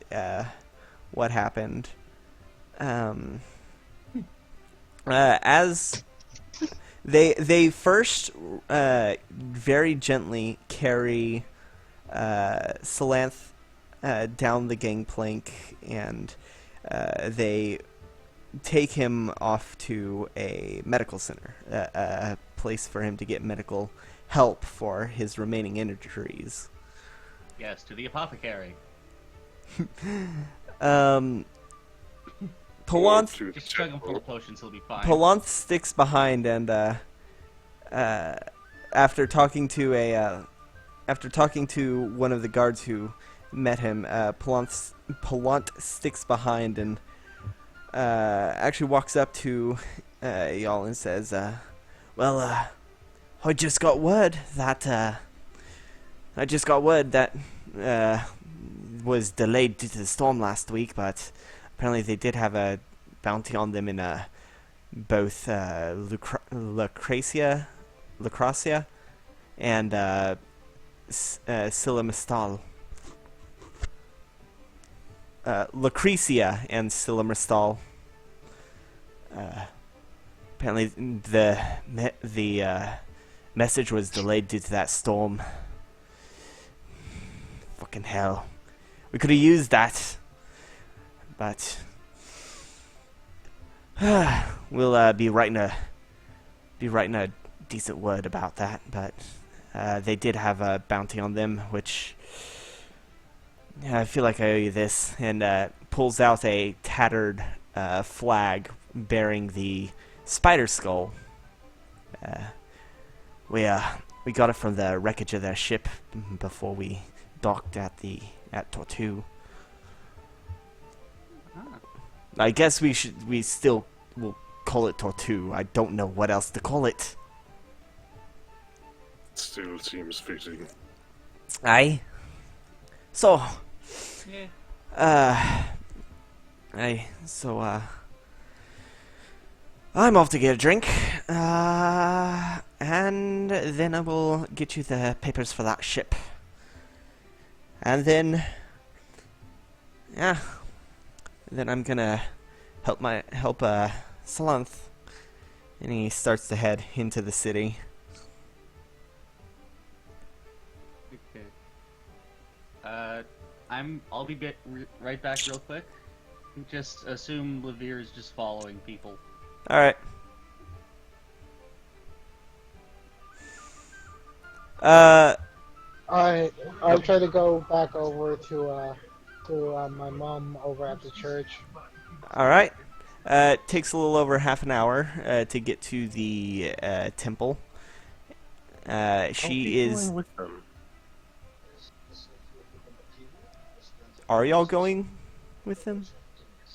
what happened. As they first very gently carry Salanth down the gangplank, and they take him off to a medical center, a place for him to get medical help for his remaining injuries. Yes, to the apothecary. Palanth Just chug him full of potions, he'll be fine. Palanth sticks behind, and after talking to one of the guards who met him, Palanth sticks behind and actually walks up to y'all and says, "Well, I just got word that was delayed due to the storm last week, but apparently they did have a bounty on them in both Lucracia and Silimistal. Lucretia and Silimistal. Apparently the message was delayed due to that storm. Fucking hell. We could have used that. But we'll be writing a decent word about that. But they did have a bounty on them, which I feel like I owe you this. And pulls out a tattered flag bearing the spider skull. We got it from the wreckage of their ship before we docked at Tortue. I guess we still will call it Tortue. I don't know what else to call it. Still seems fitting. Aye. So, Yeah. I'm off to get a drink, and then I will get you the papers for that ship. And then, then I'm gonna help Salanth, and he starts to head into the city. Okay. I'll be right back real quick. Just assume Levere is just following people. All right. I'll try to go back over to my mom over at the church. All right. It takes a little over half an hour to get to the temple. She is. Going with them. Are y'all going with them?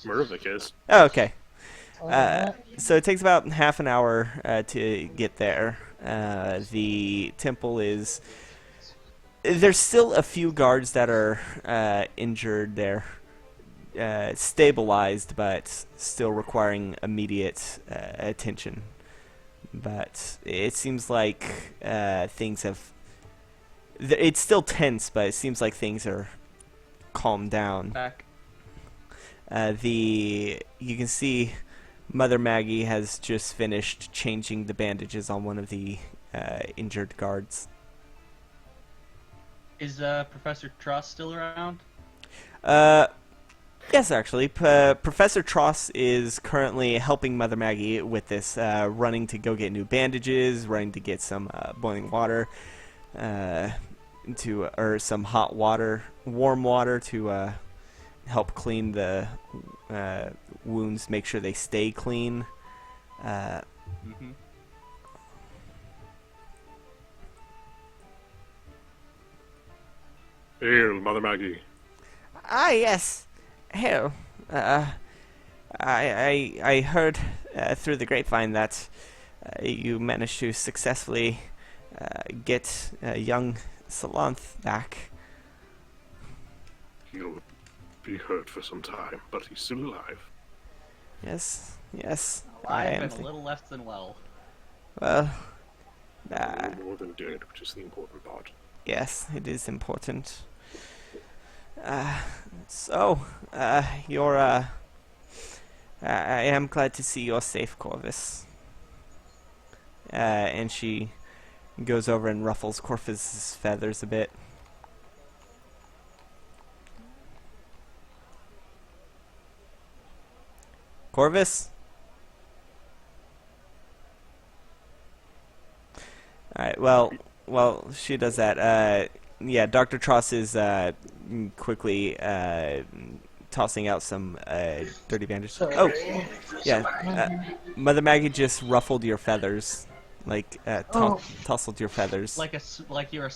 Mervik is. Oh, okay. So it takes about half an hour to get there. The temple is. There's still a few guards that are injured there, stabilized, but still requiring immediate attention. But it seems like things have. It's still tense, but it seems like things are calmed down. Back. You can see Mother Maggie has just finished changing the bandages on one of the injured guards. Is Professor Truss still around? Yes, actually. Professor Tross is currently helping Mother Maggie with this, running to go get new bandages, running to get some boiling water, or some hot water, warm water to help clean the wounds, make sure they stay clean. Mm-hmm. Hail, Mother Maggie. Ah, yes. Hell. I heard through the grapevine that you managed to successfully get young Salanth back. He'll be hurt for some time, but he's still alive. Yes, yes. Alive and a little less than well. Well, More than dead, which is the important part. yes, it is important. You're, I am glad to see you're safe, Corvus. And she goes over and ruffles Corvus's feathers a bit. Corvus? Alright, well, she does that. Yeah, Dr. Tross is quickly tossing out some dirty bandages. Oh, yeah. Mother Maggie just ruffled your feathers, like tousled your feathers. Like you're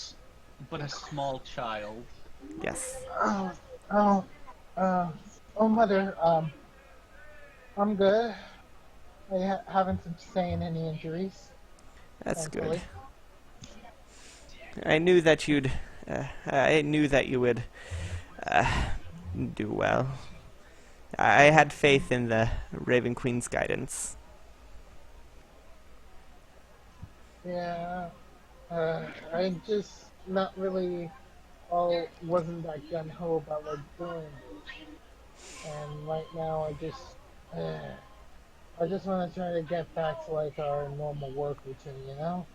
but a small child. Yes. Mother, I'm good. I haven't sustained any injuries. That's thankfully. good. I knew that you'd. I knew that you would do well. I had faith in the Raven Queen's guidance. Yeah, I just not really wasn't that gung-ho about like doing it. And right now I just want to try to get back to like our normal work routine, you know?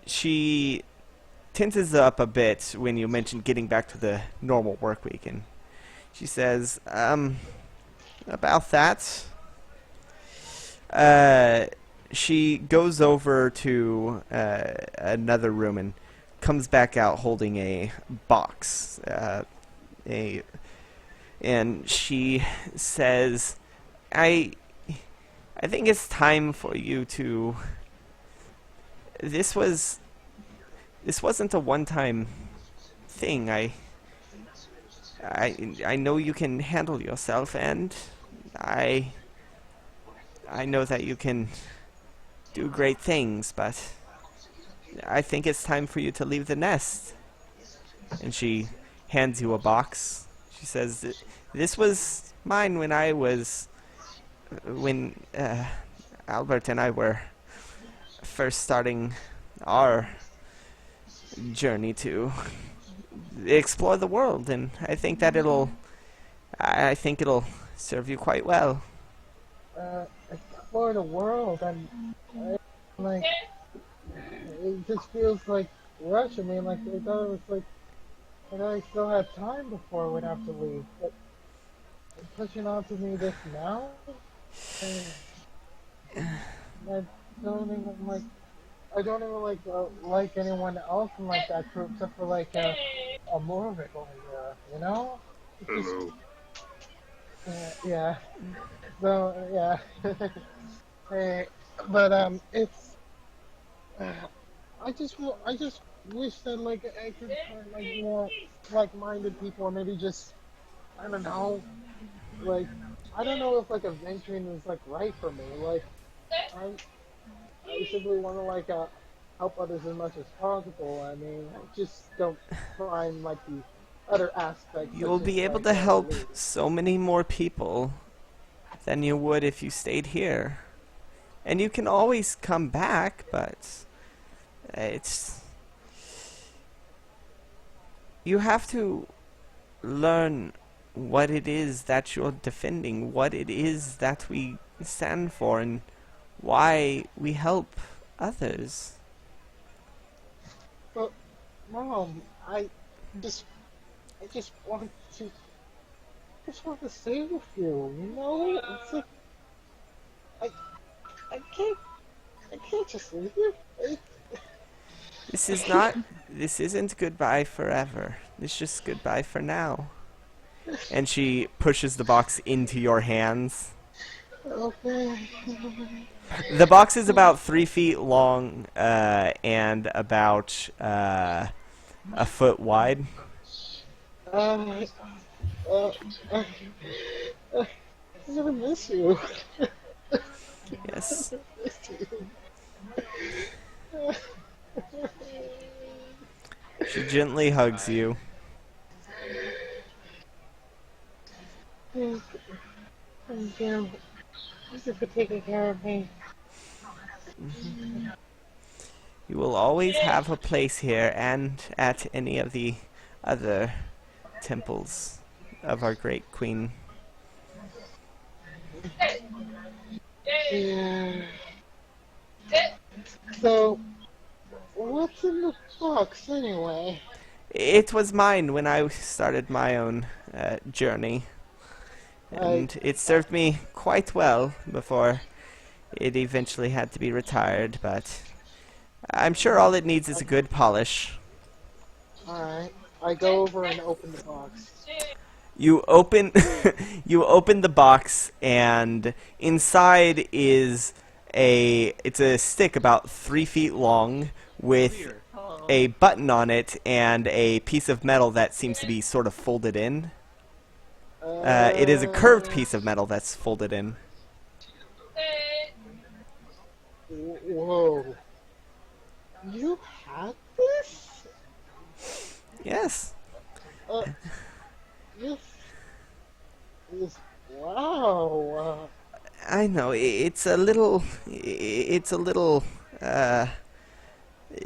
She tenses up a bit when you mentioned getting back to the normal work week, and she says, about that. She goes over to another room and comes back out holding a box. And she says, I think it's time for you to. This wasn't a one-time thing. I know you can handle yourself, and I know that you can do great things, but I think it's time for you to leave the nest. And she hands you a box. She says, this was mine when Albert and I were first starting our journey to explore the world, and I think it'll serve you quite well. Explore the world, and like it just feels like rush. I mean, like I thought it was like I thought I still had time before I would have to leave, but pushing on to me this now. I don't even like anyone else in like that group except for like a Morvic over here, you know? Hello. Yeah. So yeah. Hey, but it's. I just wish that like I could find like more like-minded people, or maybe just I don't know, like I don't know if like adventuring is like right for me. Like I simply want to like help others as much as possible. I mean, I just don't find like the other aspects. You'll be able to help so many more people than you would if you stayed here. And you can always come back, but it's... You have to learn what it is that you're defending, what it is that we stand for, and why we help others. But, Mom, I just want to stay with you. You know, it's like I can't just leave you. This isn't goodbye forever. It's just goodbye for now. And she pushes the box into your hands. Okay. The box is about 3 feet long and about a foot wide. I'm gonna miss you. Yes. Miss you. She gently hugs you. Thank you. Thank you for taking care of me. You will always have a place here and at any of the other temples of our great queen. Yeah. So, what's in the box anyway? It was mine when I started my own journey, and it served me quite well before it eventually had to be retired, but I'm sure all it needs is a good polish. Alright. I go over and open the box. You open you open the box, and inside is it's a stick about 3 feet long with a button on it and a piece of metal that seems to be sort of folded in. It is a curved piece of metal that's folded in. Whoa. You had this? Yes. This, wow. I know, it's a little,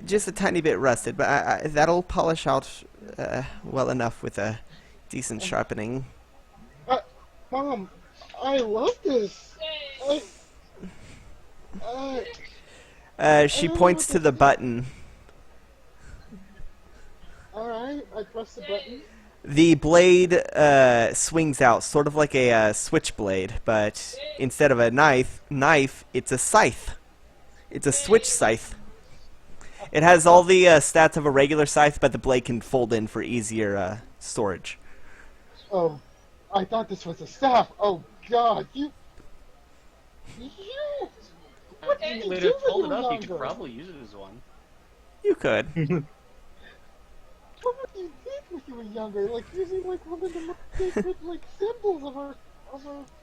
just a tiny bit rusted, but that'll polish out well enough with a decent sharpening. Mom, I love this. She points to the button. Alright, I press the button. The blade swings out, sort of like a switchblade, but instead of a knife, it's a scythe. It's a switch scythe. It has all the stats of a regular scythe, but the blade can fold in for easier storage. Oh, I thought this was a staff. Oh God, you. What did you Later, do when fold you it were up. You younger? could probably use it as one. You could. What were you did when you were younger? Like using like one of the most sacred like symbols of our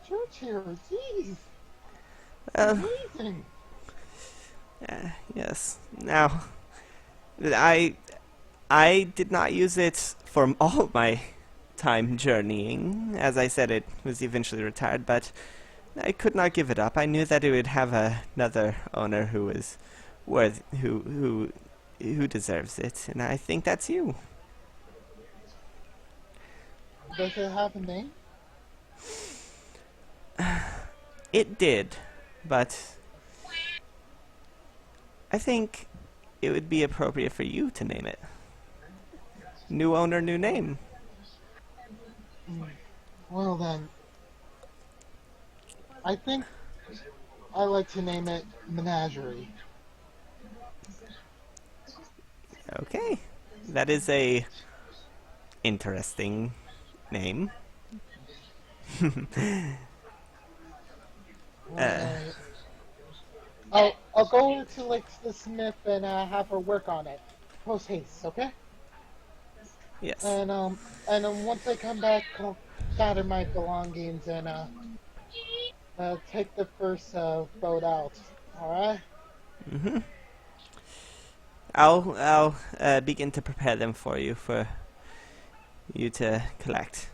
church here. Jeez, amazing. Yes. Now, I did not use it for all of my time journeying. As I said, it was eventually retired, but I could not give it up. I knew that it would have another owner who was worth who deserves it, and I think that's you. Does it have a name? It did, but I think it would be appropriate for you to name it. New owner, new name. Well then, I think I like to name it Menagerie. Okay, that is a interesting name. I'll go over to like the smith and have her work on it. Post haste, okay? Yes. And once I come back, I'll gather my belongings and take the first boat out. All right? Mhm. I'll begin to prepare them for you to collect.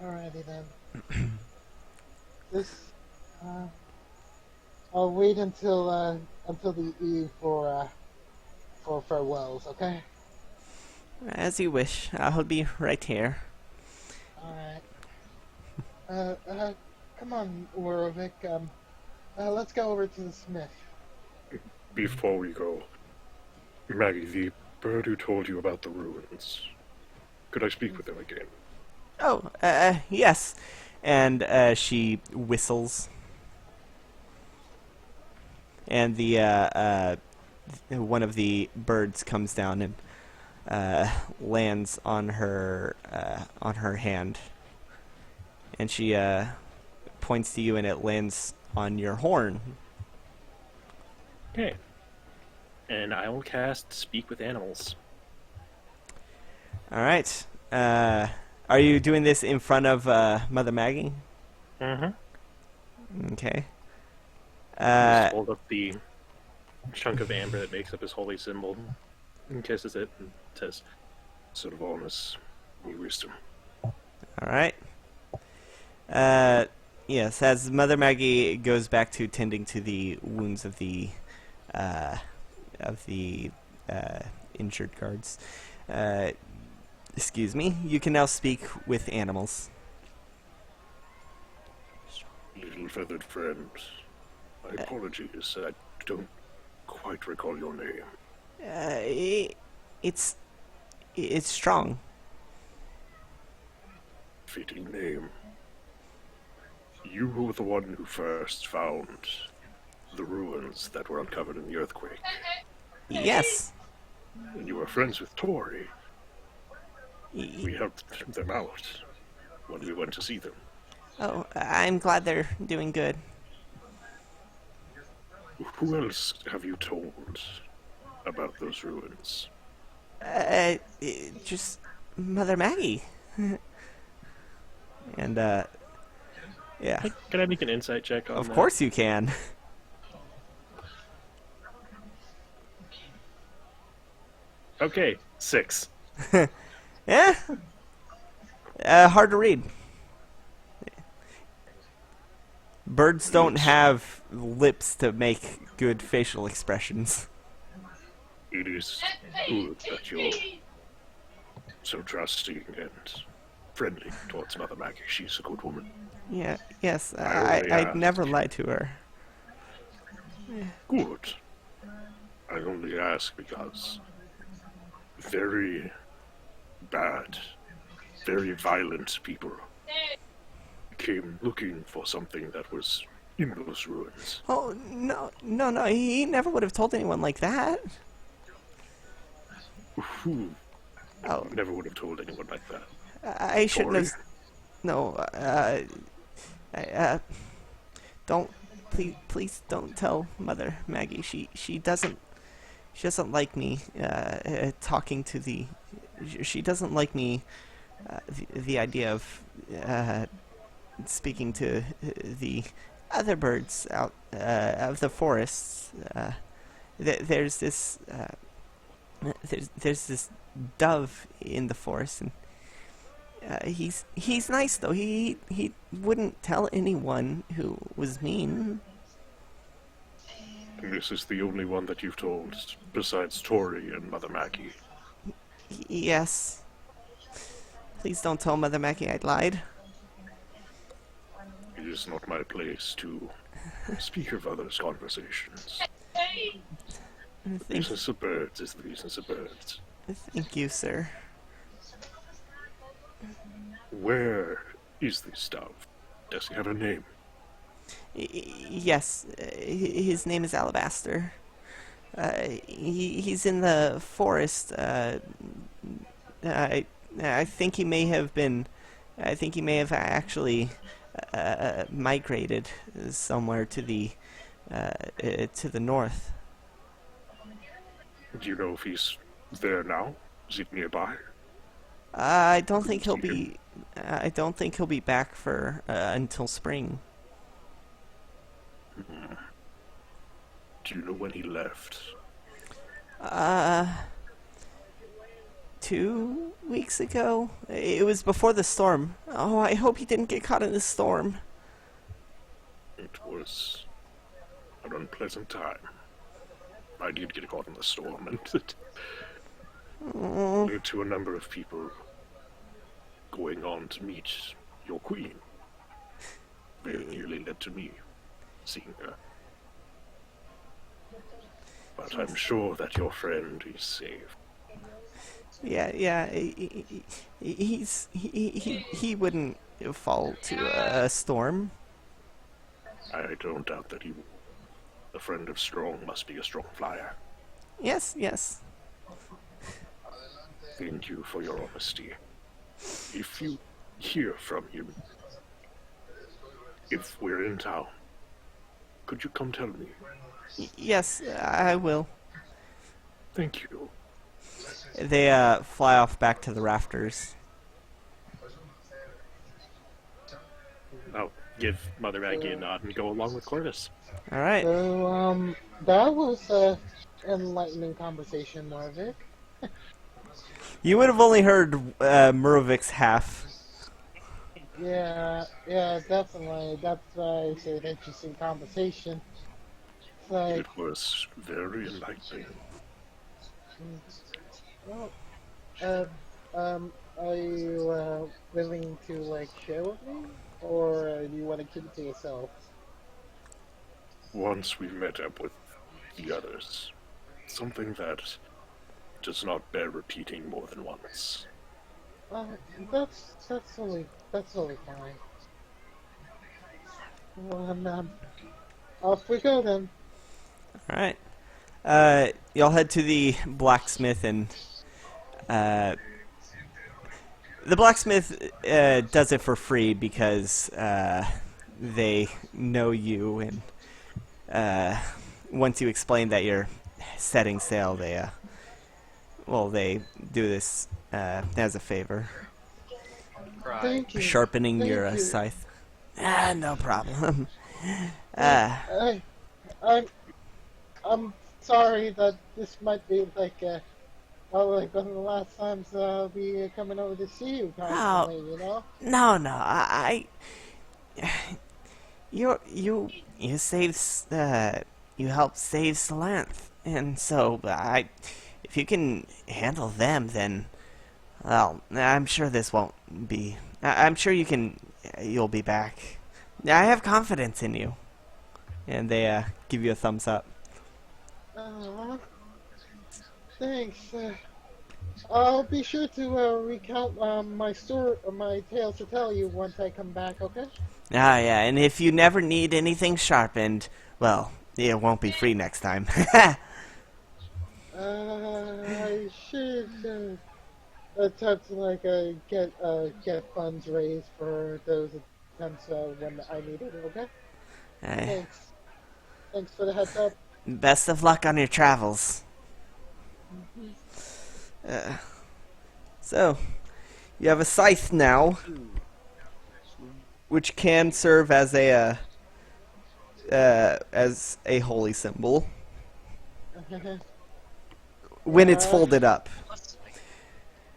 Alrighty then. I'll wait until the eve for farewells, okay? As you wish. I'll be right here. Alright. Come on, Worovic. Let's go over to the smith. Before we go, Maggie, the bird who told you about the ruins, could I speak with him again? Oh, yes. And she whistles. And the one of the birds comes down and lands on her hand. And she points to you, and it lands on your horn. Okay. And I will cast Speak with Animals. All right. Are Are you doing this in front of Mother Maggie? Mm-hmm. Okay. Just hold up the chunk of amber that makes up his holy symbol and kisses it and says, Servanus, me wisdom. All right. Yes, as Mother Maggie goes back to tending to the wounds of the injured guards, excuse me, you can now speak with animals. Little feathered friend, my apologies. I don't quite recall your name. It's strong. Fitting name. You were the one who first found the ruins that were uncovered in the earthquake. Yes. And you were friends with Tori. We helped them out when we went to see them. Oh, I'm glad they're doing good. Who else have you told about those ruins? Just Mother Maggie. And, yeah. Can I make an insight check on Of that? course you can. Okay, 6. Yeah? Hard to read. Birds don't have lips to make good facial expressions. It is good that you're so trusting and friendly towards Mother Maggie. She's a good woman. Yeah, yes, I only I'd asked. never lie to her. Good. I only ask because very bad, very violent people came looking for something that was in those ruins. Oh, no, he never would have told anyone like that. Who Oh, never would have told anyone like that. I shouldn't have... Tori? No, don't... Please don't tell Mother Maggie. She doesn't like me, talking to the... She doesn't like me, the idea of, speaking to the other birds out of the forests. There's this there's this dove in the forest, and he's nice though. He wouldn't tell anyone who was mean. And this is the only one that you've told, besides Tori and Mother Maggie. Yes. Please don't tell Mother Maggie I lied. It is not my place to speak of others' conversations. Business of birds is the business of birds. Thank you, sir. Where is this dove? Does he have a name? Yes, his name is Alabaster. He's in the forest. I think he may have been. I think he may have actually migrated somewhere to the north. Do you know if he's there now? Is he nearby? I don't think he'll be. I don't think he'll be back for until spring. Do you know when he left? 2 weeks ago. It was before the storm. Oh, I hope he didn't get caught in the storm. It was an unpleasant time. I did get caught in the storm, and it led to a number of people going on to meet your queen. Very nearly led to me seeing her. But I'm sure that your friend is safe. Yeah. He wouldn't fall to a storm. I don't doubt that he will. A friend of strong must be a strong flyer. Yes. Thank you for your honesty. If you hear from him, if we're in town, could you come tell me? Yes, I will. Thank you. They fly off back to the rafters. give Mother Maggie a nod and go along with Corvus. All right. So, that was a enlightening conversation, Marvick. You would have only heard Murovik's half. Yeah, definitely. That's why I say an interesting conversation. It's like, It was very enlightening. well, are you willing to like share with me, or do you want to keep it to yourself? Once we met up with the others, something that does not bear repeating more than once. That's totally fine. Well, off we go then. All right. Y'all head to the blacksmith, and the blacksmith does it for free because they know you, and once you explain that you're setting sail, they do this as a favor, Right. Thank you. sharpening Thank your you. scythe. No problem. I'm sorry that this might be like one of the last times I'll be coming over to see you constantly, you know? No, you saved you helped save Salanth, and so if you can handle them, then well, I'm sure this won't be. I'm sure you'll be back. I have confidence in you, and they give you a thumbs up. Thanks. I'll be sure to recount my tales to tell you once I come back, okay? Yeah, and if you never need anything sharpened, well, it won't be free next time. I should attempt to like get funds raised for those attempts when I need it, okay? Uh, Thanks for the heads up. Best of luck on your travels. So, you have a scythe now, which can serve as a holy symbol when it's folded up.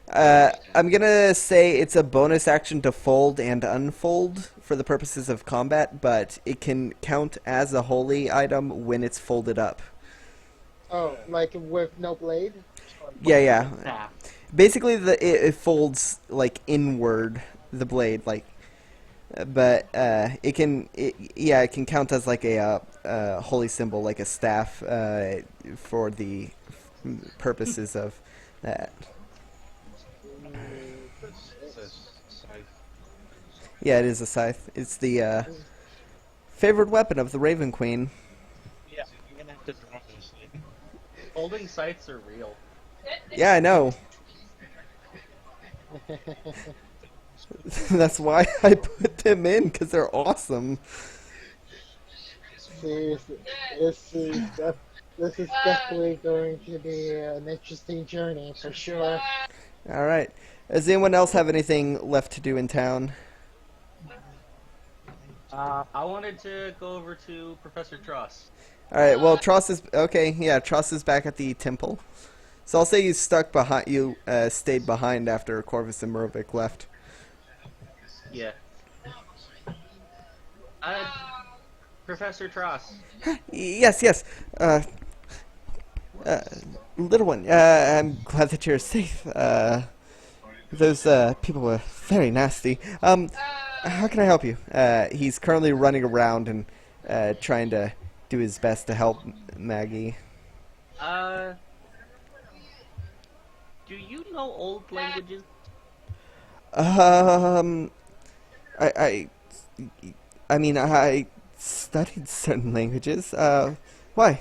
I'm gonna say it's a bonus action to fold and unfold for the purposes of combat, but it can count as a holy item when it's folded up. Oh, like with no blade? Yeah. Nah. Basically, it folds like inward the blade, like, but it can count as like a holy symbol, like a staff, for the purposes of that. Yeah, it is a scythe. It's the favored weapon of the Raven Queen. Yeah, you're gonna have to draw this thing. Folding sights are real. Yeah, I know. That's why I put them in, because they're awesome. Seriously, this is definitely going to be an interesting journey for sure. All right. Does anyone else have anything left to do in town? I wanted to go over to Professor Truss. All right. Well, Tross is okay. Yeah, Tross is back at the temple. So I'll say you stuck behind. You stayed behind after Corvus and Murovic left. Yeah. Professor Truss. Yes. Little one. I'm glad that you're safe. Those people were very nasty. How can I help you? He's currently running around and trying to do his best to help Maggie. Do you know old languages? I mean, I studied certain languages. Why?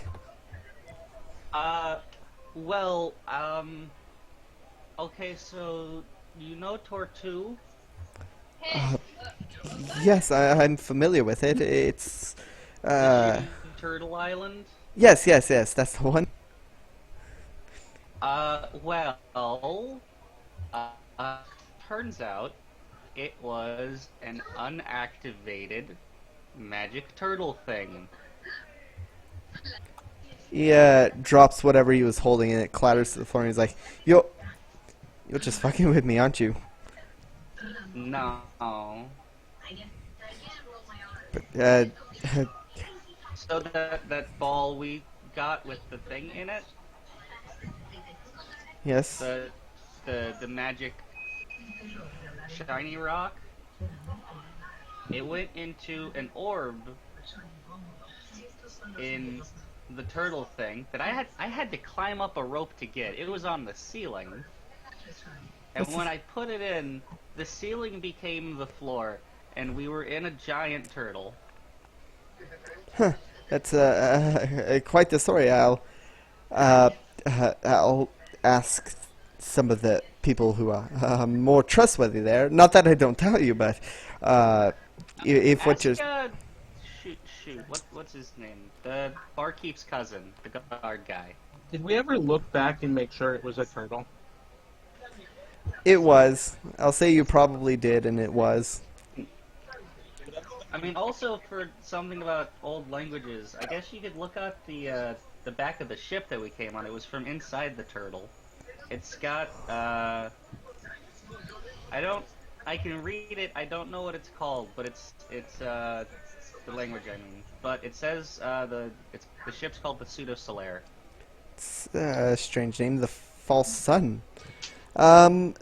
Well, okay, so you know Tortue? Yes, I'm familiar with it. It's, Turtle Island? yes, that's the one. Well, turns out it was an unactivated magic turtle thing. He drops whatever he was holding and it clatters to the floor and he's like, you're just fucking with me, aren't you? No. But, So that ball we got with the thing in it, yes. the magic shiny rock, it went into an orb in the turtle thing that I had to climb up a rope to get. It was on the ceiling. And when I put it in, the ceiling became the floor, and we were in a giant turtle. Huh. That's quite the story. I'll ask some of the people who are more trustworthy there. Not that I don't tell you, but if what you're... Shoot, what's his name? The barkeep's cousin, the guard guy. Did we ever look back and make sure it was a turtle? It was. I'll say you probably did, and it was. I mean, also for something about old languages, I guess you could look up the back of the ship that we came on. It was from inside the turtle. It's got I can read it. I don't know what it's called, but it's the language I mean. But it says the ship's called the Pseudo Solaire. It's a strange name, the False Sun. Right.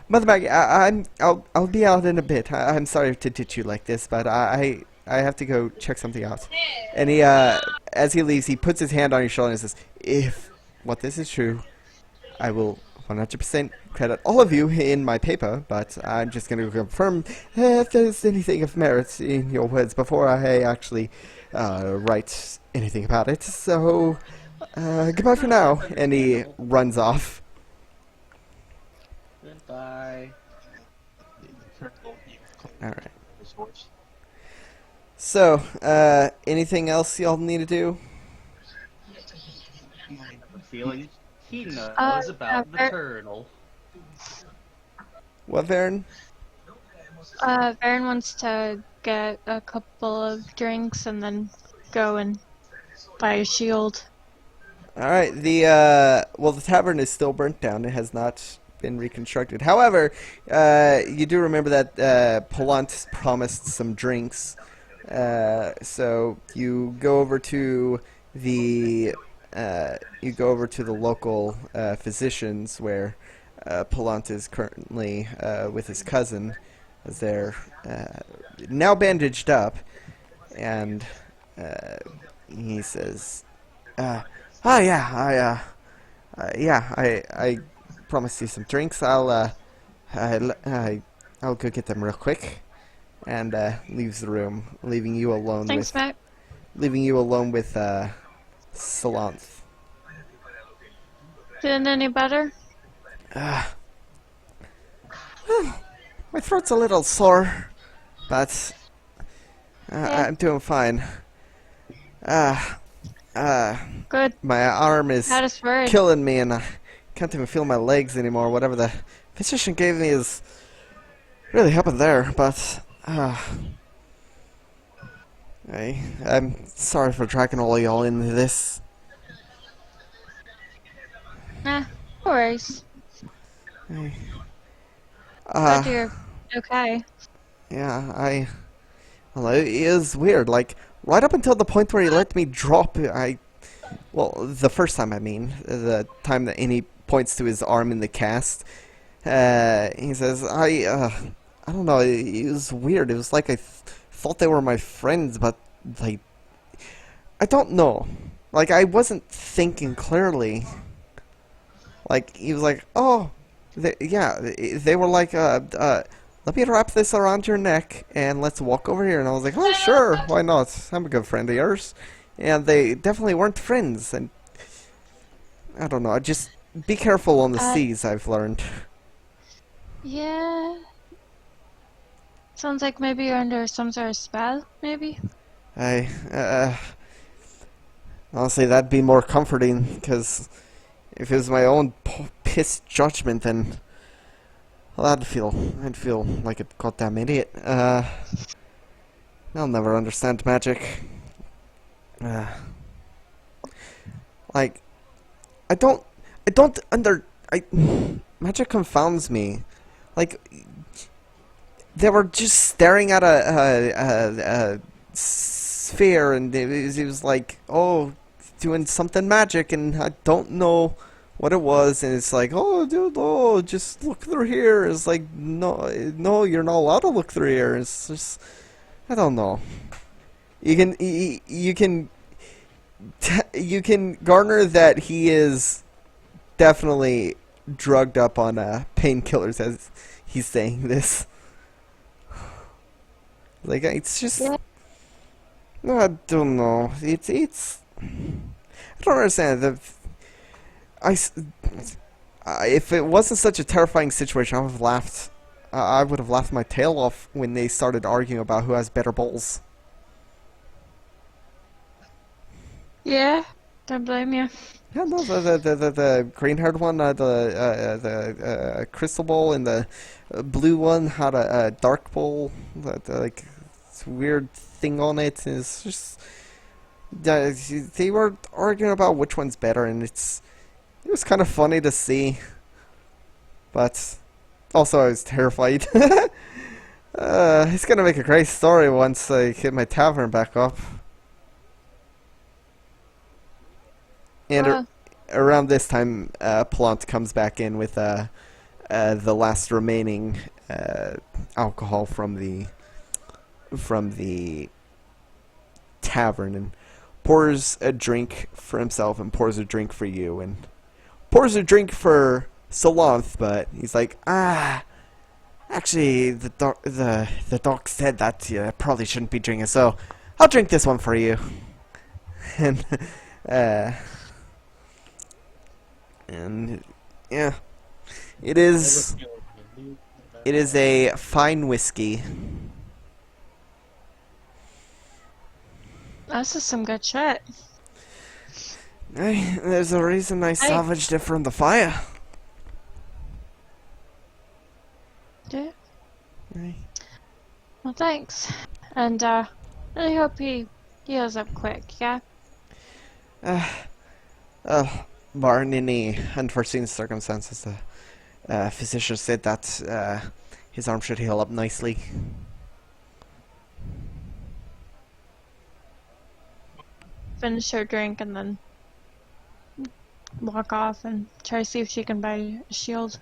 Mother Maggie, I'll be out in a bit. I'm sorry to ditch you like this, but I have to go check something out. And he, as he leaves, he puts his hand on your shoulder and says, "If what this is true, I will 100% credit all of you in my paper, but I'm just going to confirm if there's anything of merit in your words before I actually write anything about it. So, goodbye for now." And he runs off. Goodbye. Alright. So, anything else y'all need to do? Feeling he knows about the turtle. What, Varen? Varen wants to get a couple of drinks and then go and buy a shield. Alright, the tavern is still burnt down. It has not been reconstructed. However, you do remember that Salanth promised some drinks. So you go over to the local physicians where Salanth is currently with his cousin, as they're now bandaged up, and he says, I promised you some drinks. I'll go get them real quick," and leaves the room, leaving you alone Thanks, Matt. with Salanth. Feeling any better? My throat's a little sore, but I'm doing fine. Good. My arm is Had us worried. killing me, and I can't even feel my legs anymore. Whatever the physician gave me is really helping there, but I'm sorry for dragging all y'all into this. No worries. Hey. Glad you're okay. Yeah, well, it is weird. Like, right up until the point where he let me drop, the first time, I mean, the time that he points to his arm in the cast, he says, I don't know, it was weird. It was like I thought they were my friends, but, like, I don't know. Like, I wasn't thinking clearly. Like, he was like, oh, they were like, let me wrap this around your neck and let's walk over here. And I was like, oh, sure, why not? I'm a good friend of yours. And they definitely weren't friends. And I don't know, just be careful on the seas, I've learned. Yeah. Sounds like maybe you're under some sort of spell, maybe? Honestly, that'd be more comforting, because if it was my own piss judgment, then Well, I'd feel like a goddamn idiot. I'll never understand magic. Like, magic confounds me. Like, they were just staring at a sphere, and it was like, oh, doing something magic, and I don't know what it was, and it's like, oh, dude, oh, just look through here. It's like, no, you're not allowed to look through here. It's just, I don't know. You can garner that he is definitely drugged up on painkillers as he's saying this. Like, it's just, I don't know. It's I don't understand. If it wasn't such a terrifying situation, I would have laughed. I would have laughed my tail off when they started arguing about who has better balls. Yeah, don't blame you. Yeah, no, the green-haired one, the crystal ball, and the blue one had a dark ball, like weird thing on it. And it's just they were arguing about which one's better, and it was kind of funny to see, but also I was terrified. It's gonna make a great story once I get my tavern back up. And around this time, Plant comes back in with the last remaining alcohol from the tavern, and pours a drink for himself and pours a drink for you and pours a drink for Salanth, but he's like, actually, the doc said that you probably shouldn't be drinking, so I'll drink this one for you. And yeah, it is a fine whiskey. This is some good shit. Hey, there's a reason I salvaged it from the fire. Yeah. Hey. Well, thanks. And I hope he heals up quick, yeah? Barring any unforeseen circumstances, the physician said that his arm should heal up nicely. Finish her drink and then walk off and try to see if she can buy a shield.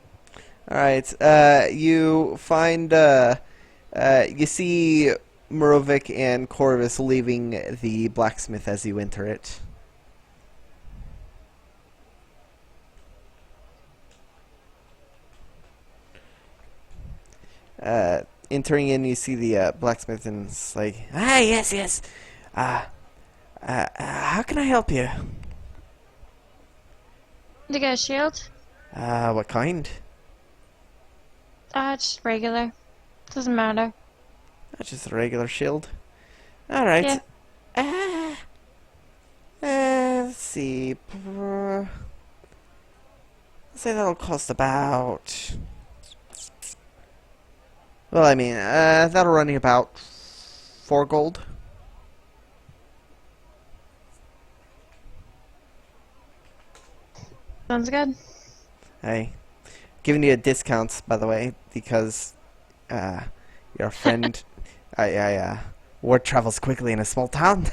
Alright, you find, you see Morovic and Corvus leaving the blacksmith as you enter it. Entering in, you see the blacksmith, and it's like, yes. How can I help you? To get a shield? What kind? Just regular. Doesn't matter. Just a regular shield. Alright. Yeah. Let's see. I'll say that'll cost about... Well, I mean, that'll run you about 4 gold. Sounds good. Hey, giving you a discount, by the way, because your friend, word travels quickly in a small town.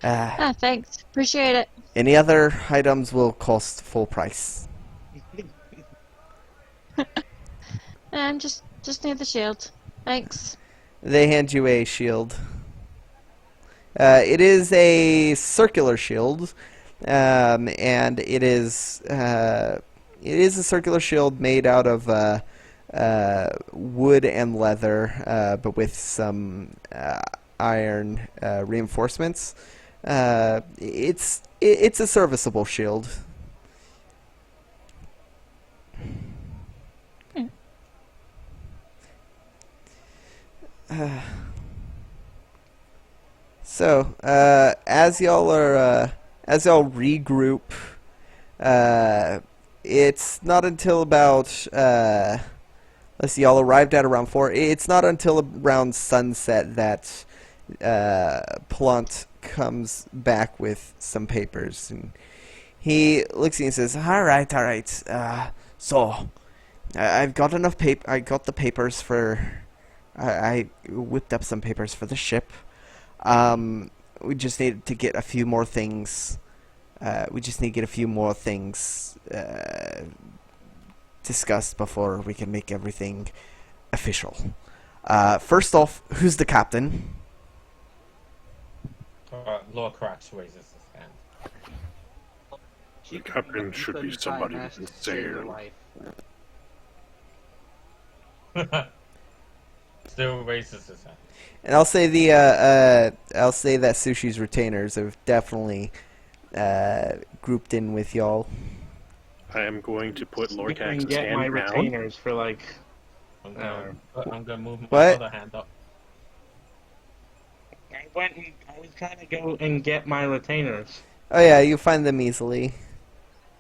Thanks. Appreciate it. Any other items will cost full price. Just need the shield. Thanks. They hand you a shield. It is a circular shield, and it is a circular shield made out of wood and leather, but with some iron reinforcements. It's a serviceable shield. So, as y'all regroup, it's not until about let's see, y'all arrived at around 4. It's not until around sunset that Plant comes back with some papers, and he looks at you and says, all right, all right. So I've got enough paper. I got the papers for. I whipped up some papers for the ship. We just need to get a few more things. Discussed before we can make everything official. First off, who's the captain? Lord Cracks raises his hand. The captain should be somebody Asked who to save your sail. life. Still raises his hand. And I'll say I'll say that Sushi's retainers have definitely grouped in with y'all. I am going to put You Lorcax's can get my hand down. retainers for like. I'm gonna move my What? other hand up. I was trying to go and get my retainers. Oh yeah, you find them easily.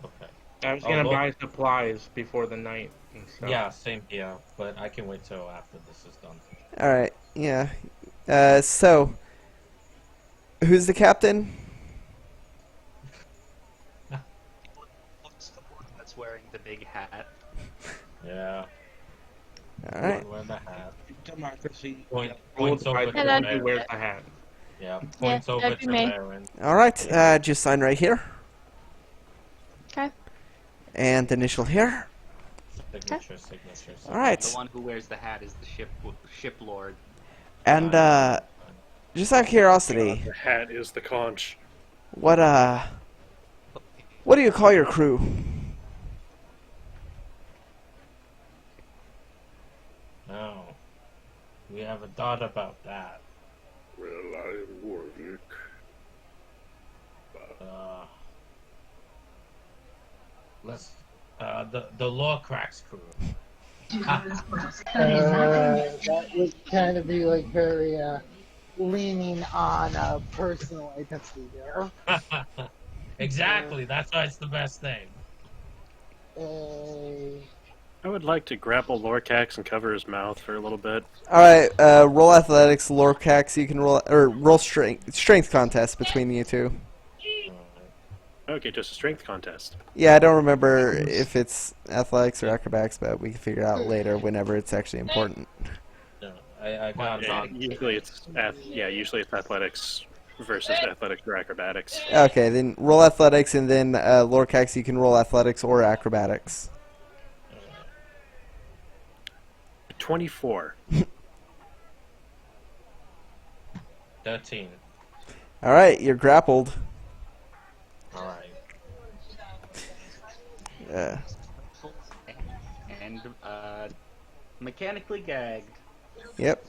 Okay. I was Oh, gonna look. buy supplies before the night and stuff. Yeah, same here, but I can wait till after this is done. All right, yeah. So, who's the captain? What's the one that's wearing the big hat? Yeah. All right. Wear the hat. Democracy. Points over to Hello. Who Baron. wears the hat? Yeah, points over that'd be to me. Baron. All right. Just sign right here, Okay. and initial here. Signatures. All right. The one who wears the hat is the ship lord. And just out of curiosity, The hat is the conch. what do you call your crew? No. We haven't thought about that. Well, I am Warwick. Let's the Law Cracks crew. That would kind of be like very leaning on personal identity there. Exactly. That's why it's the best thing. I would like to grapple Lorcax and cover his mouth for a little bit. All right. Roll athletics, Lorcax. You can roll strength contest between you two. Okay, just a strength contest. Yeah, I don't remember if it's athletics or acrobatics, but we can figure it out later whenever it's actually important. No, I got Yeah, it. usually it's athletics versus athletics or acrobatics. Okay, then roll athletics, and then Lorcax, you can roll athletics or acrobatics. 24. 13. All right, you're grappled. All right. And mechanically gagged. Yep.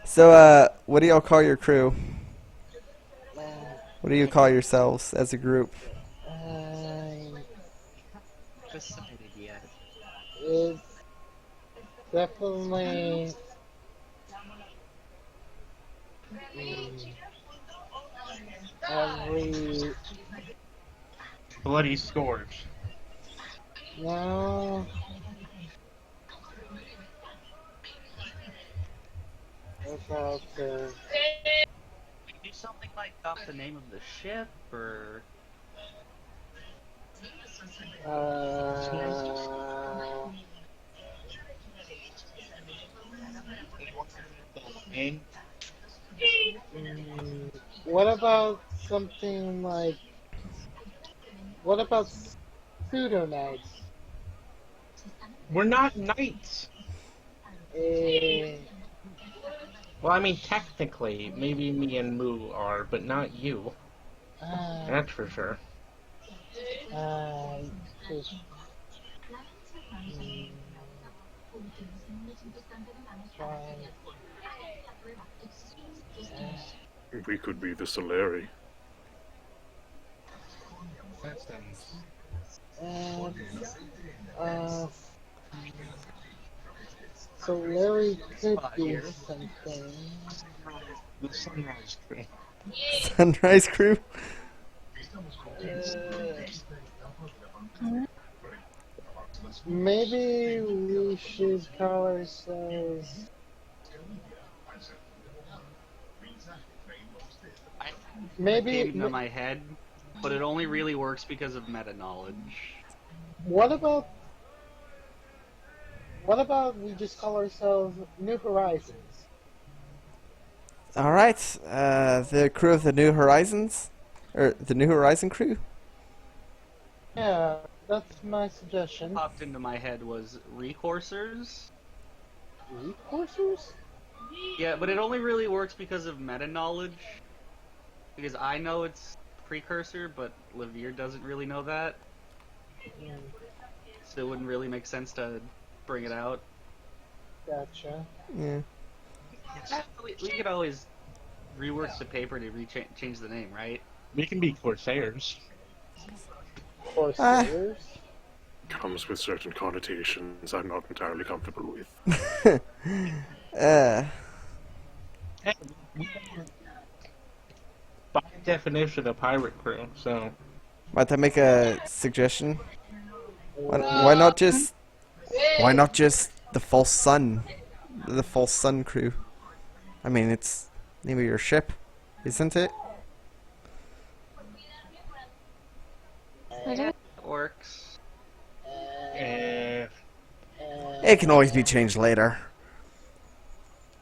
So, what do y'all call your crew? What do you call yourselves as a group? Decided yet. It's definitely every Bloody Scourge. no. Without the Do something like off the name of the ship, or what about something like what about pseudo knights? We're not knights. Well, I mean, technically, maybe me and Moo are, but not you. That's for sure. Just, We could be the Solari. That sounds. so Larry could do something. The Sunrise Crew. Sunrise crew. Maybe we should call ourselves. Maybe. Came into my head, but it only really works because of meta knowledge. What about we just call ourselves New Horizons? All right, the crew of the New Horizons, or the New Horizon crew. Yeah, that's my suggestion. Popped into my head was Recoursers. Recourses? Yeah, but it only really works because of meta knowledge. Because I know it's precursor, but Levere doesn't really know that. So it wouldn't really make sense to bring it out. Gotcha. Yeah. We could always rework the paper to change the name, right? We can be Corsairs. Corsairs? Comes with certain connotations I'm not entirely comfortable with. Hey, by definition, a pirate crew, so... Might I make a suggestion? Why not just the false sun? The false sun crew. I mean, it's the name of your ship, isn't it? It works. It can always be changed later.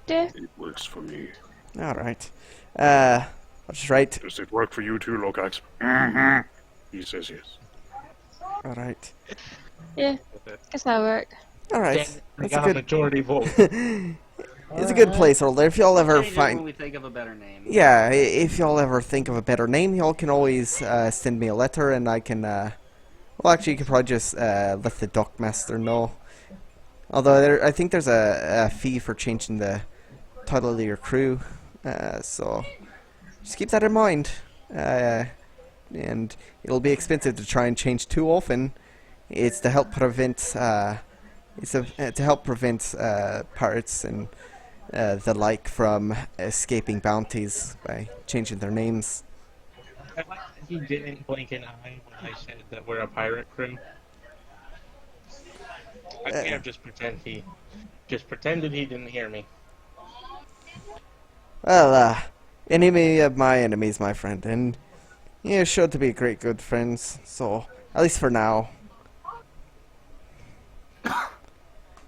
Yeah. It works for me. Alright. I'll just write. Does it work for you too, Locax? Mm-hmm. He says yes. Alright. Yeah. Guess that'll work. Alright. I That's a got a good. majority vote. It's a good placeholder. If y'all ever Change it when find. we think of a better name. Yeah, if y'all ever think of a better name, y'all can always send me a letter and I can. Well, actually, you can probably just let the dockmaster know. Although I think there's a fee for changing the title of your crew, so just keep that in mind. And it'll be expensive to try and change too often. It's to help prevent. To help prevent pirates and the like from escaping bounties by changing their names. I like that he didn't blink an eye when I said that we're a pirate crew. I think I've just pretended he didn't hear me. Well, enemy of my enemies, my friend, and you're sure to be great good friends. So at least for now.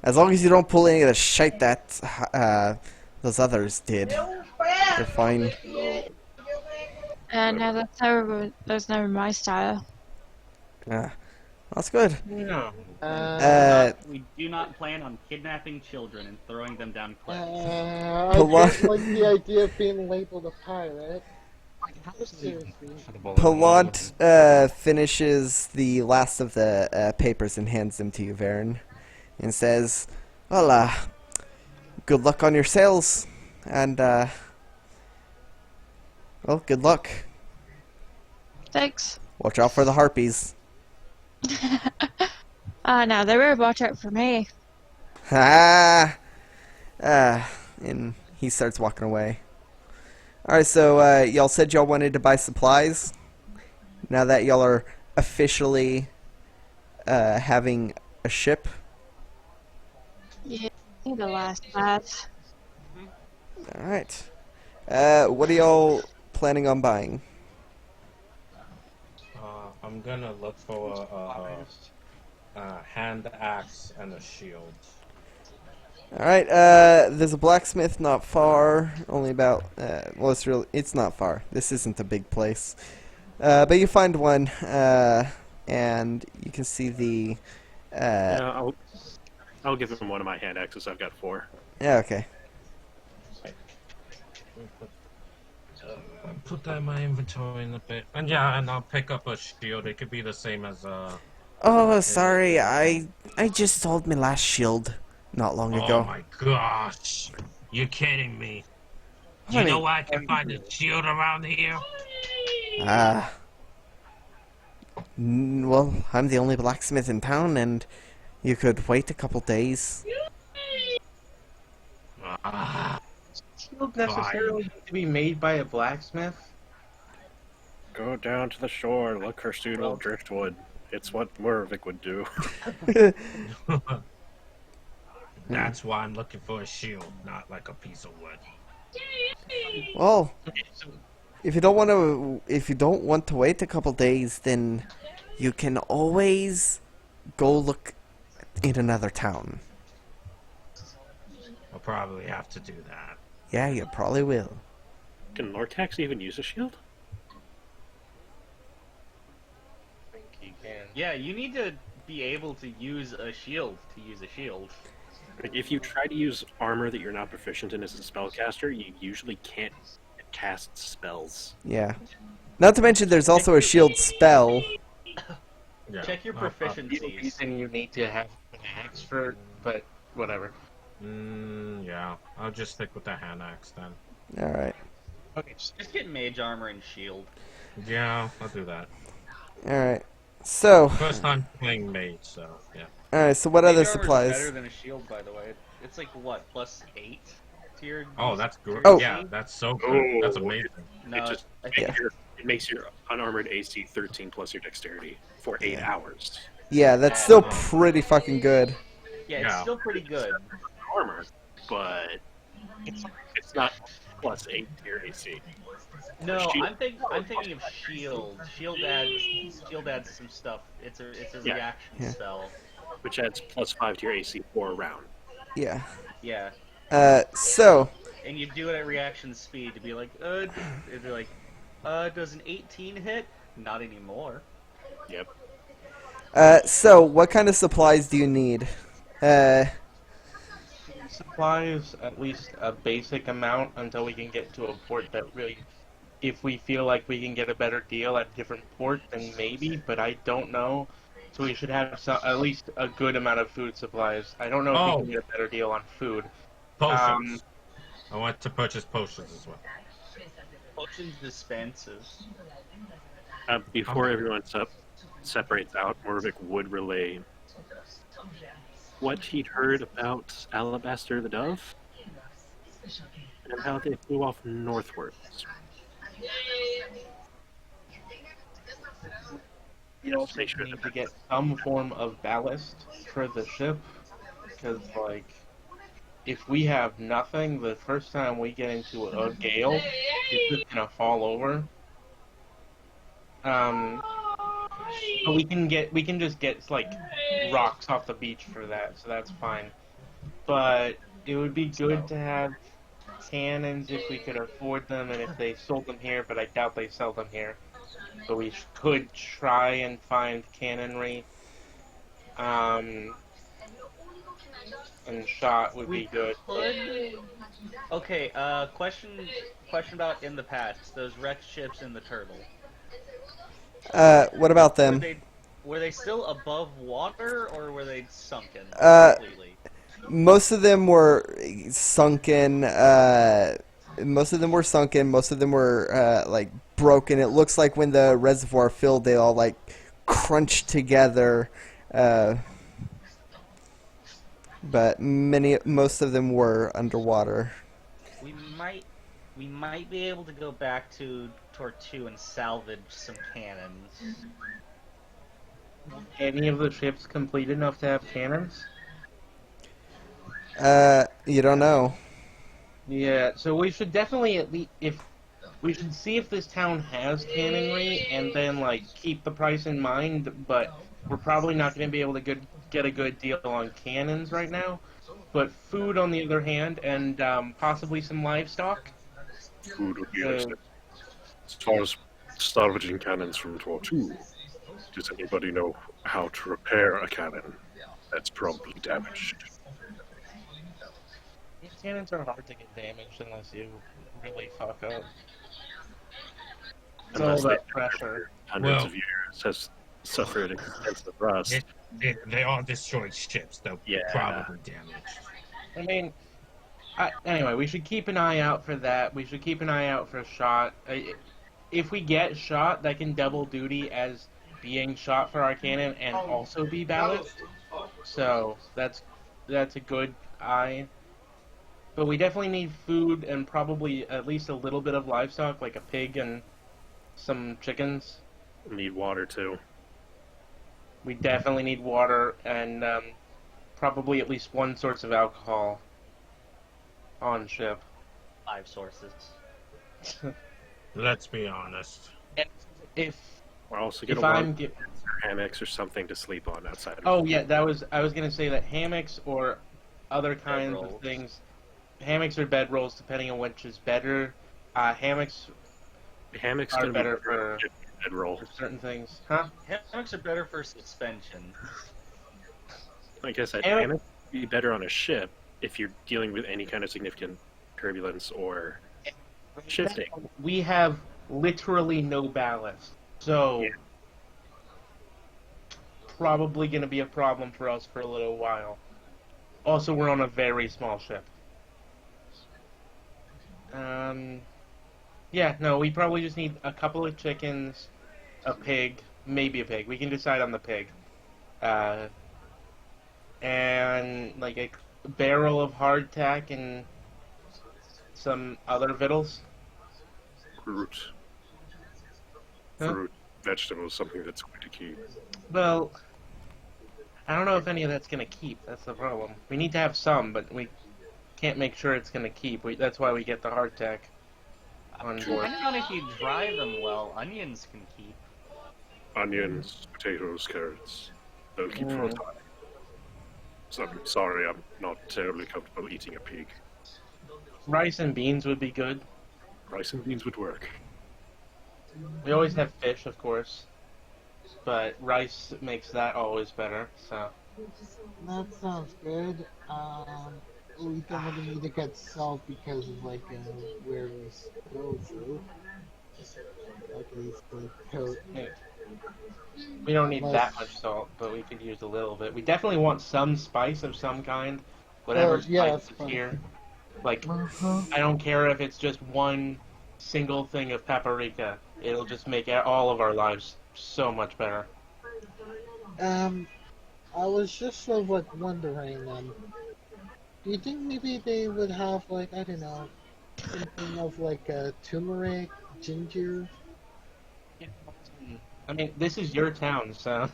As long as you don't pull any of the shite that those others did, you're fine. No, that's never my style. Yeah, that's good. No. We do not plan on kidnapping children and throwing them down cliffs. I don't like the idea of being labeled a pirate. Seriously. Palant finishes the last of the papers and hands them to you, Varen, and says, well, good luck on your sales, and, well, good luck. Thanks. Watch out for the harpies. No, they were a watch out for me. Ha! And he starts walking away. Alright, so, y'all said y'all wanted to buy supplies. Now that y'all are officially, having a ship. Yeah, I think the last class. Alright. What are y'all planning on buying? I'm gonna look for a hand axe and a shield. Alright, there's a blacksmith not far, only about, well, it's not far. This isn't a big place. But you find one, and you can see the, Yeah, I'll give him one of my hand axes. I've got 4. yeah, okay. Put that in my inventory in a bit. And yeah, and I'll pick up a shield. It could be the same as Oh, sorry, I just sold my last shield not long Oh ago. my gosh! You're kidding me. Do you Honey. know where I can find a shield around here? Well, I'm the only blacksmith in town, and you could wait a couple days. Shield necessarily need to be made by a blacksmith? Go down to the shore, look for suitable driftwood, It's what Murvik would do. That's why I'm looking for a shield, not like a piece of wood. Well, Okay, so if you don't want to wait a couple days, then you can always go look in another town. I'll probably have to do that. Yeah, you probably will. Can Lortax even use a shield? I think you can. Yeah, you need to be able to use a shield to use a shield. Like, if you try to use armor that you're not proficient in as a spellcaster, you usually can't cast spells. Yeah. Not to mention, there's also a shield spell. Yeah. Check your I'll- The proficiencies. reason you need to have an axe for, but whatever. Yeah. I'll just stick with the hand axe then. All right. Okay, Just get mage armor and shield. Yeah, I'll do that. All right. So, First time playing mage, so yeah. all right. So, what Mage other armor's supplies? better than a shield, by the way. It's like what, +8 to your? Oh, that's good. Oh. Yeah, that's so good. That's Oh. amazing. No, It just I think it makes your unarmored AC 13 plus your dexterity for 8 hours. Yeah, that's still pretty fucking good. yeah, it's Yeah. still pretty good. Armor, but it's not plus 8 to your AC. No, Shield. I'm thinking of shield. Shield adds some stuff. It's a Yeah. reaction Yeah. spell. Which adds plus 5 to your AC for a round. Yeah. Yeah. So, And you do it at reaction speed to be like, it'd be like, does an 18 hit? Not anymore. Yep. so what kind of supplies do you need? supplies, at least a basic amount until we can get to a port that really, if we feel like we can get a better deal at a different port, then maybe, but I don't know. So we should have at least a good amount of food supplies. I don't know if we can get a better deal on food. Potions. I want to purchase potions as well. Potions dispensers. Before everyone separates out, Morvik would relay what he'd heard about Alabaster the Dove and how they flew off northwards. You also Make sure need that to get some form of ballast for the ship, because, like, if we have nothing, the first time we get into a gale, it's just gonna fall over. But we can just get, like, rocks off the beach for that, so that's fine. But it would be good to have cannons if we could afford them, and if they sold them here, but I doubt they sell them here. So we could try and find cannonry. And shot would be good. Okay, question about in the past, those wrecked ships in the Turtle. What about them? Were they still above water, or were they sunken completely? Most of them were sunken. Most of them were like broken. It looks like when the reservoir filled, they all like crunched together. But most of them were underwater. We might be able to go back to Tortue and salvage some cannons. Any of the ships complete enough to have cannons? You don't know. Yeah, so we should definitely we should see if this town has cannonry, and then like keep the price in mind. But we're probably not going to be able to get a good deal on cannons right now. But food, on the other hand, and possibly some livestock. Food would be nice. As far as salvaging cannons from Tortue, does anybody know how to repair a cannon that's probably damaged? These cannons are hard to get damaged unless you really fuck up. It's all Unless that they- pressure. Hundreds Well- of years has suffered extensive rust. They all destroyed ships, though. Yeah. Probably damaged. I mean, anyway, we should keep an eye out for that. We should keep an eye out for shot. If we get shot, that can double duty as being shot for our cannon and also be ballast. So that's a good eye. But we definitely need food and probably at least a little bit of livestock, like a pig and some chickens. Need water too. We definitely need water and probably at least one source of alcohol on ship. 5 sources. Let's be honest. And if We're also going if to I'm want get, hammocks or something to sleep on outside. oh yeah, I was gonna say that hammocks or other kinds Bedrolls. of things, hammocks or bedrolls, depending on which is better. Hammocks Hammocks are going to better be for bedroll. certain things, huh? Hammocks are better for suspension. Like I said, Hammock- hammocks would be better on a ship if you're dealing with any kind of significant turbulence or shifting. We have literally no ballast, so Yeah. probably going to be a problem for us for a little while. Also, we're on a very small ship. Yeah, no, we probably just need a couple of chickens, a pig, maybe a pig. We can decide on the pig. And like a barrel of hardtack and some other victuals. Fruit. Huh? Fruit, vegetables, something that's going to keep. Well, I don't know if any of that's gonna keep. That's the problem. We need to have some, but we can't make sure it's gonna keep. That's why we get the hardtack on board. Depending on if you dry them well, onions can keep. Onions, potatoes, carrots. They'll keep for a Mm. time. So I'm sorry, I'm not terribly comfortable eating a pig. Rice and beans would be good. Rice and beans would work. We always have fish, of course, but rice makes that always better. So That sounds good. We definitely need to get salt because of like where we go through. Like these coat. we don't need Nice. that much salt, but we could use a little bit. We definitely want some spice of some kind, whatever yeah, spice that's is fine. here. Like, Uh-huh. I don't care if it's just one single thing of paprika. It'll just make all of our lives so much better. I was just sort of like wondering, do you think maybe they would have like, I don't know, something of like turmeric, ginger? I mean, this is your town, so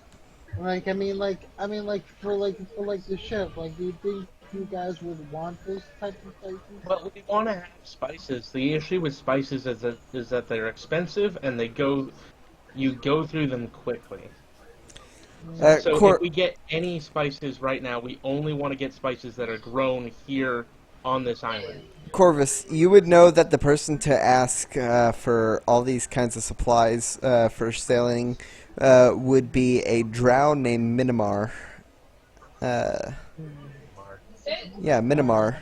Like, I mean, for the ship, like, do you think you guys would want those types of spices? well, we want to have spices. The issue with spices is that they're expensive and you go through them quickly. So if we get any spices right now, we only want to get spices that are grown here on this island. Corvus, you would know that the person to ask for all these kinds of supplies for sailing would be a drow named Minimar. Yeah, Minimar.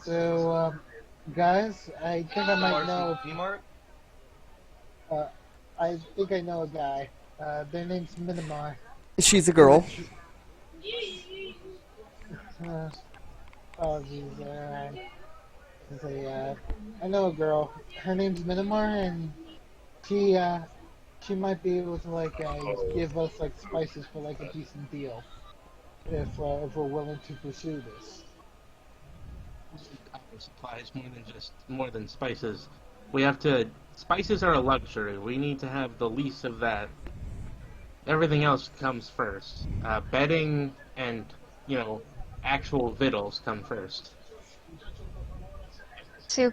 So, guys, I think I might know. Mart? I think I know a guy. Their name's Minimar. She's a girl. Oh, geez, I know a girl. Her name's Minimar, and she might be able to like give us like spices for like a decent deal, if we're willing to pursue this. Supplies more than spices. We have to. Spices are a luxury. We need to have the least of that. Everything else comes first. Bedding and actual victuals come first. See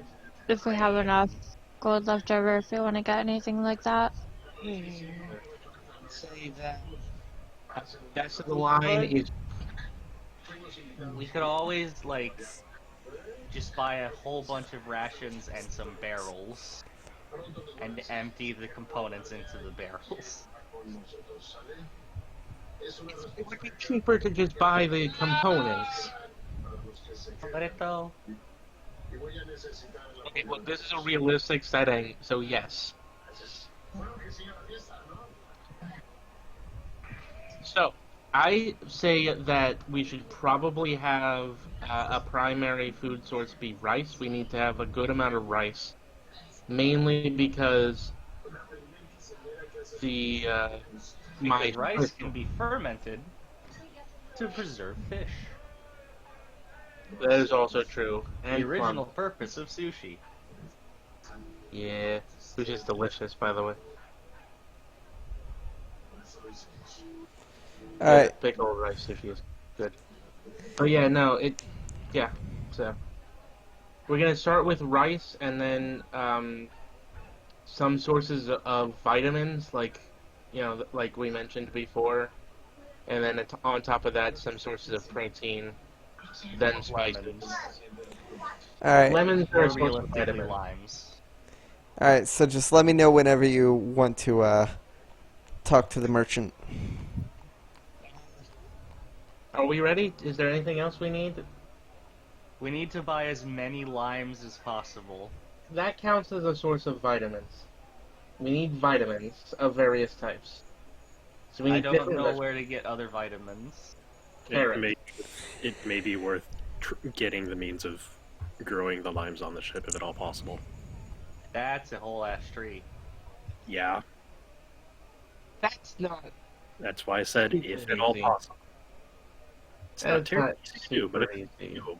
if we have enough gold left over if you want to get anything like that. Say that. That's the line is. We could always, like, just buy a whole bunch of rations and some barrels, and empty the components into the barrels. It would be cheaper to just buy the components. But it though. Okay, well, this is a realistic setting, so yes. So, I say that we should probably have a primary food source be rice. We need to have a good amount of rice, mainly because my Rice can be fermented to preserve fish. That is also true. And The original purpose of sushi. Yeah, which is delicious, by the way. Alright. Big old rice sushi is good. But yeah, no, yeah. So we're gonna start with rice, and then some sources of vitamins, like like we mentioned before, and then on top of that, some sources of protein. Then spices. Alright. Lemons More are a source of realistically, vitamin. limes. Alright, so just let me know whenever you want to talk to the merchant. Are we ready? Is there anything else we need? We need to buy as many limes as possible. That counts as a source of vitamins. We need vitamins of various types. So we I need don't different know where to get other vitamins. Carrot. It may be worth getting the means of growing the limes on the ship if at all possible. That's a whole ass tree. Yeah, That's not. that's why I said Super if at all easy. possible. It's not That's terribly not easy to do, but super it's easy. doable.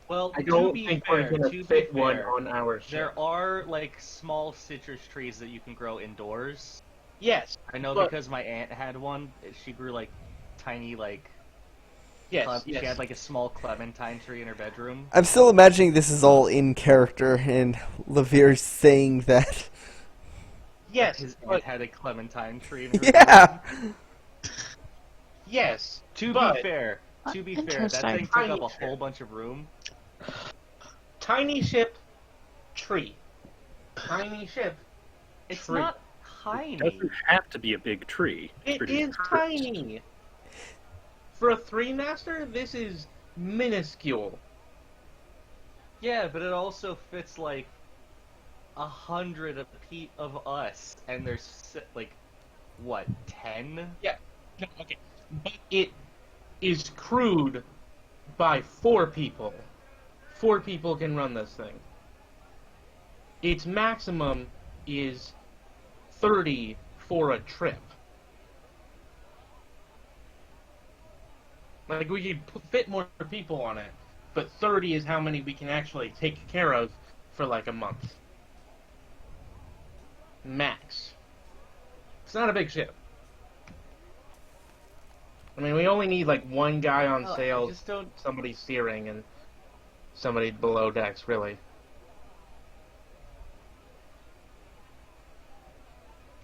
Well, I to don't be think fair, we're gonna to be fit one fair, on our ship. there are like small citrus trees that you can grow indoors. Yes. I know But- because my aunt had one. She grew like tiny Yes. She had like a small clementine tree in her bedroom. I'm still imagining this is all in character, and Lavir's saying that. Yes. His aunt But had a clementine tree in her Yeah! bedroom. yes. To But be fair, that Interesting. thing took up a Tiny whole bunch of room. tiny ship, tree. Tiny ship. It's Tree. not It tiny. doesn't have to be a big tree. It Pretty is first. tiny. For a 3-master, this is minuscule. Yeah, but it also fits like 100 of us, and there's like what 10? No, okay. But it is crewed by 4 people. 4 people can run this thing. Its maximum is 30 for a trip. Like, we could fit more people on it, but 30 is how many we can actually take care of for like a month. Max. It's not a big ship. I mean, we only need like one guy on I sails, just don't. somebody steering, and somebody below decks, really.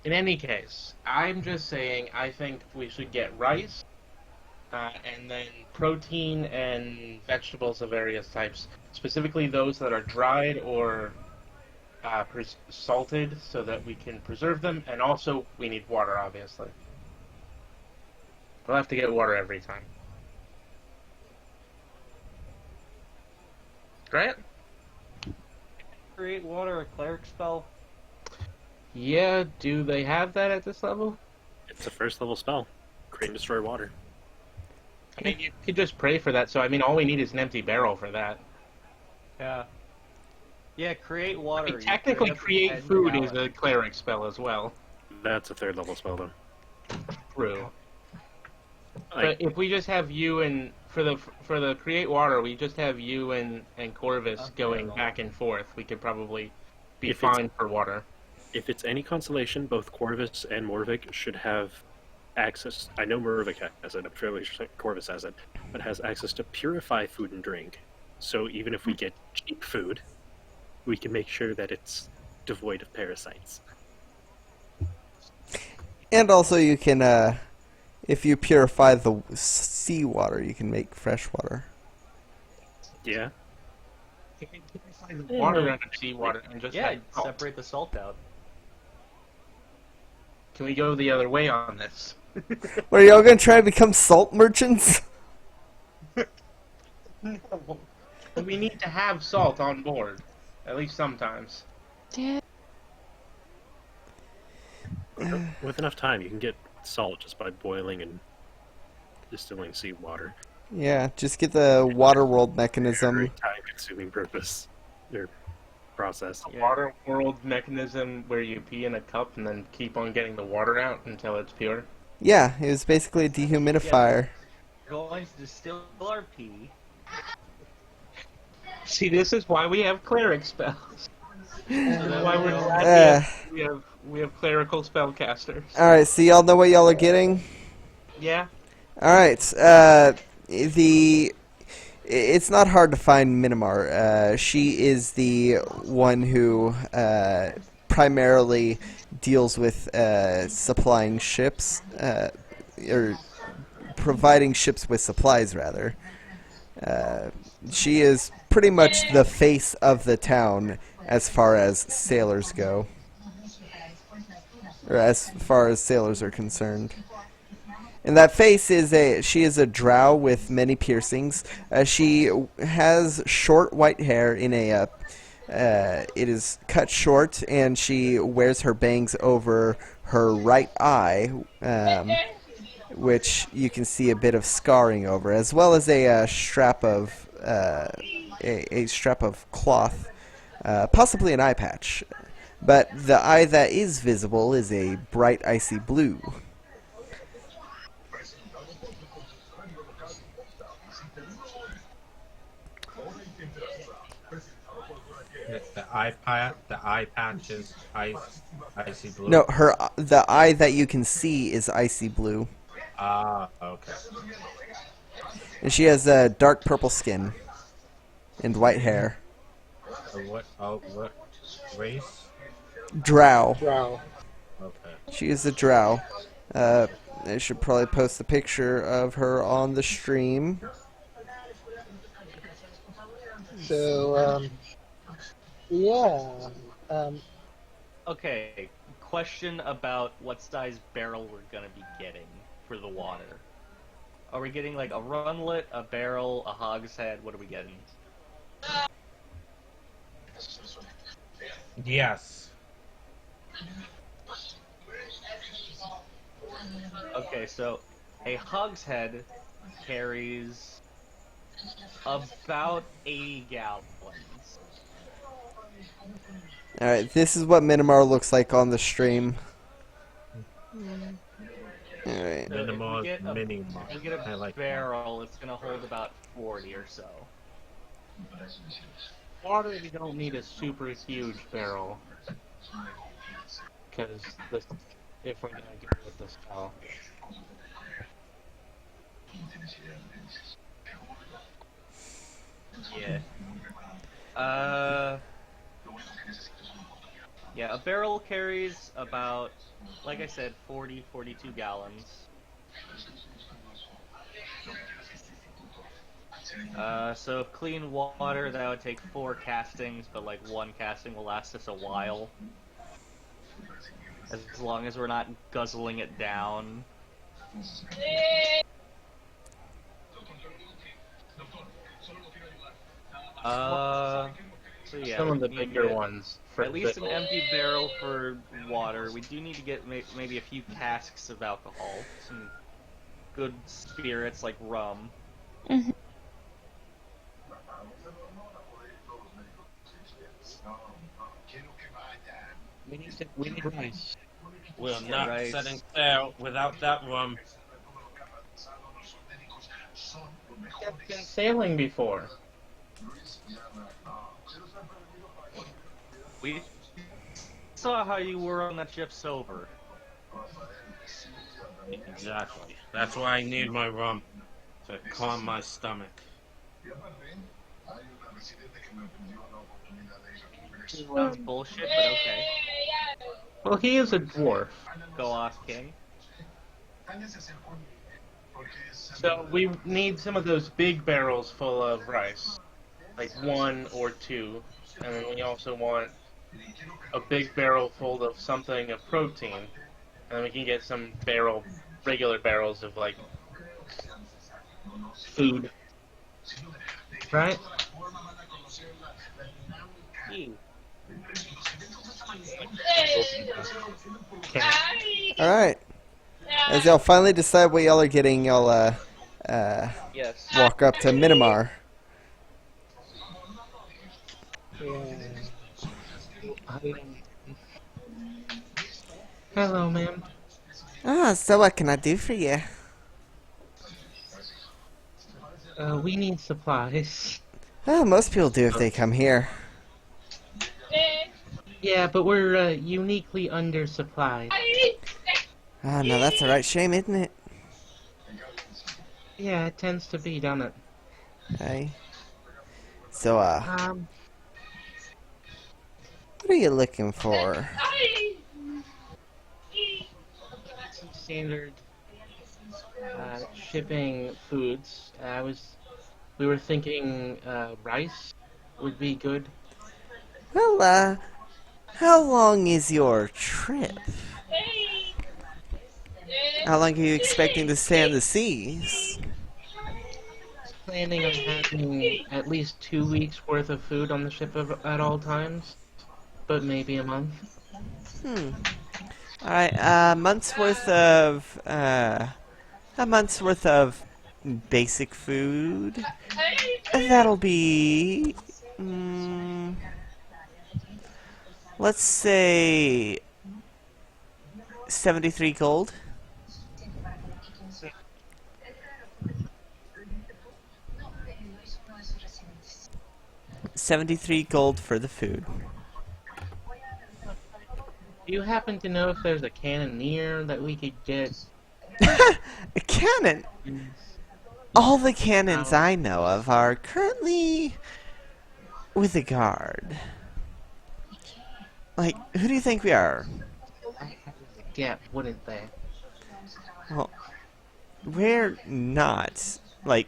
In any case, I'm just saying I think we should get rice, and then protein and vegetables of various types, specifically those that are dried or salted so that we can preserve them, and also we need water, obviously. We'll have to get water every time. Right? Create water, a cleric spell. Yeah, do they have that at this level? It's a first level spell. Create and destroy water. I mean, you could just pray for that, so I mean, all we need is an empty barrel for that. Yeah. Yeah, create I water. mean, You technically, up to create 10 food is gallons. a cleric spell as well. That's a third level spell though. True. Like, But if we just have you and for the create water, we just have you and Corvus Okay, going well. back and forth. We could probably be If it's- fine for water. if it's any consolation, both Corvus and Morvik should have access. I know Morvik has it, I'm fairly sure Corvus has it, but has access to purify food and drink. So even if we get cheap food, we can make sure that it's devoid of parasites. And also you can, if you purify the seawater, you can make fresh water. Yeah. Water out of seawater and just Yeah, have salt. separate the salt out. Can we go the other way on this? What, are y'all gonna try to become salt merchants? No. We need to have salt on board, at least sometimes. Yeah. With enough time, you can get salt just by boiling and distilling seawater. Yeah, just get the water world mechanism. Very time-consuming purpose or process. A water world mechanism where you pee in a cup and then keep on getting the water out until it's pure. Yeah, it was basically a dehumidifier. We're going to distill our pee. See, this is why we have cleric spells. This is why we're glad Uh, we have We have clerical spellcasters. All right, so y'all know what y'all are getting. Yeah. All right. It's not hard to find Minimar. She is the one who primarily deals with supplying ships, or providing ships with supplies, rather. She is pretty much the face of the town as far as sailors go, or as far as sailors are concerned. And that face is she is a drow with many piercings. She has short white hair in a it is cut short, and she wears her bangs over her right eye, which you can see a bit of scarring over, as well as a strap of a strap of cloth, possibly an eye patch. But the eye that is visible is a bright icy blue. The eye patch is icy blue. No, the eye that you can see is icy blue, Ah, okay. and she has dark purple skin and white hair. What race? Drow. Drow. Okay. She is a drow. I should probably post a picture of her on the stream. So, yeah. Okay, question about what size barrel we're gonna be getting for the water. Are we getting like a runlet, a barrel, a hogshead? What are we getting? Yes. Okay, so a hogshead carries about 80 gallons. Alright, this is what Minimar looks like on the stream. Alright. So if Minimar, we get a, mini. if we get I a like barrel, it's gonna hold about 40 or so. Water, we don't need a super huge barrel. Because if we're gonna go with the spell. Yeah. Yeah, a barrel carries about, like I said, 40, 42 gallons. So clean water, that would take 4 castings, but like 1 casting will last us a while. As long as we're not guzzling it down. So yeah, Some of the we need to bigger get ones. at least an empty barrel for water. We do need to get maybe a few casks of alcohol. Some good spirits like rum. Mhm. We need rice. We're not Right. setting sail without that rum. I've been sailing before. We saw how you were on that ship sober. Exactly. That's why I need my rum to calm my stomach. Sounds bullshit, but okay. Well, he is a dwarf. Go off, King. So we need some of those big barrels full of rice. Like 1 or 2. And then we also want a big barrel full of something of protein. And then we can get some regular barrels of like food. Right? Okay. Alright. As y'all finally decide what y'all are getting, y'all Yes. walk up to Minimar. Hello, ma'am. Ah, so what can I do for you? We need supplies. Well, most people do if they come here. Yeah, but we're uniquely undersupplied. Ah, no, that's a right shame, isn't it? Yeah, it tends to be, doesn't it? Okay. So, Um, what are you looking for? some standard shipping foods. We were thinking rice would be good. Well, how long is your trip? How long are you expecting to stay on the seas? Planning on having at least 2 weeks worth of food on the ship at all times, but maybe a month. Alright, a month's worth of basic food. That'll be, let's say 73 gold. $73 for the food. Do you happen to know if there's a cannoneer that we could get? A cannon? All the cannons I know of are currently with the guard. Like, who do you think we are? Yeah, wouldn't they? Well, we're not. Like,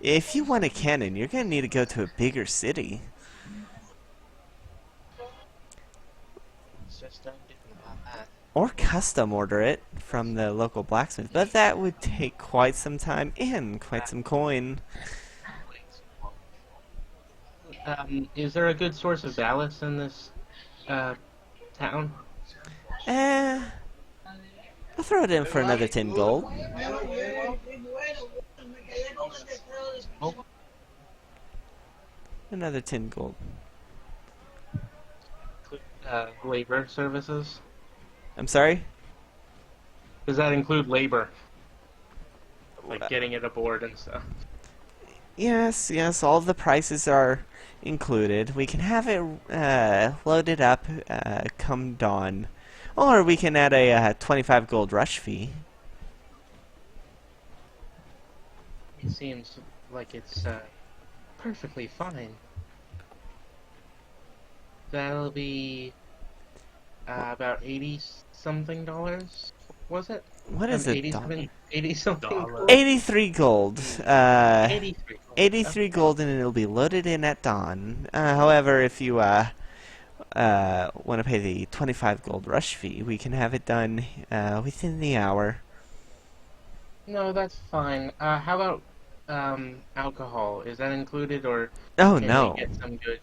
if you want a cannon, you're gonna need to go to a bigger city. Just don't do about that. Or custom order it from the local blacksmith. But that would take quite some time and quite some coin. Is there a good source of ballast in this town? I'll throw it in for another 10 gold. Another 10 gold. Labor services? I'm sorry? Does that include labor? Like getting it aboard and stuff? Yes, all the prices are included. We can have it loaded up come dawn. Or we can add a 25 gold rush fee. It seems like it's perfectly fine. That'll be about 80 something dollars, was it? What is it? 80 something. 83 gold. 83. 83 gold, and it'll be loaded in at dawn. However, if you want to pay the 25 gold rush fee, we can have it done within the hour. No, that's fine. How about alcohol? Is that included, or Oh, can no. we get some good?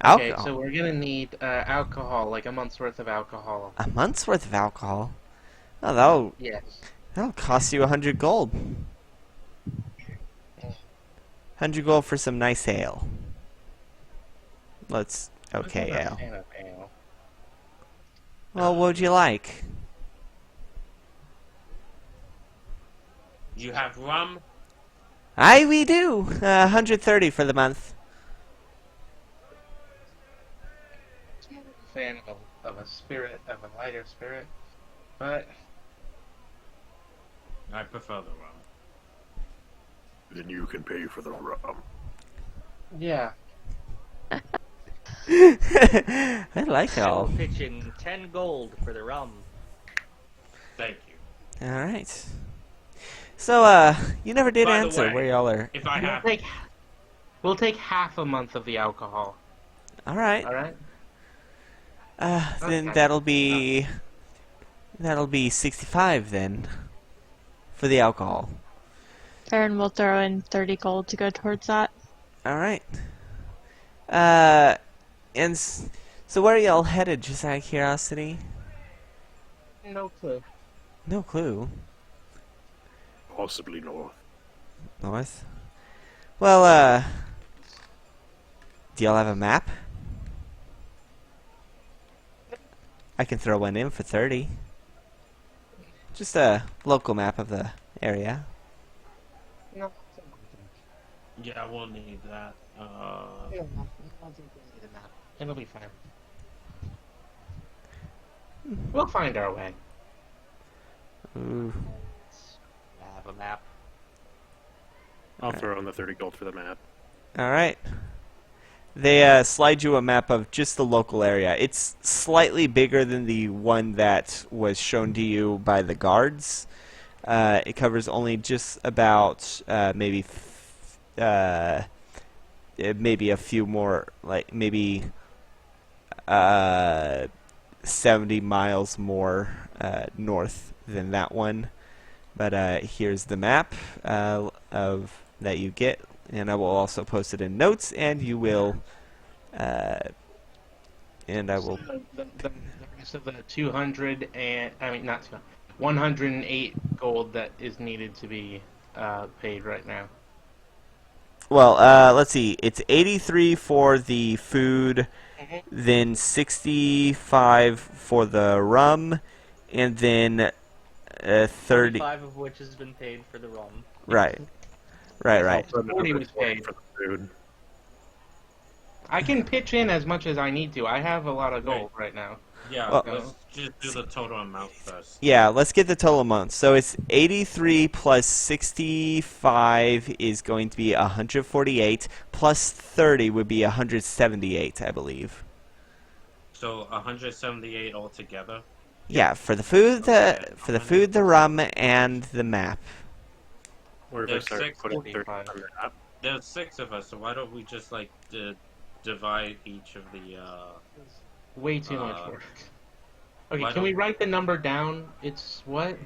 Alcohol. Okay, so we're gonna need alcohol, like a month's worth of alcohol. A month's worth of alcohol? Oh, Yes. that'll cost you 100 gold. 100 gold for some nice ale. Okay, I'm not a ale. fan of ale. Well, what would you like? You have rum? Aye, we do. 130 for the month. Fan of a lighter spirit, but I prefer the rum. Then you can pay for the rum. yeah. I like all. So pitching 10 gold for the rum. Thank you. All right. So, you never did By the answer way, where y'all are. If I have We'll take half a month of the alcohol. All right. All right. Then Okay. that'll be 65 then for the alcohol. Aaron will throw in 30 gold to go towards that. All right. So where are y'all headed? Just out of curiosity. No clue. No clue. Possibly north. North. Well, do y'all have a map? I can throw one in for 30. Just a local map of the area. No. Yeah, we'll need that. It'll be fine. We'll find our way. Ooh. I have a map. I'll throw in the 30 gold for the map. All right. They slide you a map of just the local area. It's slightly bigger than the one that was shown to you by the guards. It covers only just about maybe a few more, like maybe 70 miles more north than that one. But here's the map of that you get, and I will also post it in notes, and you will. And I will. The rest of the 200 and I mean not 200, 108 gold that is needed to be paid right now. Well, let's see. It's 83 for the food, then 65 for the rum, and then 30. 35 of which has been paid for the rum. Right. Right. 40 was paid. For the food. I can pitch in as much as I need to. I have a lot of gold right now. Yeah, Well- let's just do the total amount first. Yeah, let's get the total amount. So it's 83 plus 65 is going to be 148, plus 30 would be 178, I believe. So 178 altogether. Yeah, for the food, Okay. the rum, and the map. Where if I There's start 6 putting 30 45. on the map? There's 6 of us, so why don't we just like divide each of the Way too much work. Okay, why can we don't- write the number down? It's what?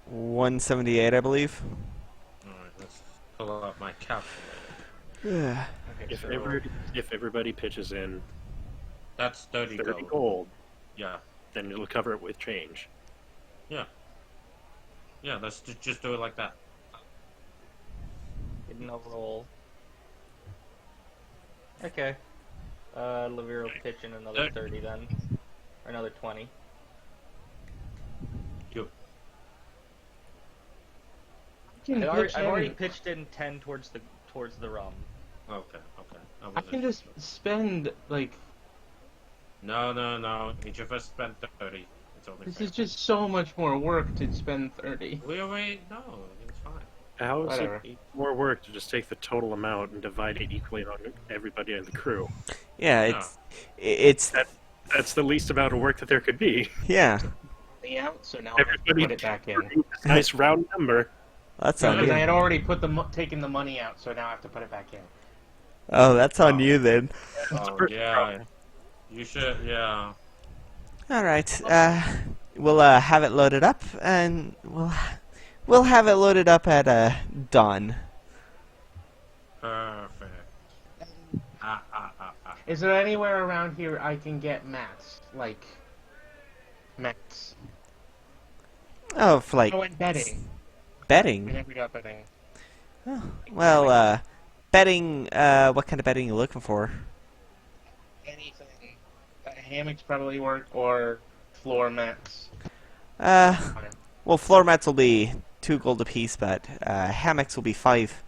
178, I believe. Alright, let's pull out my calculator. Yeah. Okay, If everybody pitches in That's 30 30 gold. gold, Yeah. then it'll cover it with change. Yeah, let's just do it like that. Didn't roll. Okay. Lavir will pitch in another 30 then. Or another 20. I've already pitched in 10 towards the rum. Okay. I I wasn't can just sure. spend like No. Each of us spent 30. It's only this fair. is just so much more work to spend 30. We already no, it's fine. How is Whatever. it more work to just take the total amount and divide it equally on everybody in the crew? Yeah, it's That's the least amount of work that there could be. yeah. Out, so now I have to Everybody put it back in. This nice round number. That's on Because I you. had already put taken the money out, so now I have to put it back in. Oh, that's on you then. Oh first yeah. problem. You should yeah. All right. We'll have it loaded up, and we'll have it loaded up at dawn. Perfect. Is there anywhere around here I can get mats? Like mats. Oh, for like Oh, and bedding. I betting. never got bedding. Oh, well, betting. What kind of betting you looking for? Anything. Hammocks probably work, or floor mats. Well, floor mats will be 2 gold apiece, but hammocks will be 5.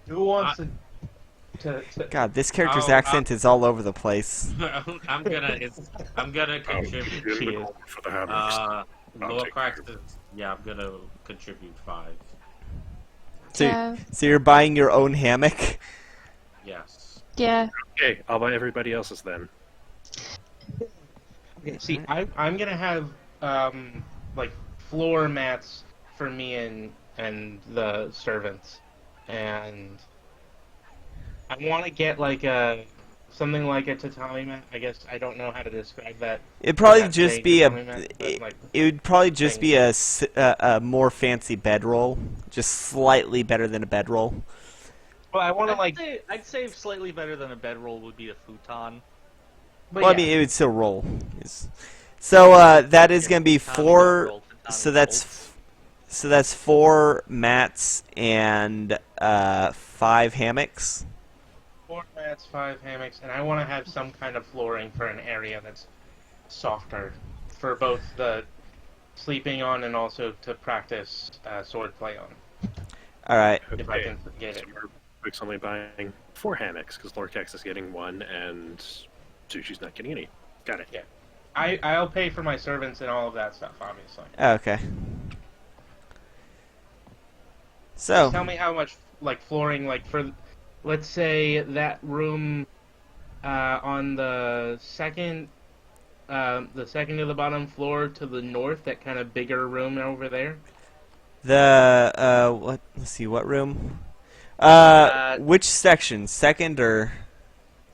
Who wants to God, this character's I'll- accent is all over the place. I'm gonna I'll contribute. give you the gold for the hammocks. I'll Lower take cracks is, yeah, I'm gonna contribute 5. So, Yeah. so you're buying your own hammock? Yes. Yeah. Okay, I'll buy everybody else's then. Okay, see, I'm gonna have like floor mats for me and the servants, and I want to get like something like a tatami mat. I guess I don't know how to describe that. It'd probably Not just saying be tatami mat, but, it, like, it would probably just thing. be a more fancy bedroll, just slightly better than a bedroll. Well, I want to like. I'd say slightly better than a bedroll would be a futon. But Well, yeah, I mean, it would still roll. So that is going to be Tatami 4. roll, tatami So rolls. that's 4 mats and 5 hammocks. 4 mats, 5 hammocks, and I want to have some kind of flooring for an area that's softer for both the sleeping on and also to practice swordplay on, All right. if I can get it. So Rick's only buying 4 hammocks because Lorcax is getting 1 and Sushi's not getting any. Got it. Yeah. I'll pay for my servants and all of that stuff, obviously. Okay. So. Just tell me how much, like, flooring, like, for, let's say, that room on the second to the bottom floor to the north, that kind of bigger room over there. What? Let's see, what room? Which section? Second or?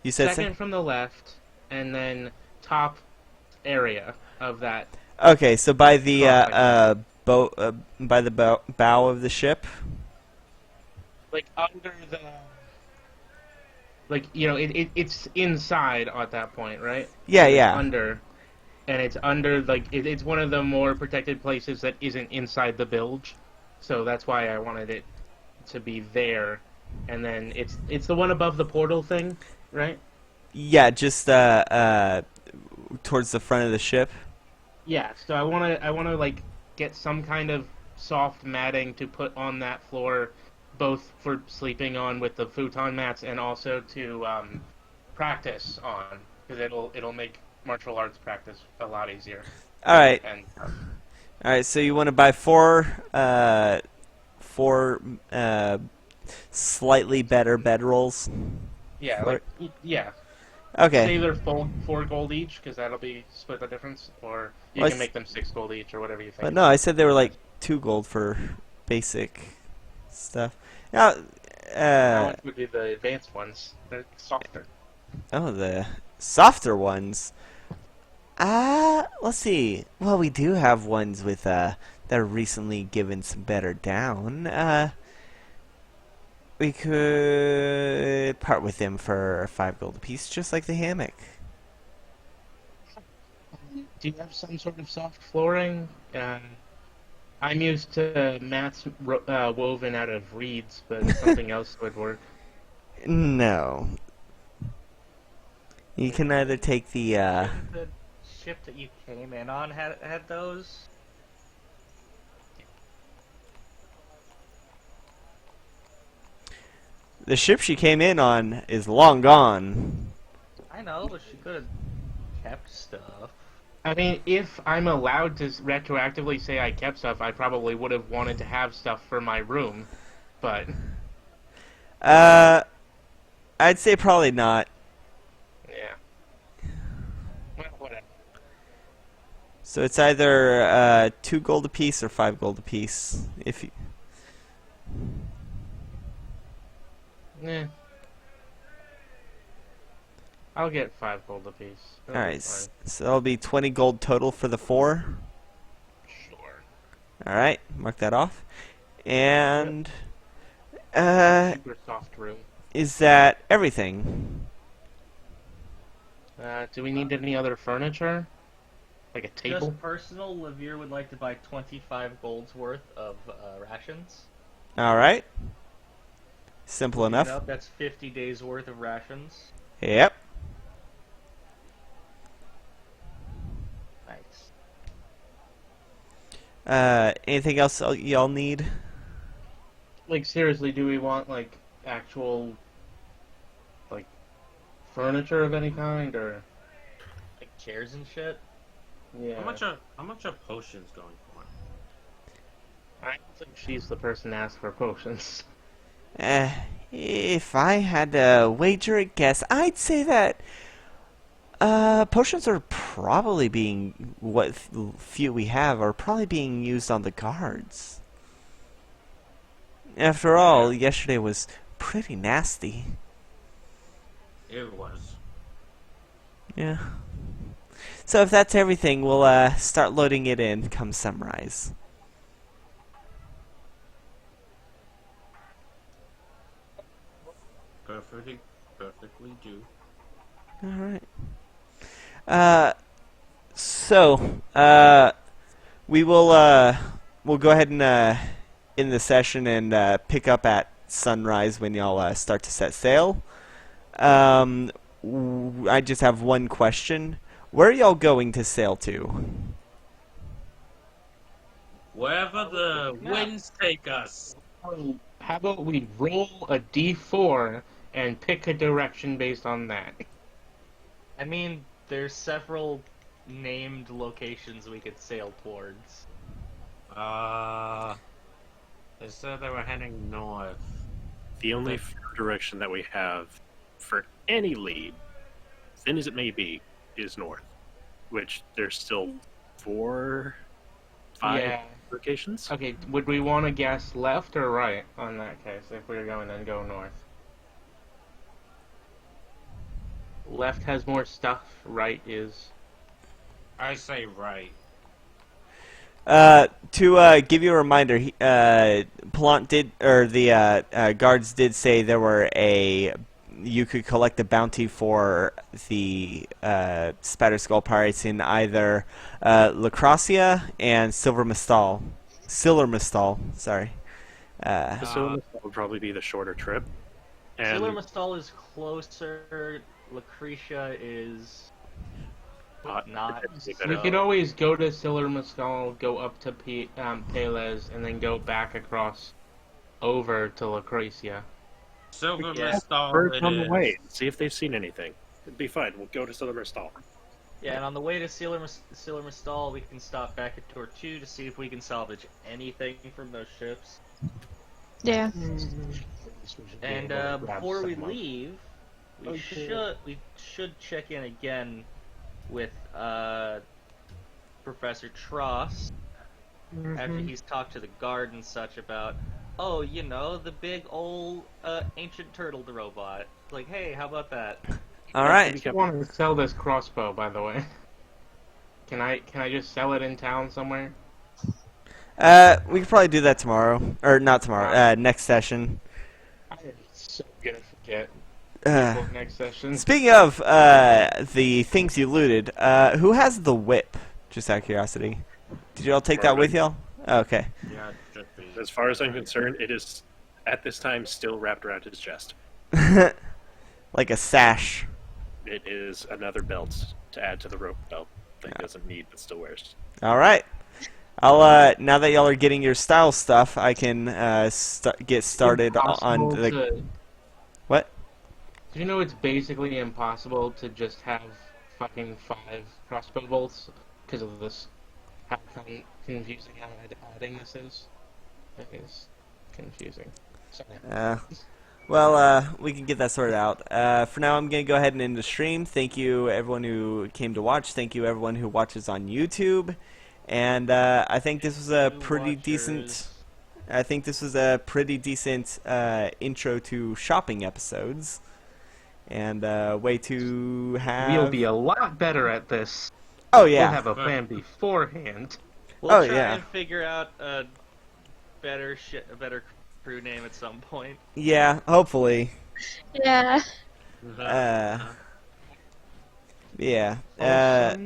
You said second from the left, and then top area of that. Okay, so by the Cross, by the bow of the ship. Like under the, like, you know, it's inside at that point, right? Yeah, It's yeah. Under, and it's under, like, it's one of the more protected places that isn't inside the bilge, so that's why I wanted it to be there. And then it's the one above the portal thing, right? Yeah, just towards the front of the ship. Yeah. So I wanna like get some kind of soft matting to put on that floor, both for sleeping on with the futon mats and also to practice on, because it'll make martial arts practice a lot easier. All right. And All right. So you want to buy four slightly better bedrolls. yeah, like yeah. Okay. Say they're 4 gold each, because that'll be split the difference, or you Well, can make them 6 gold each, or whatever you think. But no, I said they were like 2 gold for basic stuff. Now, How much would be the advanced ones? They're softer. oh, the softer ones. Let's see. Well, we do have ones with that are recently given some better down. We could part with them for 5 gold apiece, just like the hammock. Do you have some sort of soft flooring? I'm used to mats woven out of reeds, but something else would work. No. You can either take the The ship that you came in on had those. the ship she came in on is long gone. I know, but she could have kept stuff. I mean, if I'm allowed to retroactively say I kept stuff, I probably would have wanted to have stuff for my room, but I'd say probably not. yeah. Well, whatever. So it's either 2 gold apiece or 5 gold apiece. If you... Yeah. I'll get 5 gold apiece. All right, so that'll be 20 gold total for the 4. Sure. All right, mark that off. And Super soft room. is that everything? Do we need any other furniture? Like a table? Just personal, Levere would like to buy 25 gold's worth of rations. All right. Simple enough. You know, that's 50 days worth of rations. Yep. Nice. Anything else y'all need? Like, seriously, do we want, like, actual, like, furniture of any kind, or? Like chairs and shit. Yeah. How much are potions going for? I don't think she's the person to ask for potions. If I had to wager a guess, I'd say that potions are probably being, what few we have, are probably being used on the guards. After all, yesterday was pretty nasty. It was. Yeah. So if that's everything, we'll start loading it in come sunrise. Perfectly due. Alright. We will, we'll go ahead and, end the session and, pick up at sunrise when y'all, start to set sail. I just have one question. Where are y'all going to sail to? Wherever the winds take us. How about we roll a d4 and pick a direction based on that? I mean, There's several named locations we could sail towards. They said they were heading north. The only direction that we have for any lead, thin as it may be, is north. Which there's still 4, 5 Yeah. locations. Okay, would we want to guess left or right on that case if we were going to go north? Left has more stuff, right is... I say right. To give you a reminder, Palant did, or the guards did say there were you could collect a bounty for the Spatter Skull Pirates in either Lacracia and Silver Mistal, sorry. So that would probably be the shorter trip. And Silver Mistal is closer. Lucretia is not. We could always go to Silver Mescal, go up to Peles, and then go back across over to Lucretia. Silver Yeah. Mistal birds it on the is. way. See if they've seen anything. It'd be fine. We'll go to Silver Stall. Yeah, and on the way to Silver Mistal, we can stop back at Tortue to see if we can salvage anything from those ships. Yeah. And before we leave, we should check in again with Professor Tross after he's talked to the guard and such about, oh, you know, the big old ancient turtle robot. Like, hey, how about that? All right. I want to sell this crossbow, by the way. Can I just sell it in town somewhere? We could probably do that tomorrow, or not tomorrow. Next session. I'm so gonna forget. Uh, Next session. Speaking of the things you looted, who has the whip? Just out of curiosity. Did you all take that with y'all? Okay. Yeah, it should be. As far as I'm concerned, it is at this time still wrapped around his chest. Like a sash. It is another belt to add to the rope belt that he doesn't need but still wears. All right. I'll now that y'all are getting your style stuff, I can get started on the. What? Do you know it's basically impossible to just have fucking 5 crossbow bolts because of this? How confusing how adding this is. It is confusing. Sorry. Well, we can get that sorted out. For now, I'm going to go ahead and end the stream. Thank you, everyone who came to watch. Thank you, everyone who watches on YouTube. And I think this was a pretty decent. I think this was a pretty decent intro to shopping episodes, and way to have. We'll be a lot better at this. Oh yeah. We'll have a plan beforehand. We'll try yeah. and figure out a better crew name at some point. Yeah. Hopefully. Yeah. Yeah.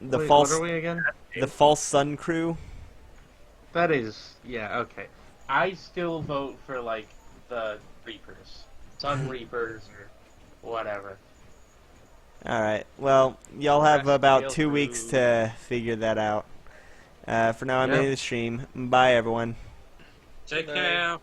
The Wait, false. What are we again? The false sun crew. That is, yeah, okay. I still vote for, like, the Reapers. Sun Reapers or whatever. Alright, well, y'all have Rest about feel 2 weeks crew. to figure that out. For now, I'm Yep. ending the stream. Bye, everyone. Take Good night. care.